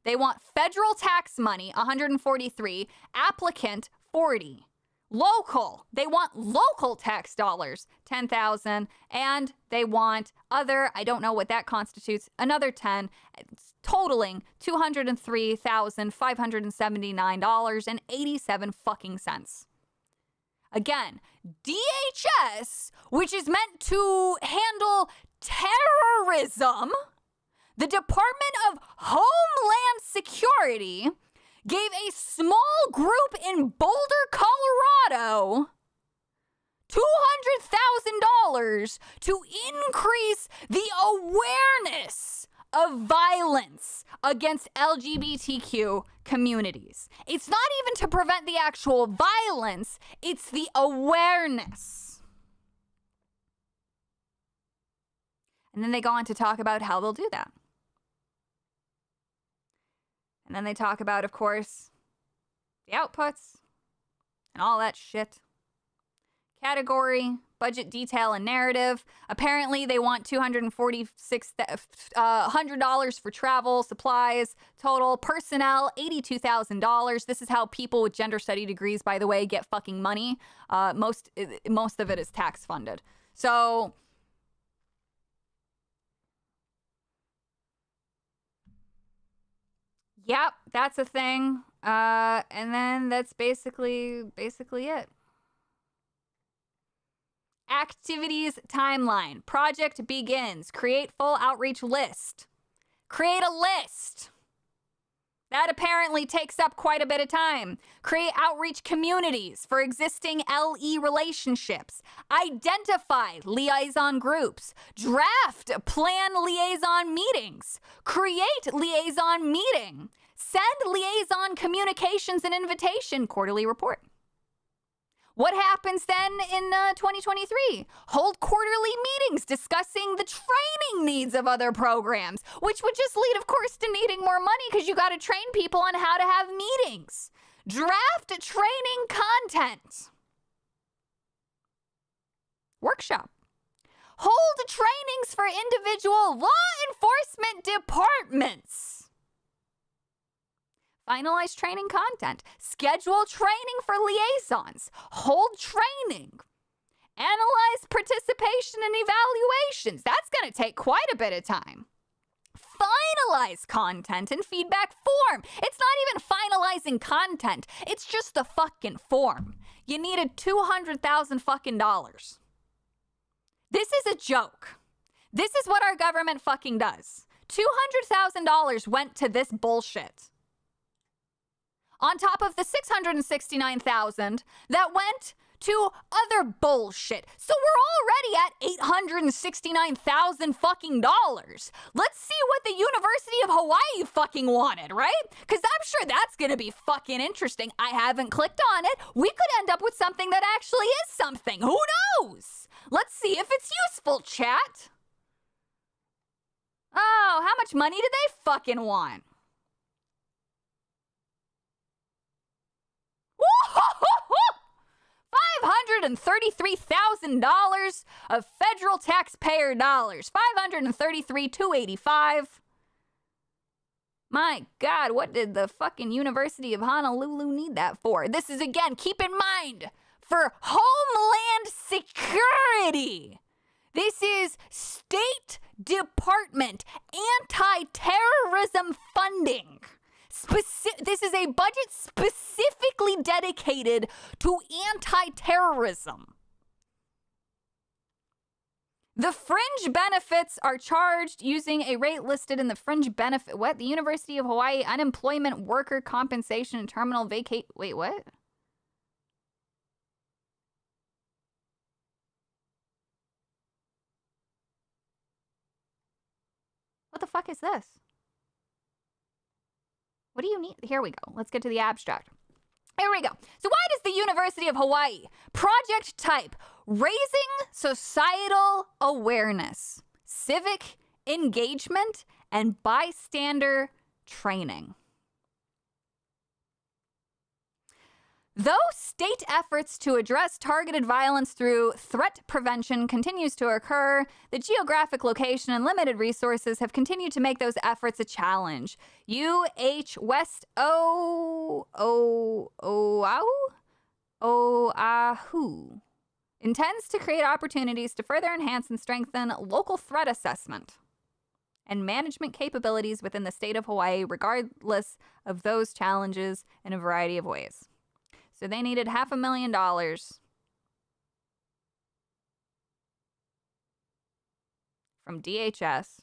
They want federal tax money, 143. Applicant, 40. Local. They want local tax dollars, 10,000. And they want other, I don't know what that constitutes, another 10. It's totaling $203,579.87 fucking cents. Again, DHS, which is meant to handle terrorism, the Department of Homeland Security gave a small group in Boulder, Colorado, $200,000 to increase the awareness of violence against LGBTQ communities. It's not even to prevent the actual violence, it's the awareness. And then they go on to talk about how they'll do that. And then they talk about, of course, the outputs and all that shit. Category, budget, detail, and narrative. Apparently, they want $246,100 for travel, supplies, total. Personnel, $82,000. This is how people with gender study degrees, by the way, get fucking money. Most of it is tax funded. So yep, that's a thing. And then that's basically it. Activities timeline. Project begins. Create full outreach list. Create a list. That apparently takes up quite a bit of time. Create outreach communities for existing LE relationships. Identify liaison groups. Draft plan liaison meetings. Create liaison meeting. Send liaison communications and invitation quarterly report. What happens then in 2023? Hold quarterly meetings discussing the training needs of other programs, which would just lead, of course, to needing more money because you got to train people on how to have meetings. Draft training content. Workshop. Hold trainings for individual law enforcement departments. Finalize training content. Schedule training for liaisons. Hold training. Analyze participant participation and evaluations. That's going to take quite a bit of time. Finalize content in feedback form. It's not even finalizing content. It's just the fucking form. You needed $200,000 fucking dollars. This is a joke. This is what our government fucking does. $200,000 went to this bullshit. On top of the $669,000 that went to other bullshit. So we're already at $869,000 fucking dollars. Let's see what the University of Hawaii fucking wanted, right? Because I'm sure that's gonna be fucking interesting. I haven't clicked on it. We could end up with something that actually is something. Who knows? Let's see if it's useful, chat. Oh, how much money do they fucking want? $533,000 of federal taxpayer dollars. $533,285. My God, what did the fucking University of Honolulu need that for? This is, again, keep in mind, for Homeland Security. This is State Department anti-terrorism funding. This is a budget specifically dedicated to anti-terrorism. The fringe benefits are charged using a rate listed in the fringe benefit. What? The University of Hawaii Unemployment Worker Compensation and Terminal Vacate. Wait, what? What the fuck is this? What do you need? Here we go. Let's get to the abstract. Here we go. So why does the University of Hawaii? Project type, raising societal awareness, civic engagement, and bystander training. Though state efforts to address targeted violence through threat prevention continues to occur, the geographic location and limited resources have continued to make those efforts a challenge. UH West Oahu intends to create opportunities to further enhance and strengthen local threat assessment and management capabilities within the state of Hawaii, regardless of those challenges in a variety of ways. So they needed $500,000 from DHS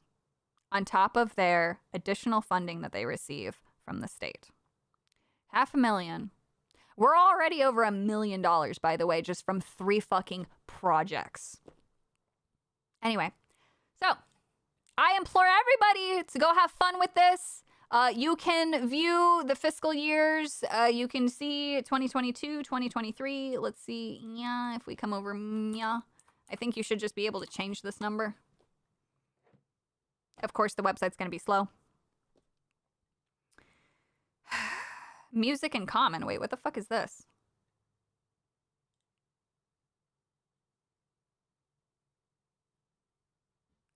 on top of their additional funding that they receive from the state. $500,000. We're already over $1 million, by the way, just from 3 fucking projects. Anyway, so I implore everybody to go have fun with this. You can view the fiscal years. You can see 2022, 2023. Let's see. Yeah, if we come over, yeah. I think you should just be able to change this number. Of course, the website's going to be slow. Music in common. Wait, what the fuck is this?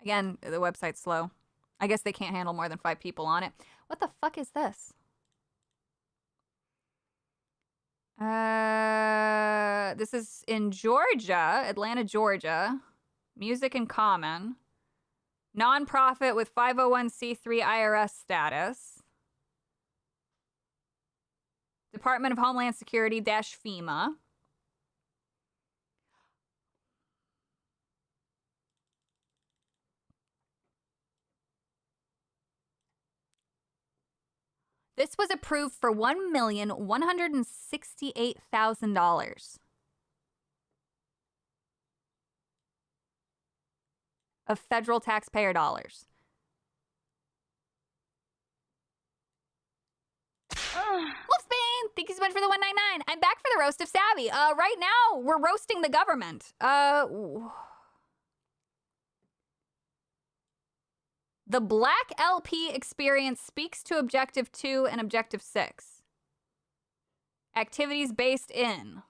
Again, the website's slow. I guess they can't handle more than 5 people on it. What the fuck is this? This is in Georgia, Atlanta, Georgia. Music in Common. Nonprofit with 501c3 IRS status. Department of Homeland Security - FEMA. This was approved for $1,168,000 of federal taxpayer dollars. Wolfsbane, thank you so much for the 199. I'm back for the roast of Savvy. Right now we're roasting the government. The Black LP experience speaks to Objective 2 and Objective 6. Activities based in.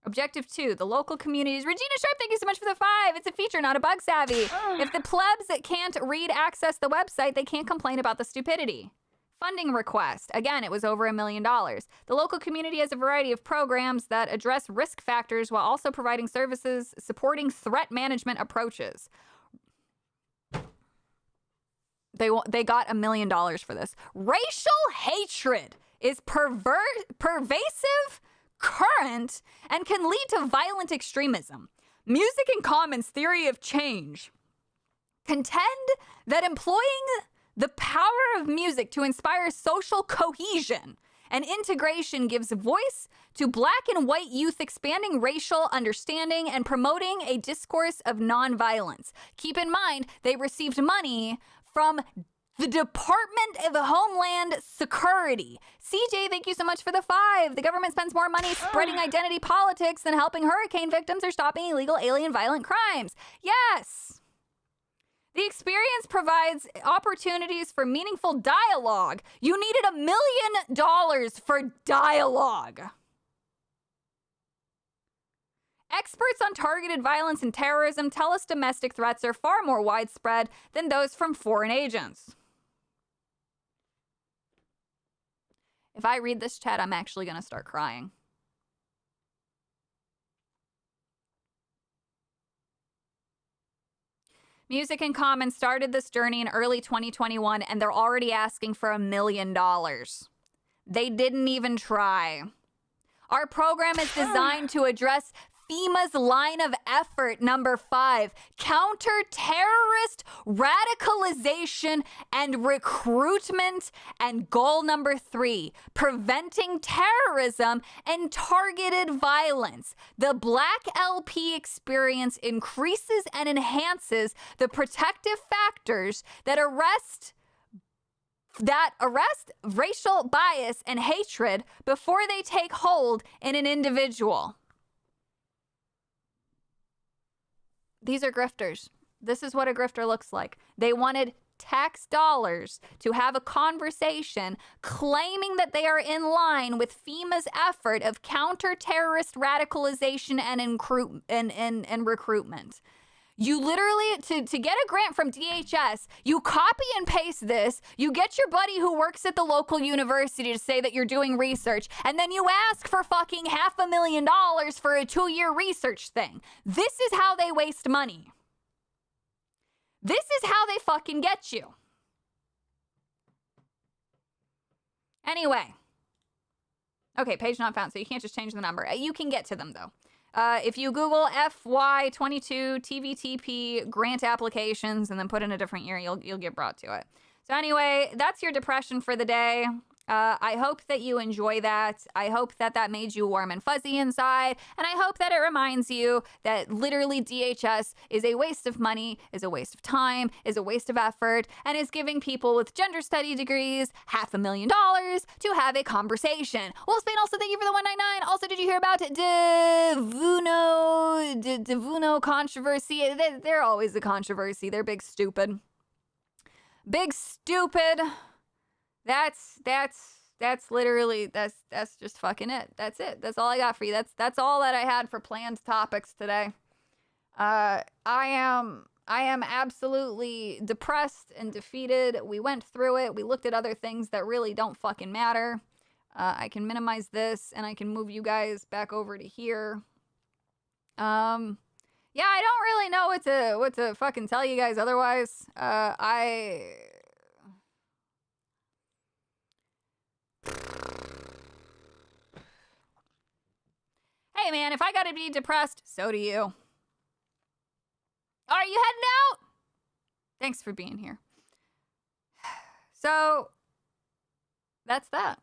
Objective 2, the local communities. Regina Sharp, thank you so much for the 5. It's a feature, not a bug, Savvy. If the plebs that can't read access the website, they can't complain about the stupidity. Funding request. Again, it was over $1 million. The local community has a variety of programs that address risk factors while also providing services supporting threat management approaches. They got $1 million for this. Racial hatred is pervasive, current, and can lead to violent extremism. Music in Commons' theory of change contend that employing the power of music to inspire social cohesion and integration gives voice to Black and white youth, expanding racial understanding and promoting a discourse of nonviolence. Keep in mind, they received money from the Department of Homeland Security. CJ, thank you so much for the 5. The government spends more money spreading identity politics than helping hurricane victims or stopping illegal alien violent crimes. Yes. The experience provides opportunities for meaningful dialogue. You needed $1 million for dialogue. Experts on targeted violence and terrorism tell us domestic threats are far more widespread than those from foreign agents. If I read this chat, I'm actually going to start crying. Music in Commons started this journey in early 2021, and they're already asking for $1 million. They didn't even try. Our program is designed to address FEMA's line of effort, number 5, counter-terrorist radicalization and recruitment, and goal number 3, preventing terrorism and targeted violence. The Black LP experience increases and enhances the protective factors that arrest racial bias and hatred before they take hold in an individual. These are grifters. This is what a grifter looks like. They wanted tax dollars to have a conversation claiming that they are in line with FEMA's effort of counter-terrorist radicalization and recruitment. You literally, to get a grant from DHS, you copy and paste this, you get your buddy who works at the local university to say that you're doing research, and then you ask for fucking $500,000 for a 2-year research thing. This is how they waste money. This is how they fucking get you. Anyway. Okay, page not found, so you can't just change the number. You can get to them, though. If you Google FY22 TVTP grant applications and then put in a different year, you'll get brought to it. So anyway, that's your depression for the day. I hope that you enjoy that. I hope that that made you warm and fuzzy inside. And I hope that it reminds you that literally DHS is a waste of money, is a waste of time, is a waste of effort, and is giving people with gender study degrees $500,000 to have a conversation. Well, Spain, also thank you for the 199. Also, did you hear about Devuno controversy? They're always a controversy. They're big stupid. Big stupid. That's literally, that's just fucking it. That's it. That's all I got for you. That's all that I had for planned topics today. I am absolutely depressed and defeated. We went through it. We looked at other things that really don't fucking matter. I can minimize this and I can move you guys back over to here. Yeah, I don't really know what to fucking tell you guys otherwise. Hey man, if I gotta be depressed, so do you. Are you heading out? Thanks for being here. So, that's that.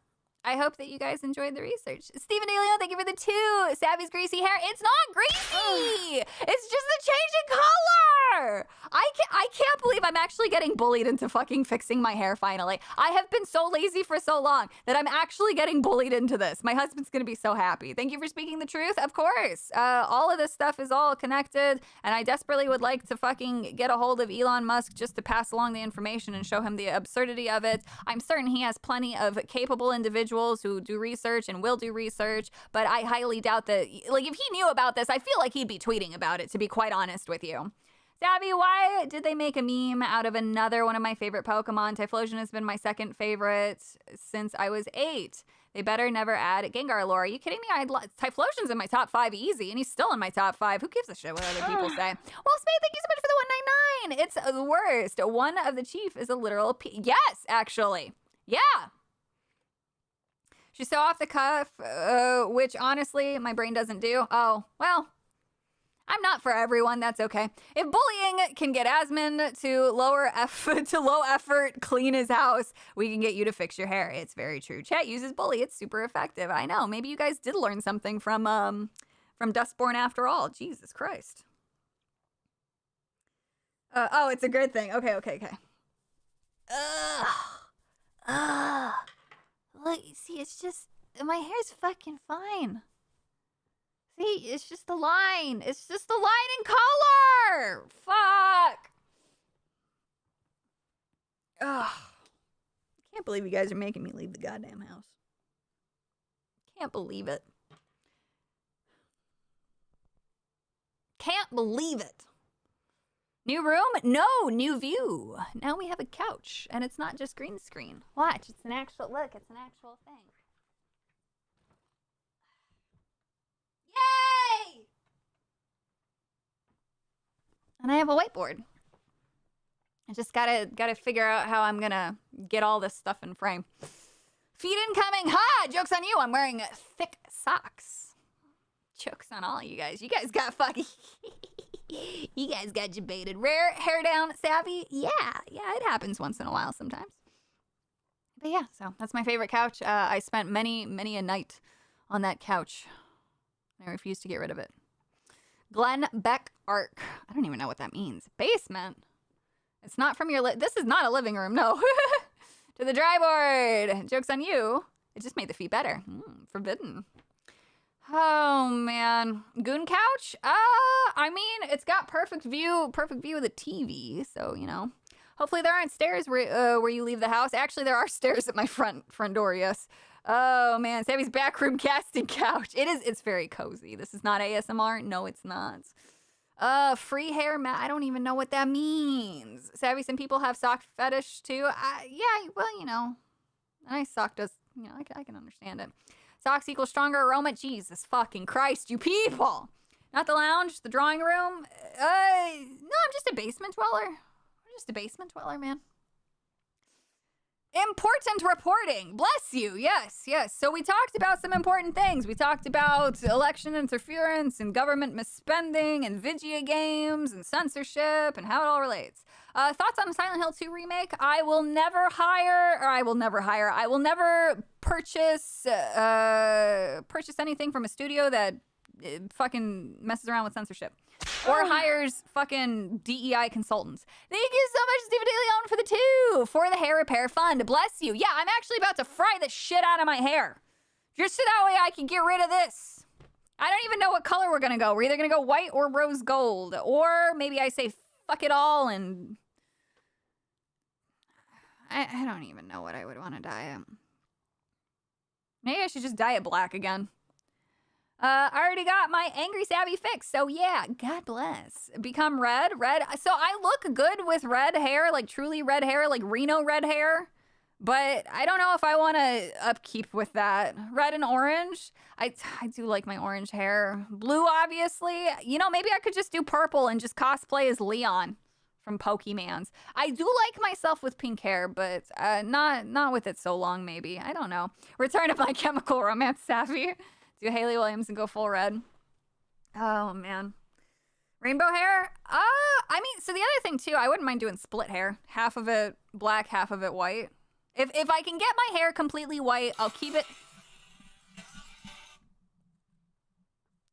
I hope that you guys enjoyed the research. Stephen DeLeon, thank you for the 2. Savvy's greasy hair. It's not greasy! It's just a change in color! I can't believe I'm actually getting bullied into fucking fixing my hair finally. I have been so lazy for so long that I'm actually getting bullied into this. My husband's gonna be so happy. Thank you for speaking the truth. Of course. All of this stuff is all connected, and I desperately would like to fucking get a hold of Elon Musk just to pass along the information and show him the absurdity of it. I'm certain he has plenty of capable individuals who do research and will do research, but I highly doubt that, like, if he knew about this, I feel like he'd be tweeting about it, to be quite honest with you. Savvy, why did they make a meme out of another one of my favorite Pokemon? Typhlosion has been my second favorite since I was 8. They better never add Gengar lore. Are you kidding me? Typhlosion's in my top 5 easy, and he's still in my top 5. Who gives a shit what other people say? Well, Spade, thank you so much for the 199. It's the worst. One of the chief is a literal Yes, actually. Yeah. She's so off the cuff, which honestly, my brain doesn't do. Oh, well. I'm not for everyone. That's okay. If bullying can get Asmund to low effort, clean his house, we can get you to fix your hair. It's very true. Chat uses bully. It's super effective. I know. Maybe you guys did learn something from Dustborn after all. Jesus Christ. Oh, it's a good thing. Okay. Look, see, it's just my hair's fucking fine. See, it's just the line. It's just the line in color. Fuck. Ugh. I can't believe you guys are making me leave the goddamn house. Can't believe it. Can't believe it. New room? No, new view. Now we have a couch, and it's not just green screen. Watch, it's an actual, look, it's an actual thing. Yay! And I have a whiteboard. I just gotta figure out how I'm gonna get all this stuff in frame. Feet incoming. Ha! Joke's on you. I'm wearing thick socks. Joke's on all you guys. You guys got fucking... you guys got debated. Rare hair down savvy? Yeah, it happens once in a while sometimes. But yeah, so that's my favorite couch. I spent many a night on that couch. I refuse to get rid of it. Glenn Beck Arc. I don't even know what that means. Basement? It's not from your... This is not a living room, no. To the dry board. Joke's on you. It just made the feet better. Forbidden. Oh, man. Goon couch? I mean, it's got perfect view of the TV, so, you know. Hopefully there aren't stairs where you leave the house. Actually, there are stairs at my front door, yes. Oh, man. Savvy's backroom casting couch. It's very cozy. This is not ASMR. No, it's not. Free hair mat. I don't even know what that means. Savvy, some people have sock fetish, too. Yeah, well, you know. A nice sock does, you know, I can understand it. Socks equal stronger aroma. Jesus fucking Christ, you people. Not the lounge, the drawing room. No, I'm just a basement dweller. I'm just a basement dweller, man. Important reporting. Bless you. Yes. So we talked about some important things. We talked about election interference and government misspending and video games and censorship and how it all relates. Thoughts on the Silent Hill 2 remake? I will never purchase anything from a studio that fucking messes around with censorship. Or hires fucking DEI consultants. Thank you so much, Stephen DeLeon, for the 2 for the hair repair fund. Bless you. Yeah, I'm actually about to fry the shit out of my hair. Just so that way I can get rid of this. I don't even know what color we're gonna go. We're either gonna go white or rose gold. Or maybe I say fuck it all and... I don't even know what I would want to dye it. Maybe I should just dye it black again. I already got my Angry Savvy fix, so yeah, God bless. Become red. So I look good with red hair, like truly red hair, like Reno red hair. But I don't know if I want to upkeep with that. Red and orange. I do like my orange hair. Blue, obviously. You know, maybe I could just do purple and just cosplay as Leon from Pokemans. I do like myself with pink hair, but not with it so long, maybe. I don't know. Return of My Chemical Romance Savvy. Do Haley Williams and go full red. Oh, man. Rainbow hair? I mean, so the other thing, too, I wouldn't mind doing split hair. Half of it black, half of it white. If I can get my hair completely white, I'll keep it...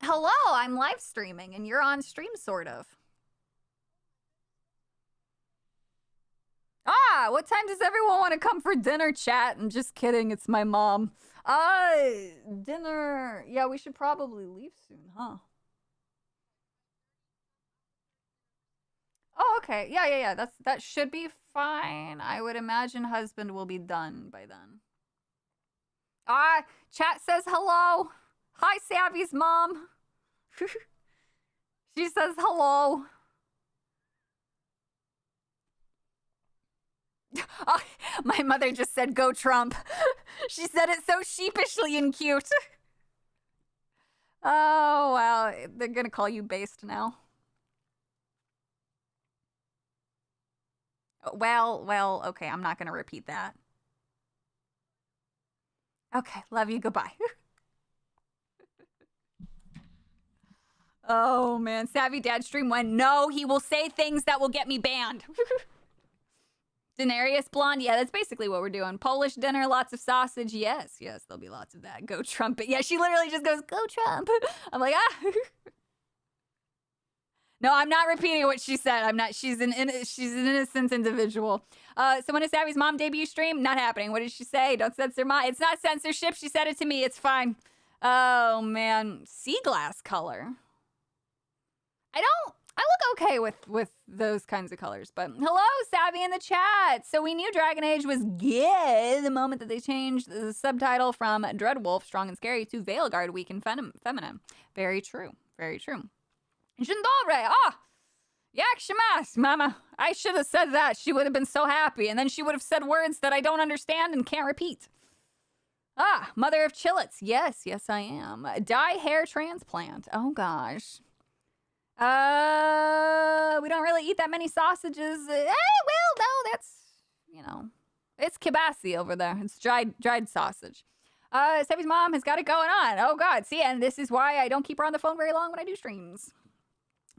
Hello, I'm live streaming, and you're on stream, sort of. What time does everyone want to come for dinner, chat? I'm just kidding, it's my mom. Dinner. Yeah, we should probably leave soon, huh? Oh, okay. Yeah. That should be fine. I would imagine husband will be done by then. Chat says hello. Hi, Savvy's mom. She says hello. Oh, my mother just said, go Trump. She said it so sheepishly and cute. Oh, wow. They're going to call you based now. Well, okay. I'm not going to repeat that. Okay. Love you. Goodbye. Oh, man. Savvy Dad stream went, no, he will say things that will get me banned. Denarius blonde. Yeah, that's basically what we're doing. Polish dinner, lots of sausage. Yes, there'll be lots of that. Go Trump. Yeah, she literally just goes, go Trump. I'm like, ah. No, I'm not repeating what she said. I'm not. She's an innocent individual. So when is Savvy's mom debut stream? Not happening. What did she say? Don't censor my. It's not censorship. She said it to me. It's fine. Oh, man. Sea glass color. I look okay with those kinds of colors, but hello, Savvy in the chat. So we knew Dragon Age was good the moment that they changed the subtitle from Dreadwolf, Strong and Scary, to Veilguard, Weak and Feminine. Very true. Very true. Jindobre, yakshimas, mama. I should have said that. She would have been so happy, and then she would have said words that I don't understand and can't repeat. Mother of Chillets. Yes, I am. Dye hair transplant. Oh, gosh. We don't really eat that many sausages. Well, no, that's, it's kibasi over there. It's dried sausage. Steffi's mom has got it going on. Oh, God. See, and this is why I don't keep her on the phone very long when I do streams.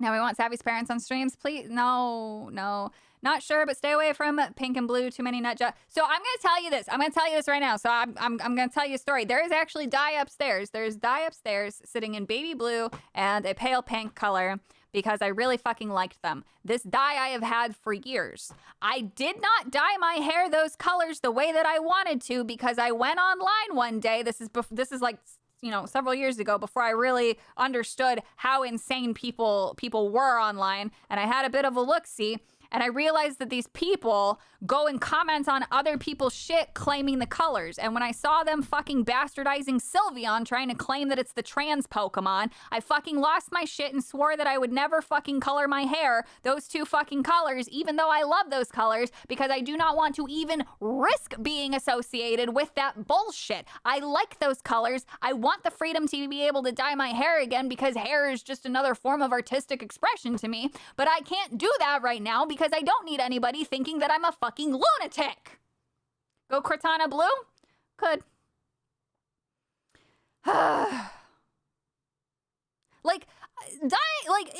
Now we want Savvy's parents on streams. Please, no. Not sure, but stay away from pink and blue. Too many nut jobs. So I'm going to tell you this. I'm going to tell you this right now. So I'm going to tell you a story. There is actually dye upstairs. There's dye upstairs sitting in baby blue and a pale pink color because I really fucking liked them. This dye I have had for years. I did not dye my hair those colors the way that I wanted to because I went online one day. This is like, several years ago before I really understood how insane people were online. And I had a bit of a look-see. And I realized that these people go and comment on other people's shit claiming the colors. And when I saw them fucking bastardizing Sylveon trying to claim that it's the trans Pokemon, I fucking lost my shit and swore that I would never fucking color my hair those two fucking colors, even though I love those colors, because I do not want to even risk being associated with that bullshit. I like those colors. I want the freedom to be able to dye my hair again because hair is just another form of artistic expression to me. But I can't do that right now because I don't need anybody thinking that I'm a fucking lunatic. Go Cortana blue? Could. It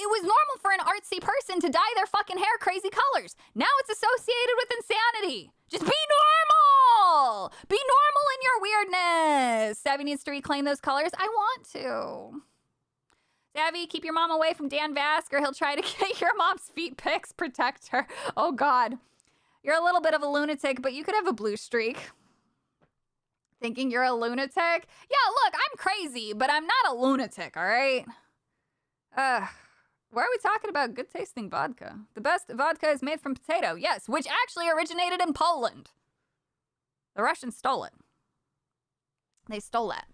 was normal for an artsy person to dye their fucking hair crazy colors. Now it's associated with insanity. Just be normal. Be normal in your weirdness. Savvy needs to reclaim those colors. I want to. Savvy, keep your mom away from Dan Vask or he'll try to get your mom's feet pics. Protect her. Oh, God. You're a little bit of a lunatic, but you could have a blue streak. Thinking you're a lunatic? Yeah, look, I'm crazy, but I'm not a lunatic, all right? Why are we talking about good tasting vodka? The best vodka is made from potato. Yes, which actually originated in Poland. The Russians stole it. They stole that.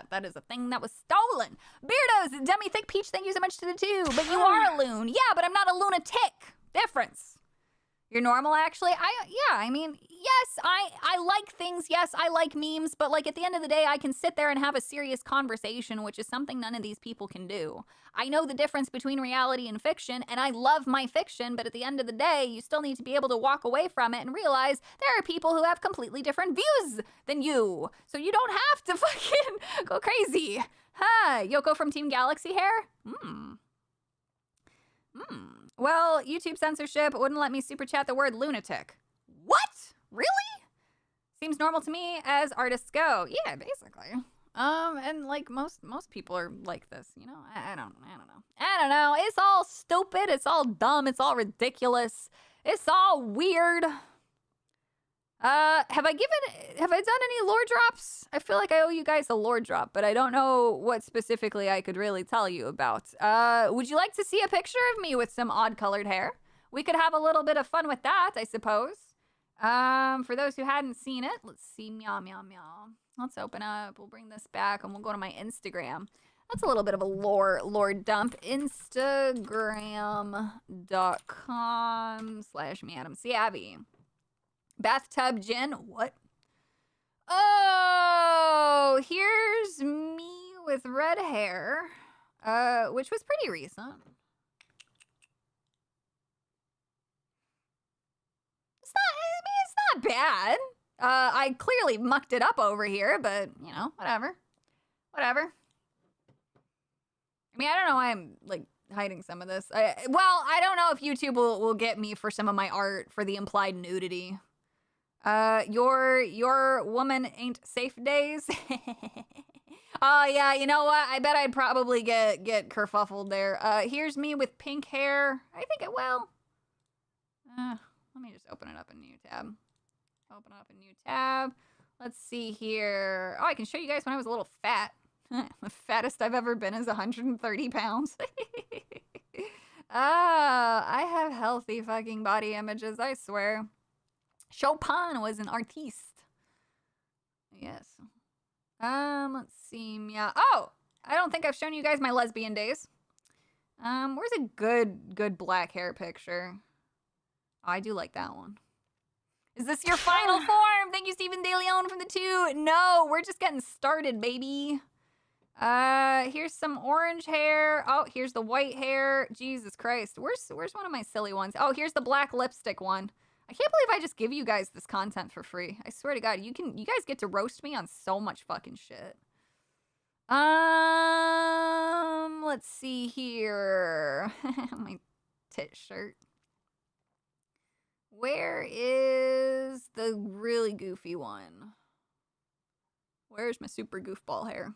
That is a thing that was stolen. Beardos, Demi Thick Peach, thank you so much to the two. But you are a loon. Yeah, but I'm not a lunatic. Difference. You're normal, actually? Yes, I like things. Yes, I like memes. But, at the end of the day, I can sit there and have a serious conversation, which is something none of these people can do. I know the difference between reality and fiction, and I love my fiction. But at the end of the day, you still need to be able to walk away from it and realize there are people who have completely different views than you. So you don't have to fucking go crazy. Yoko from Team Galaxy hair? Well, YouTube censorship wouldn't let me super chat the word lunatic. What? Really? Seems normal to me as artists go. Yeah, basically. And most people are like this, I don't know. It's all stupid. It's all dumb. It's all ridiculous. It's all weird. Have I done any lore drops? I feel like I owe you guys a lore drop, but I don't know what specifically I could really tell you about. Would you like to see a picture of me with some odd colored hair? We could have a little bit of fun with that, I suppose. For those who hadn't seen it, let's see, meow. Let's open up, we'll bring this back, and we'll go to my Instagram. That's a little bit of a lore dump. Instagram.com/MeAdamSavvy. Bathtub gin. What? Oh, here's me with red hair, which was pretty recent. It's not bad. I clearly mucked it up over here, but, you know, whatever. Whatever. I mean, I don't know why I'm, like, hiding some of this. Well, I don't know if YouTube will get me for some of my art for the implied nudity. Your woman ain't safe days. Oh, yeah, you know what? I bet I'd probably get kerfuffled there. Here's me with pink hair. I think it will. Let me just open it up in a new tab. Open up a new tab. Let's see here. Oh, I can show you guys when I was a little fat. The fattest I've ever been is 130 pounds. I have healthy fucking body images, I swear. Chopin was an artiste. Yes. Let's see. Yeah. Oh, I don't think I've shown you guys my lesbian days. Where's a good black hair picture? Oh, I do like that one. Is this your final form? Thank you, Stephen De Leon from the 2. No, we're just getting started, baby. Here's some orange hair. Oh, here's the white hair. Jesus Christ. Where's one of my silly ones? Oh, here's the black lipstick one. I can't believe I just give you guys this content for free. I swear to God, you guys get to roast me on so much fucking shit. Let's see here. My tit shirt. Where is the really goofy one? Where's my super goofball hair?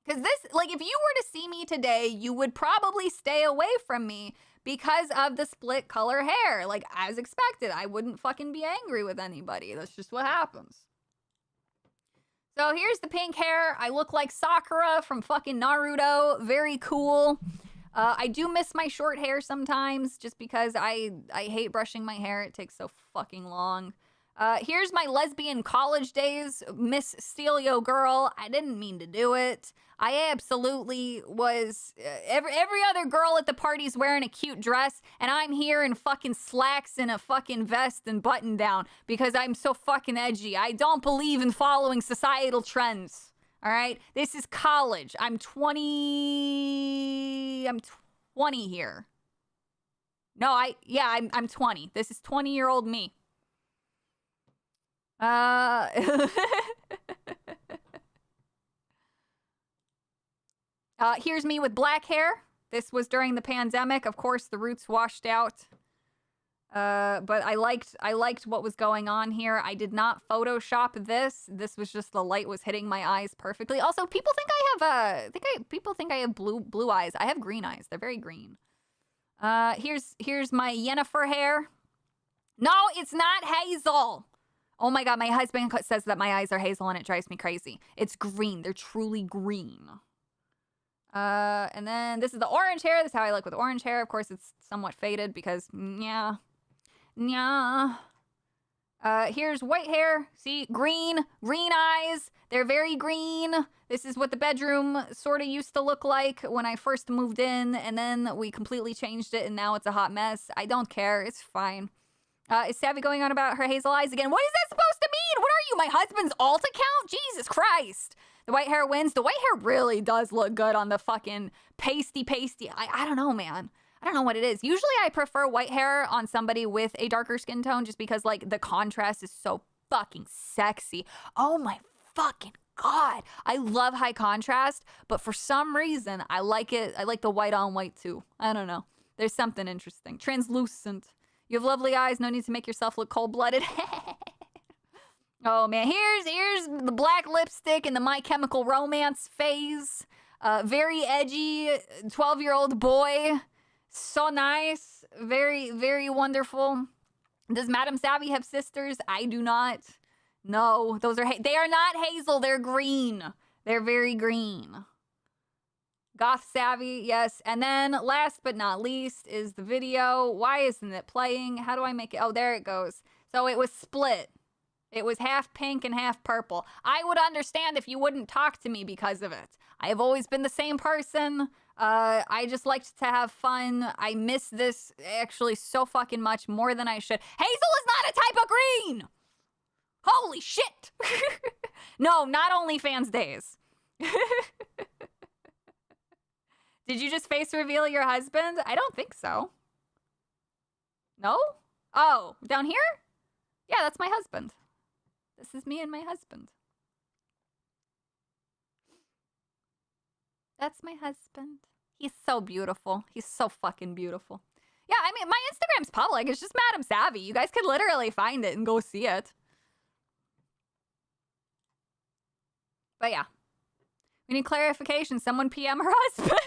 Because this, like, if you were to see me today, you would probably stay away from me because of the split color hair. Like, as expected, I wouldn't fucking be angry with anybody. That's just what happens. So here's the pink hair. I look like Sakura from fucking Naruto. Very cool. I do miss my short hair sometimes just because I hate brushing my hair. It takes so fucking long. Here's my lesbian college days, Miss Stelio girl. I didn't mean to do it. I absolutely was. Every other girl at the party's wearing a cute dress, and I'm here in fucking slacks and a fucking vest and button down because I'm so fucking edgy. I don't believe in following societal trends. All right? This is college. I'm 20 here. No, I'm 20. This is 20-year-old me. Here's me with black hair. This was during the pandemic. Of course, the roots washed out. But I liked what was going on here. I did not Photoshop this. This was just the light was hitting my eyes perfectly. Also, people think I have blue eyes. I have green eyes. They're very green. Here's my Yennefer hair. No, it's not hazel. Oh my God, my husband says that my eyes are hazel and it drives me crazy. It's green. They're truly green. And then this is the orange hair. This is how I look with orange hair. Of course, it's somewhat faded because, yeah. Here's white hair. See, green eyes. They're very green. This is what the bedroom sort of used to look like when I first moved in, and then we completely changed it, and now it's a hot mess. I don't care. It's fine. Is Savvy going on about her hazel eyes again? What is that supposed to mean? What are you, my husband's alt account? Jesus Christ. The white hair wins. The white hair really does look good on the fucking pasty. I don't know, man. I don't know what it is. Usually I prefer white hair on somebody with a darker skin tone just because, like, the contrast is so fucking sexy. Oh my fucking God. I love high contrast, but for some reason I like it. I like the white on white too. I don't know. There's something interesting. Translucent. You have lovely eyes. No need to make yourself look cold-blooded. Oh man, here's the black lipstick in the My Chemical Romance phase. Very edgy 12-year-old boy. So nice. Very, very wonderful. Does Madame Savvy have sisters? I do not. No, those are they are not hazel. They're green. They're very green. Goth Savvy, yes. And then last but not least is the video. Why isn't it playing? How do I make it? Oh, there it goes. So it was split. It was half pink and half purple. I would understand if you wouldn't talk to me because of it. I have always been the same person. I just liked to have fun. I miss this actually so fucking much, more than I should. Hazel is not a type of green! Holy shit! No, not OnlyFans days. Did you just face reveal your husband? I don't think so. No? Oh, down here? Yeah, that's my husband. This is me and my husband. That's my husband. He's so beautiful. He's so fucking beautiful. Yeah, I mean, my Instagram's public. It's just Madam Savvy. You guys could literally find it and go see it. But yeah. We need clarification. Someone PM her husband.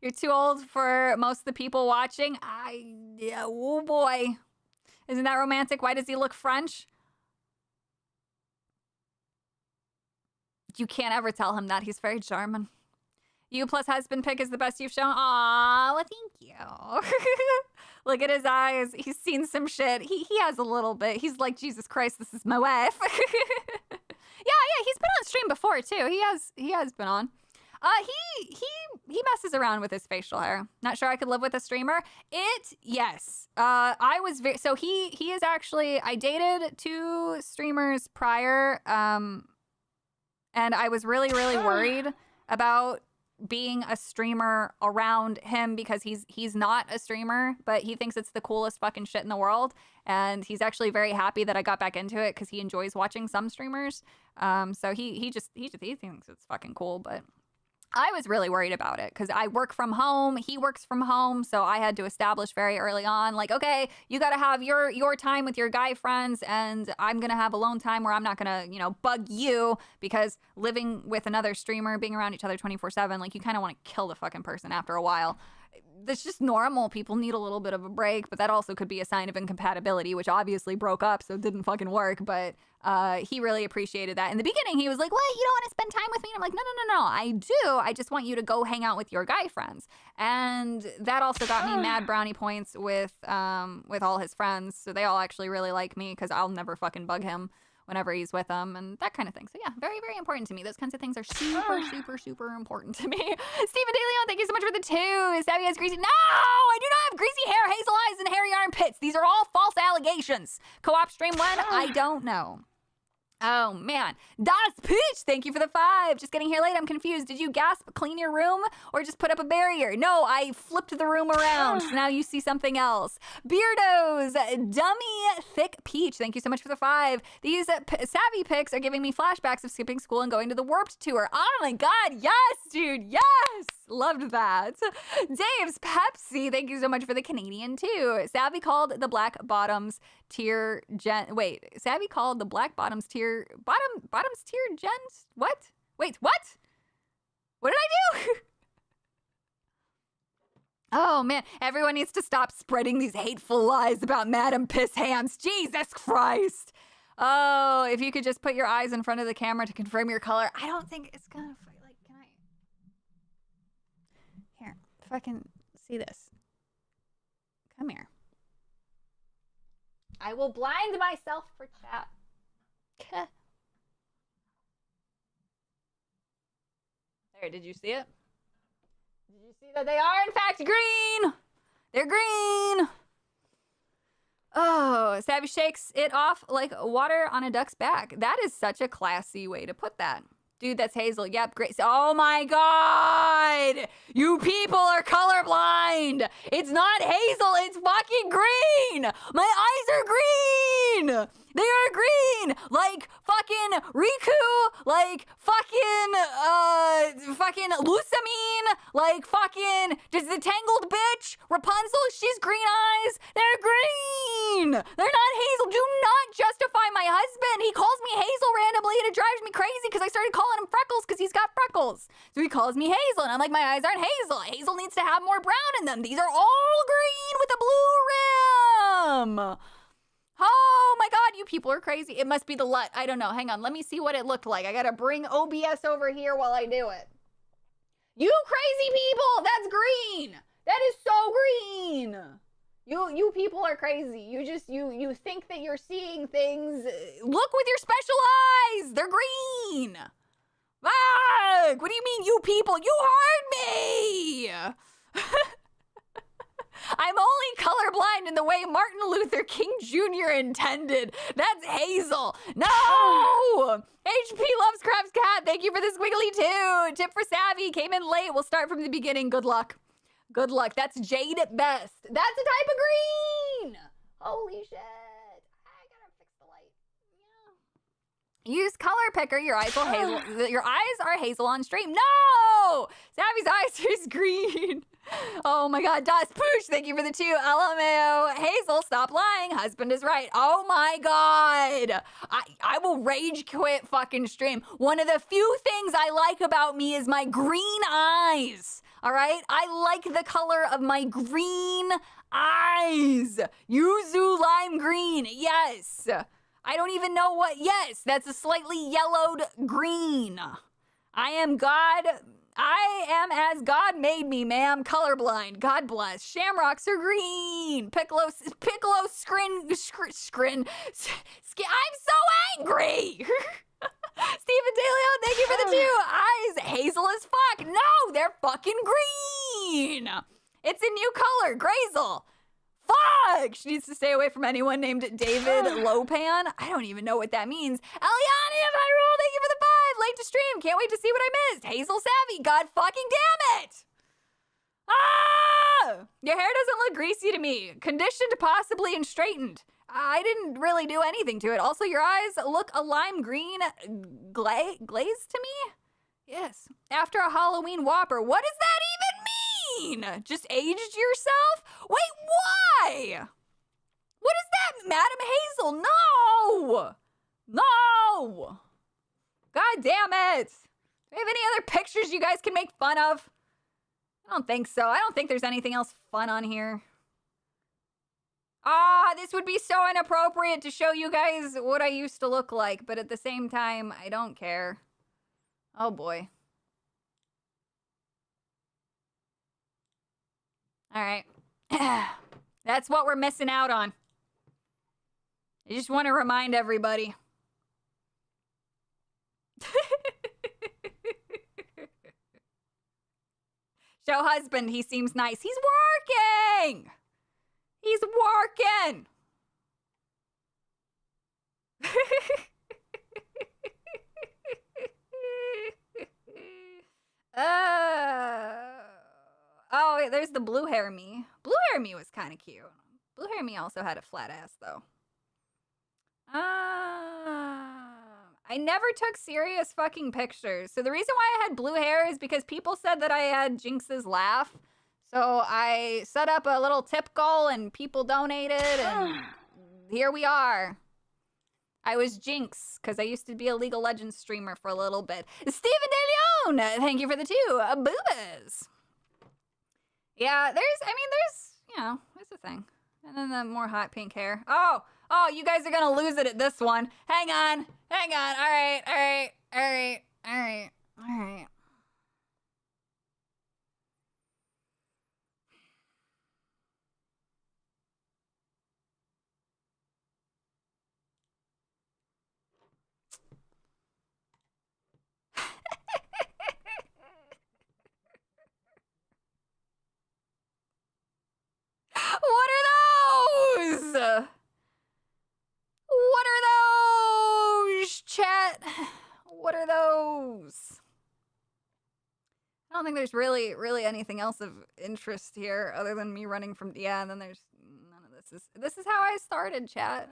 You're too old for most of the people watching. Yeah, oh boy. Isn't that romantic? Why does he look French? You can't ever tell him that. He's very German. You plus husband pick is the best you've shown. Aw, well, thank you. Look at his eyes. He's seen some shit. He has a little bit. He's like, Jesus Christ, this is my wife. Yeah, he's been on stream before too. He has been on. He messes around with his facial hair. Not sure I could live with a streamer. Yes. I was so he is actually, I dated 2 streamers prior, and I was really worried about being a streamer around him because he's not a streamer, but he thinks it's the coolest fucking shit in the world. And he's actually very happy that I got back into it because he enjoys watching some streamers. So he thinks it's fucking cool, but I was really worried about it because I work from home. He works from home. So I had to establish very early on, like, okay, you got to have your time with your guy friends. And I'm going to have alone time where I'm not going to, bug you, because living with another streamer, being around each other 24/7, like, you kind of want to kill the fucking person after a while. That's just normal. People need a little bit of a break, but that also could be a sign of incompatibility, which obviously broke up, so it didn't fucking work. But he really appreciated that. In the beginning, he was like, what, you don't want to spend time with me? And I'm like, no, I do. I just want you to go hang out with your guy friends. And that also got me mad brownie points with all his friends. So they all actually really like me because I'll never fucking bug him whenever he's with them and that kind of thing. So yeah, very, very important to me. Those kinds of things are super important to me. Stephen De Leon, thank you so much for the 2. Savvy has greasy. No, I do not have greasy hair, hazel eyes, and hairy armpits. These are all false allegations. Co-op stream when? I don't know. Oh, man. Das Peach, thank you for the 5. Just getting here late, I'm confused. Did you gasp, clean your room, or just put up a barrier? No, I flipped the room around. So now you see something else. Beardos, Dummy Thick Peach, thank you so much for the 5. These savvy pics are giving me flashbacks of skipping school and going to the Warped Tour. Oh my god, yes, dude, yes! Loved that. Dave's Pepsi, thank you so much for the Canadian, too. Savvy called the Black Bottoms tier Savvy called the Black Bottoms tier bottoms tier gens? What? Wait, what? What did I do? Oh man, everyone needs to stop spreading these hateful lies about Madam Piss Hands. Jesus Christ. Oh, if you could just put your eyes in front of the camera to confirm your color. I don't think it's gonna like, can I? Here, fucking see this. Come here. I will blind myself for chat. There, did you see it? Did you see that they are in fact green? They're green. Oh, Savvy shakes it off like water on a duck's back. That is such a classy way to put that. Dude, that's Hazel. Yep, great. Oh my god! You people are colorblind! It's not Hazel, it's fucking green! My eyes are green! They are green! Like fucking Riku! Like fucking Lusamine! Like fucking does the tangled bitch! Rapunzel, she's green eyes! They're green! They're not Hazel! Do not justify my husband! He calls me Hazel randomly and it drives me crazy because I started calling him Freckles because he's got freckles. So he calls me Hazel and I'm like, my eyes aren't Hazel. Hazel needs to have more brown in them. These are all green with a blue rim! Oh my god, you people are crazy. It must be the LUT. I don't know. Hang on. Let me see what it looked like. I gotta bring OBS over here while I do it. You crazy people! That's green! That is so green! You people are crazy. You think that you're seeing things. Look with your special eyes! They're green! Fuck! What do you mean, you people? You heard me! way Martin Luther King Jr. intended. That's Hazel. No! HP loves Crab's cat. Thank you for the squiggly too. Tip for Savvy came in late. We'll start from the beginning. Good luck. Good luck. That's Jade at best. That's a type of green. Holy shit. I gotta fix the light. Yeah. Use color picker. Your eyes will hazel. Your eyes are hazel on stream. No! Savvy's eyes is green. Oh my god, Dust Poosh, thank you for the 2. LMAO. Hazel, stop lying. Husband is right. Oh my god. I will rage quit fucking stream. One of the few things I like about me is my green eyes. All right? I like the color of my green eyes. Yuzu lime green. Yes. I don't even know what. Yes, that's a slightly yellowed green. I am God. I am as God made me, ma'am. Colorblind. God bless. Shamrocks are green. Piccolo scrin. I'm so angry. Stephen DeLeon, thank you for the 2. Eyes hazel as fuck. No, they're fucking green. It's a new color. Grazel. Fuck! She needs to stay away from anyone named David Lopan. I don't even know what that means. Eliani of Hyrule, thank you for the 5. Late to stream. Can't wait to see what I missed. Hazel Savvy. God fucking damn it! Ah! Your hair doesn't look greasy to me. Conditioned possibly and straightened. I didn't really do anything to it. Also, your eyes look a lime green glaze to me? Yes. After a Halloween Whopper. What does that even mean? Just aged yourself? Wait, why? What is that, Madam Hazel? No! No! God damn it! Do we have any other pictures you guys can make fun of? I don't think so. I don't think there's anything else fun on here. This would be so inappropriate to show you guys what I used to look like, but at the same time, I don't care. Oh boy. All right. That's what we're missing out on. I just want to remind everybody. Show husband, he seems nice. He's working! He's working! Oh, wait, there's the blue hair me. Blue hair me was kind of cute. Blue hair me also had a flat ass, though. I never took serious fucking pictures. So the reason why I had blue hair is because people said that I had Jinx's laugh. So I set up a little tip goal and people donated and here we are. I was Jinx because I used to be a League of Legends streamer for a little bit. Steven De Leon, thank you for the 2. Boobas. Yeah, there's a thing. And then the more hot pink hair. Oh, you guys are going to lose it at this one. Hang on. All right. What are those? What are those, chat? What are those? I don't think there's really anything else of interest here other than me running from, yeah, and then there's none of this. This is how I started, chat.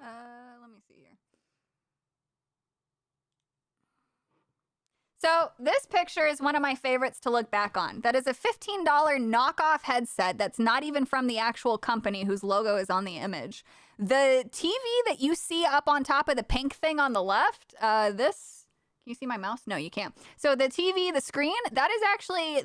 Let me see here. So this picture is one of my favorites to look back on. That is a $15 knockoff headset that's not even from the actual company whose logo is on the image. The TV that you see up on top of the pink thing on the left, can you see my mouse? No, you can't. So the TV, the screen, that is actually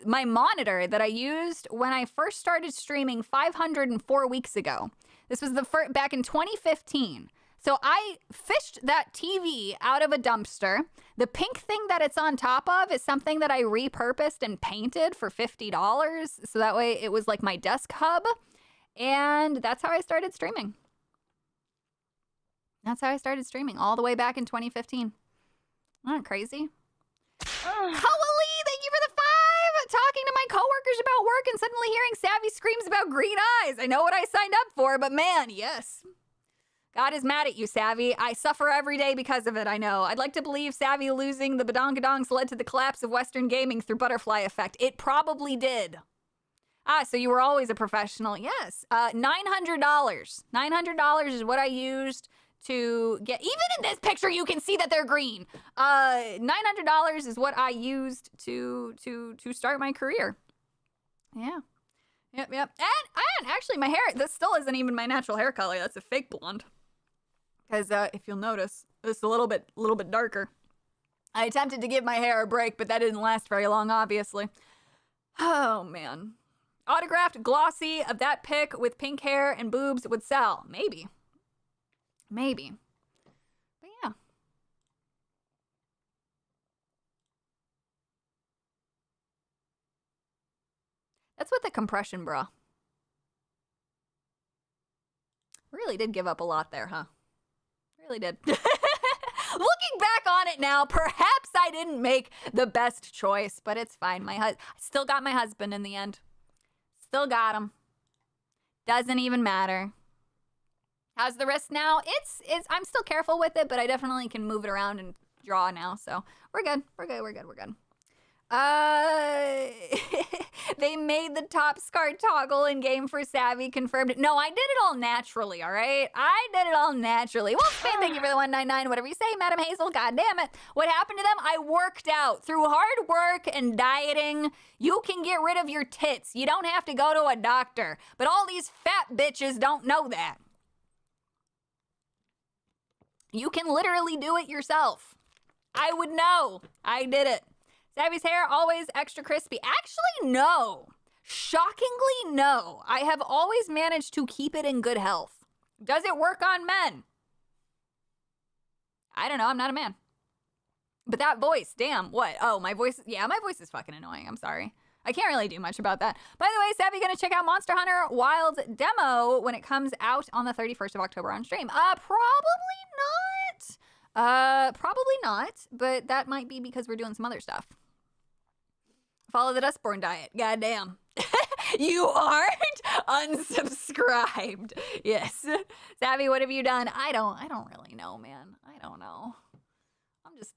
my monitor that I used when I first started streaming 504 weeks ago. This was back in 2015. So I fished that TV out of a dumpster. The pink thing that it's on top of is something that I repurposed and painted for $50. So that way it was like my desk hub. And that's how I started streaming. That's how I started streaming all the way back in 2015. Isn't that crazy? Coaly, thank you for the 5. Talking to my my coworkers about work and suddenly hearing Savvy screams about green eyes. I know what I signed up for, but man, yes. God is mad at you, Savvy. I suffer every day because of it, I know. I'd like to believe Savvy losing the badongadongs led to the collapse of Western gaming through butterfly effect. It probably did. Ah, so you were always a professional. Yes. $900. $900 is what I used to get. Even in this picture, you can see that they're green. $900 is what I used to start my career. Yeah. Yep. And actually, my hair, this still isn't even my natural hair color. That's a fake blonde. Because if you'll notice, it's a little bit darker. I attempted to give my hair a break, but that didn't last very long, obviously. Oh, man. Autographed glossy of that pic with pink hair and boobs would sell. Maybe. But yeah. That's with the compression bra. Really did give up a lot there, huh? Really did. Looking back on it now, perhaps I didn't make the best choice, but it's fine. I still got my husband in the end. Still got him. Doesn't even matter. How's the wrist now? It's I'm still careful with it, but I definitely can move it around and draw now. So we're good. They made the top scar toggle in game for Savvy, confirmed it. No, I did it all naturally, all right? I did it all naturally. Well, Spain, thank you for the 199, whatever you say, Madam Hazel, god damn it. What happened to them? I worked out. Through hard work and dieting, you can get rid of your tits. You don't have to go to a doctor. But all these fat bitches don't know that. You can literally do it yourself. I would know. I did it. Savvy's hair, always extra crispy. Actually, no. Shockingly, no. I have always managed to keep it in good health. Does it work on men? I don't know. I'm not a man. But that voice, damn, what? Oh, my voice. Yeah, my voice is fucking annoying. I'm sorry. I can't really do much about that. By the way, Savvy gonna check out Monster Hunter Wild demo when it comes out on the 31st of October on stream. Probably not, but that might be because we're doing some other stuff. Follow the Dustborn diet. Goddamn. You aren't unsubscribed. Yes. Savvy, what have you done? I don't really know, man. I don't know.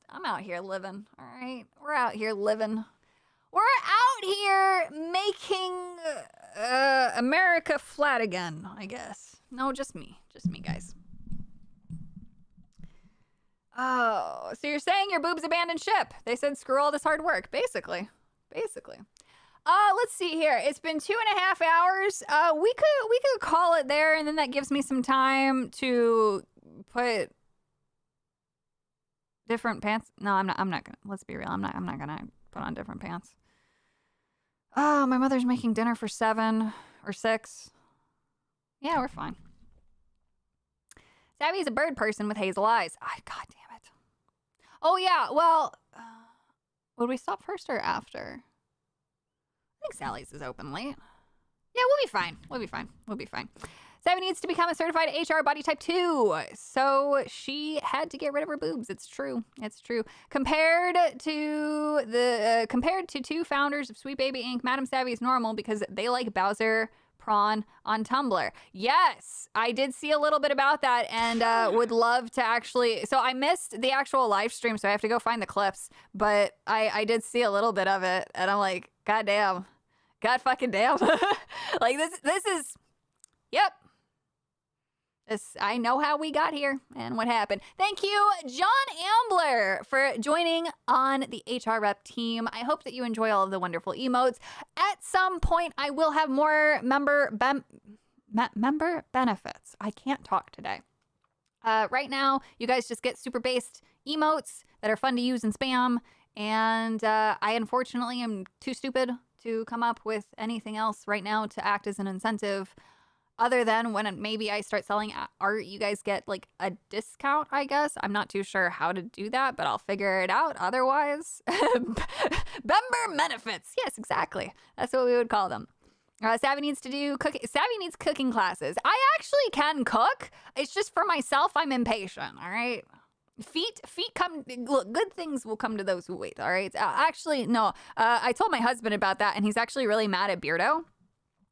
I'm out here living, all right? We're out here living. We're out here making America flat again, I guess. No, just me. Just me, guys. Oh, so you're saying your boobs abandoned ship. They said screw all this hard work, basically. Let's see here. It's been 2.5 hours. We could call it there, and then that gives me some time to put different pants. No, I'm not gonna. Let's be real. I'm not gonna put on different pants. Oh, my mother's making dinner for 7 or 6. Yeah, we're fine. Savvy's a bird person with hazel eyes. God damn it. Oh, yeah. Well, would we stop first or after? I think Sally's is open late. Yeah, we'll be fine. Savvy needs to become a certified HR body type 2. So she had to get rid of her boobs. It's true. Compared to two founders of Sweet Baby Inc., Madam Savvy is normal because they like Bowser Prawn on Tumblr. Yes, I did see a little bit about that and would love to actually... So I missed the actual live stream, so I have to go find the clips. But I did see a little bit of it, and I'm like, God damn. God fucking damn. Like, this is... Yep. I know how we got here and what happened. Thank you, John Ambler, for joining on the HR Rep team. I hope that you enjoy all of the wonderful emotes. At some point, I will have more member benefits. I can't talk today. Right now, you guys just get super based emotes that are fun to use and spam. And I unfortunately am too stupid to come up with anything else right now to act as an incentive. Other than when maybe I start selling art, you guys get like a discount, I guess. I'm not too sure how to do that, but I'll figure it out. Otherwise, member benefits. Yes, exactly. That's what we would call them. Savvy needs to do cooking. Savvy needs cooking classes. I actually can cook. It's just for myself, I'm impatient. All right. Feet come, look, good things will come to those who wait, all right? Actually, no, I told my husband about that, and he's actually really mad at Beardo.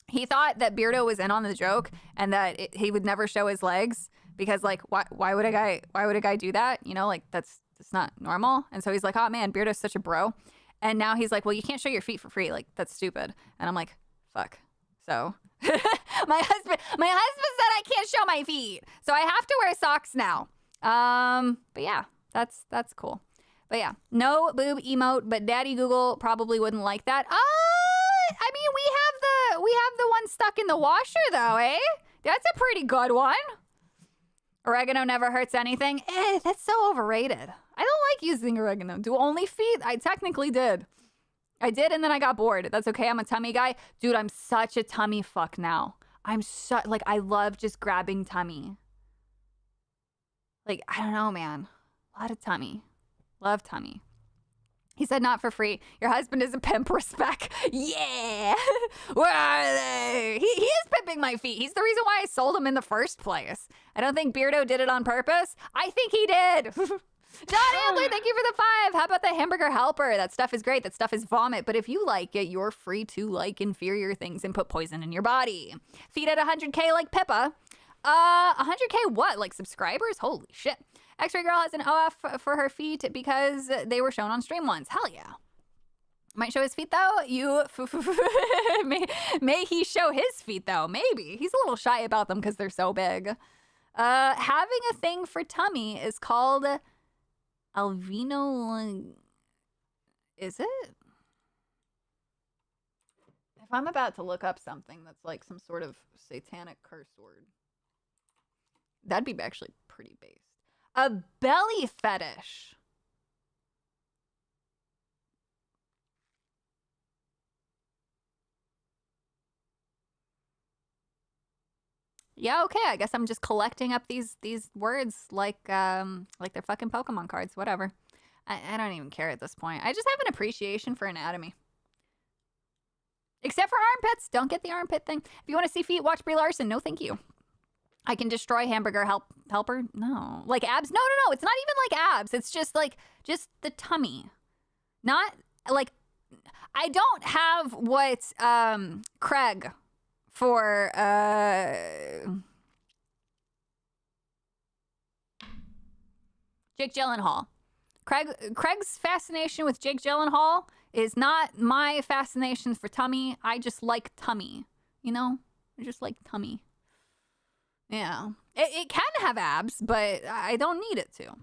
He thought that Beardo was in on the joke and that he would never show his legs because, like, why would a guy do that? You know, like, that's not normal. And so he's like, oh man, Beardo's such a bro. And now he's like, well, you can't show your feet for free. Like, that's stupid. And I'm like, fuck. So my husband said I can't show my feet, so I have to wear socks now. But yeah, that's cool. But yeah, no boob emote, but Daddy Google probably wouldn't like that. I mean, we have the one stuck in the washer though, eh? That's a pretty good one. Oregano never hurts anything. That's so overrated. I don't like using oregano. Do only feet? I technically did. I did, and then I got bored. That's okay. I'm a tummy guy. Dude, I'm such a tummy fuck now. I love just grabbing tummy. Like, I don't know, man. A lot of tummy. Love tummy. He said not for free. Your husband is a pimp. Respect. Yeah. Where are they? He is pimping my feet. He's the reason why I sold him in the first place. I don't think Beardo did it on purpose. I think he did. John Ambler, thank you for the 5. How about the hamburger helper? That stuff is great. That stuff is vomit. But if you like it, you're free to like inferior things and put poison in your body. Feed at 100K like Pippa. 100K what? Like subscribers? Holy shit. X-Ray Girl has an OF for her feet because they were shown on stream once. Hell yeah. Might show his feet though. May he show his feet though. Maybe. He's a little shy about them because they're so big. Having a thing for tummy is called Alvino. Is it? If I'm about to look up something that's like some sort of satanic curse word, that'd be actually pretty based. A belly fetish. Yeah, okay. I guess I'm just collecting up these words like they're fucking Pokemon cards. Whatever. I don't even care at this point. I just have an appreciation for anatomy. Except for armpits. Don't get the armpit thing. If you want to see feet, watch Brie Larson. No, thank you. I can destroy hamburger helper. No. Like abs? No. It's not even like abs. It's just the tummy. Not like, I don't have what Craig for Jake Gyllenhaal. Craig's fascination with Jake Gyllenhaal is not my fascination for tummy. I just like tummy. You know? I just like tummy. Yeah. It can have abs, but I don't need it to.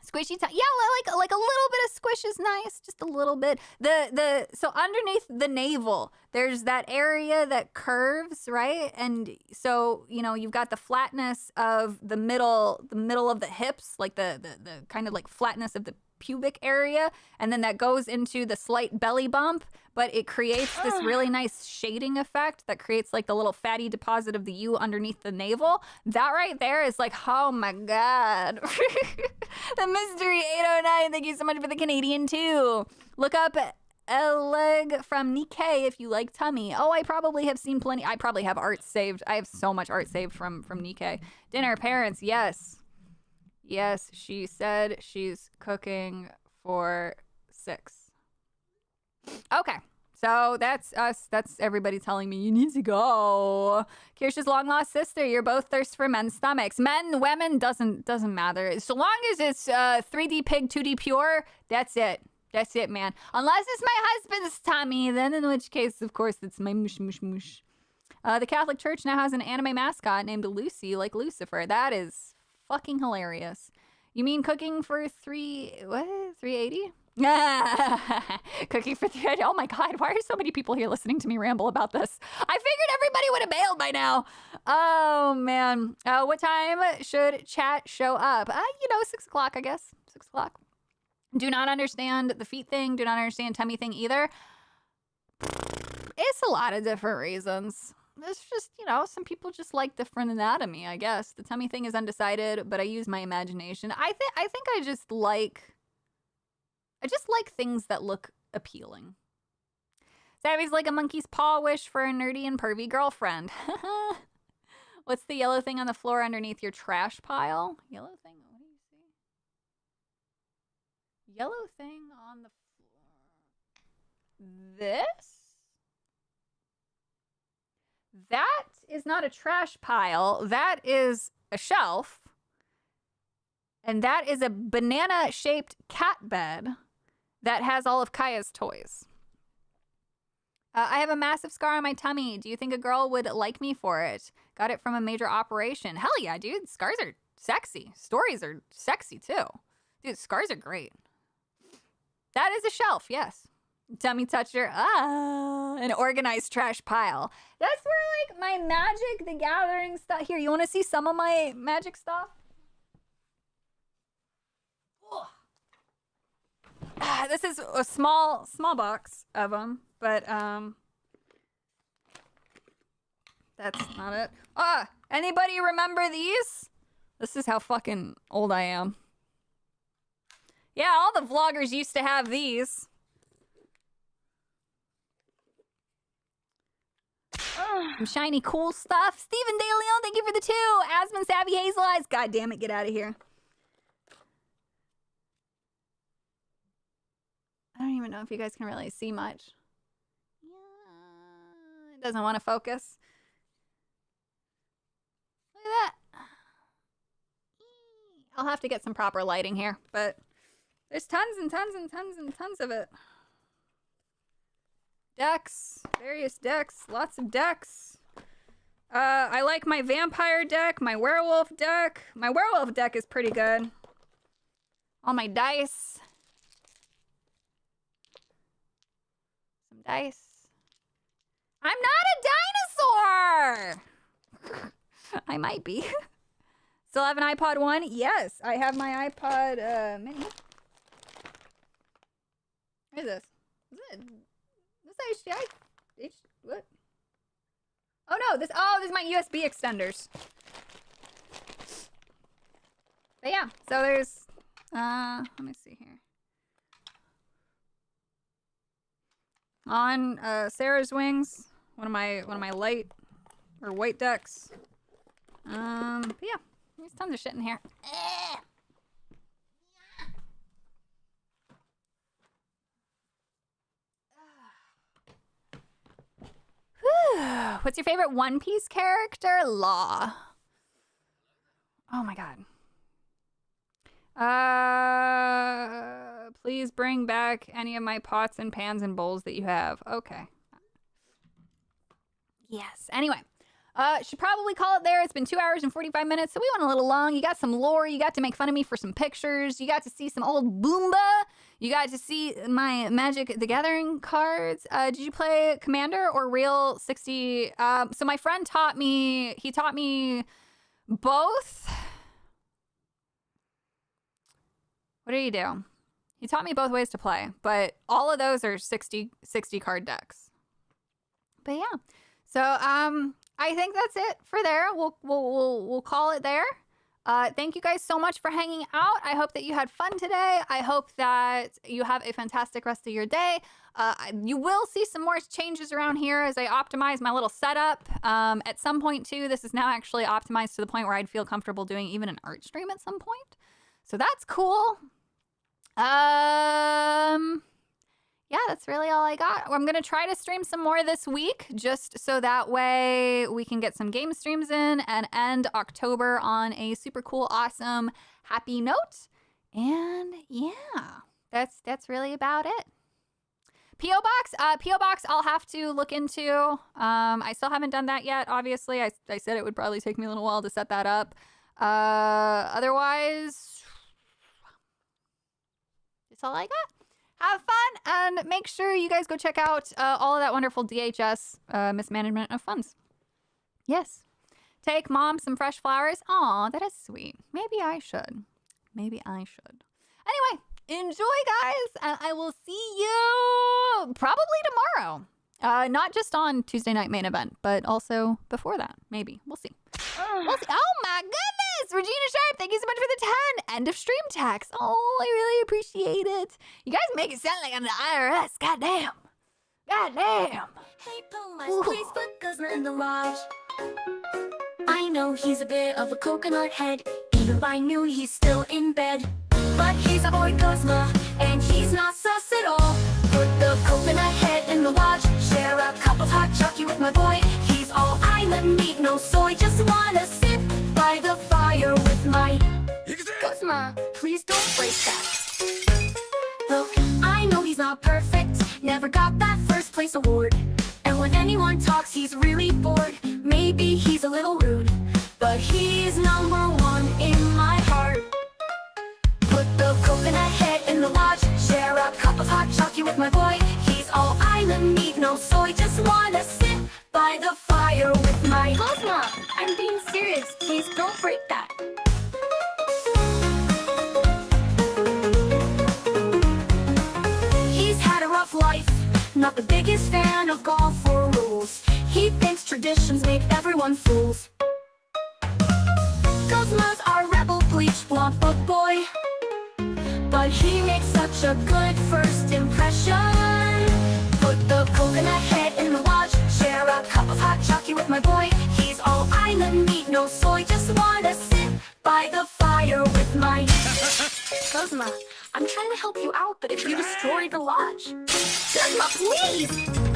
Squishy tummy. Yeah, like a little bit of squish is nice. Just a little bit. So underneath the navel, there's that area that curves, right? And so, you know, you've got the flatness of the middle of the hips, like the kind of like flatness of the pubic area, and then that goes into the slight belly bump, but it creates this really nice shading effect that creates like the little fatty deposit of the U underneath the navel. That right there is like, oh my god. The Mystery 809, thank you so much for the Canadian too. Look up a leg from Nikkei if you like tummy. Oh, I probably have seen plenty. I probably have art saved. I have so much art saved from Nikkei. Dinner, parents, yes. Yes, she said she's cooking for 6. Okay, so that's us. That's everybody telling me you need to go. Kirsch's long lost sister, you're both thirst for men's stomachs. Men, women, doesn't matter. So long as it's 3D pig, 2D pure, that's it. That's it, man. Unless it's my husband's tummy, then in which case, of course, it's my mush. The Catholic Church now has an anime mascot named Lucy, like Lucifer. That is fucking hilarious. You mean cooking for 380? Cooking for 380. Oh my god, why are so many people here listening to me ramble about this? I figured everybody would have bailed by now. Oh man. What time should chat show up? 6 o'clock, I guess. 6 o'clock. Do not understand the feet thing. Do not understand tummy thing either. It's a lot of different reasons. It's just, some people just like different anatomy, I guess. The tummy thing is undecided, but I use my imagination. I think I just like things that look appealing. Savvy's like a monkey's paw wish for a nerdy and pervy girlfriend. What's the yellow thing on the floor underneath your trash pile? Yellow thing? What do you see? Yellow thing on the floor. This? That is not a trash pile. That is a shelf. And that is a banana-shaped cat bed that has all of Kaya's toys. I have a massive scar on my tummy. Do you think a girl would like me for it? Got it from a major operation. Hell yeah, dude. Scars are sexy. Stories are sexy, too. Dude, scars are great. That is a shelf, yes. Tummy toucher. Ah, an organized trash pile. That's where, like, my Magic the Gathering stuff. Here, you want to see some of my Magic stuff? This is a small box of them, but that's not it. Anybody remember these? This is how fucking old I am. Yeah, all the vloggers used to have these. Some shiny cool stuff. Stephen De Leon, thank you for the 2. Asmund Savvy Hazel Eyes. God damn it, get out of here. I don't even know if you guys can really see much. Yeah, it doesn't want to focus. Look at that. I'll have to get some proper lighting here, but there's tons and tons and tons and tons of it. Decks, various decks, lots of decks. I like my vampire deck, my werewolf deck. My werewolf deck is pretty good. All my dice. Some dice. I'm not a dinosaur! I might be. Still have an iPod 1? Yes, I have my iPod mini. What is this? Is it? This HDI? What? Oh no, this is my USB extenders. But yeah, so there's let me see here. On Sarah's Wings, one of my light or white decks. But yeah, there's tons of shit in here. What's your favorite One Piece character? Law. Oh my god. Please bring back any of my pots and pans and bowls that you have. Okay. Yes. Anyway. Should probably call it there. It's been 2 hours and 45 minutes, so we went a little long. You got some lore. You got to make fun of me for some pictures. You got to see some old Boomba. You got to see my Magic the Gathering cards. Did you play Commander or Real 60? So my friend taught me, he taught me both. What do you do? He taught me both ways to play, but all of those are 60 card decks. But yeah. So, I think that's it for there. We'll call it there. Thank you guys so much for hanging out. I hope that you had fun today. I hope that you have a fantastic rest of your day. You will see some more changes around here as I optimize my little setup. At some point too, this is now actually optimized to the point where I'd feel comfortable doing even an art stream at some point. So that's cool. Yeah, that's really all I got. I'm going to try to stream some more this week, just so that way we can get some game streams in and end October on a super cool, awesome, happy note. And yeah, that's really about it. P.O. Box I'll have to look into. I still haven't done that yet, obviously. I said it would probably take me a little while to set that up. Otherwise, that's all I got. Have fun, and make sure you guys go check out all of that wonderful DHS mismanagement of funds. Yes. Take mom some fresh flowers. Aw, that is sweet. Maybe I should. Maybe I should. Anyway, enjoy, guys, and I will see you probably tomorrow. Not just on Tuesday Night Main Event, but also before that. Maybe. We'll see. We'll see. Oh, my goodness! Regina Sharp, thank you so much for the 10. End of stream tax. Oh, I really appreciate it. You guys make it sound like I'm the IRS. Goddamn. Goddamn. Hey, Pumas, please put Guzma in the lodge. I know he's a bit of a coconut head. Even by noon, he's still in bed. But he's a boy Cosma, and he's not sus at all. Put the coconut head in the lodge, share a cup of hot chocolate with my boy. He's all island meat, no soy, just wanna sit by the fire with my Cosma. Please don't break that. Look, I know he's not perfect, never got that first place award. And when anyone talks, he's really bored. Maybe he's a little rude, but he's number one in my heart. Put the coconut head in the lodge, share a cup of hot chocolate with my boy. He's all island meat, no soy, just wanna sit by the fire with my Cosma. I'm being serious, please don't break that. He's had a rough life, not the biggest fan of golf or rules. He thinks traditions make everyone fools. Cosma's our rebel bleached blonde book boy, but he makes such a good first impression. Put the coconut head in the lodge, share a cup of hot chocolate with my boy. He's all island meat, no soy, just wanna sit by the fire with my Cosma, I'm trying to help you out, but if you destroy the lodge, Cosma, please!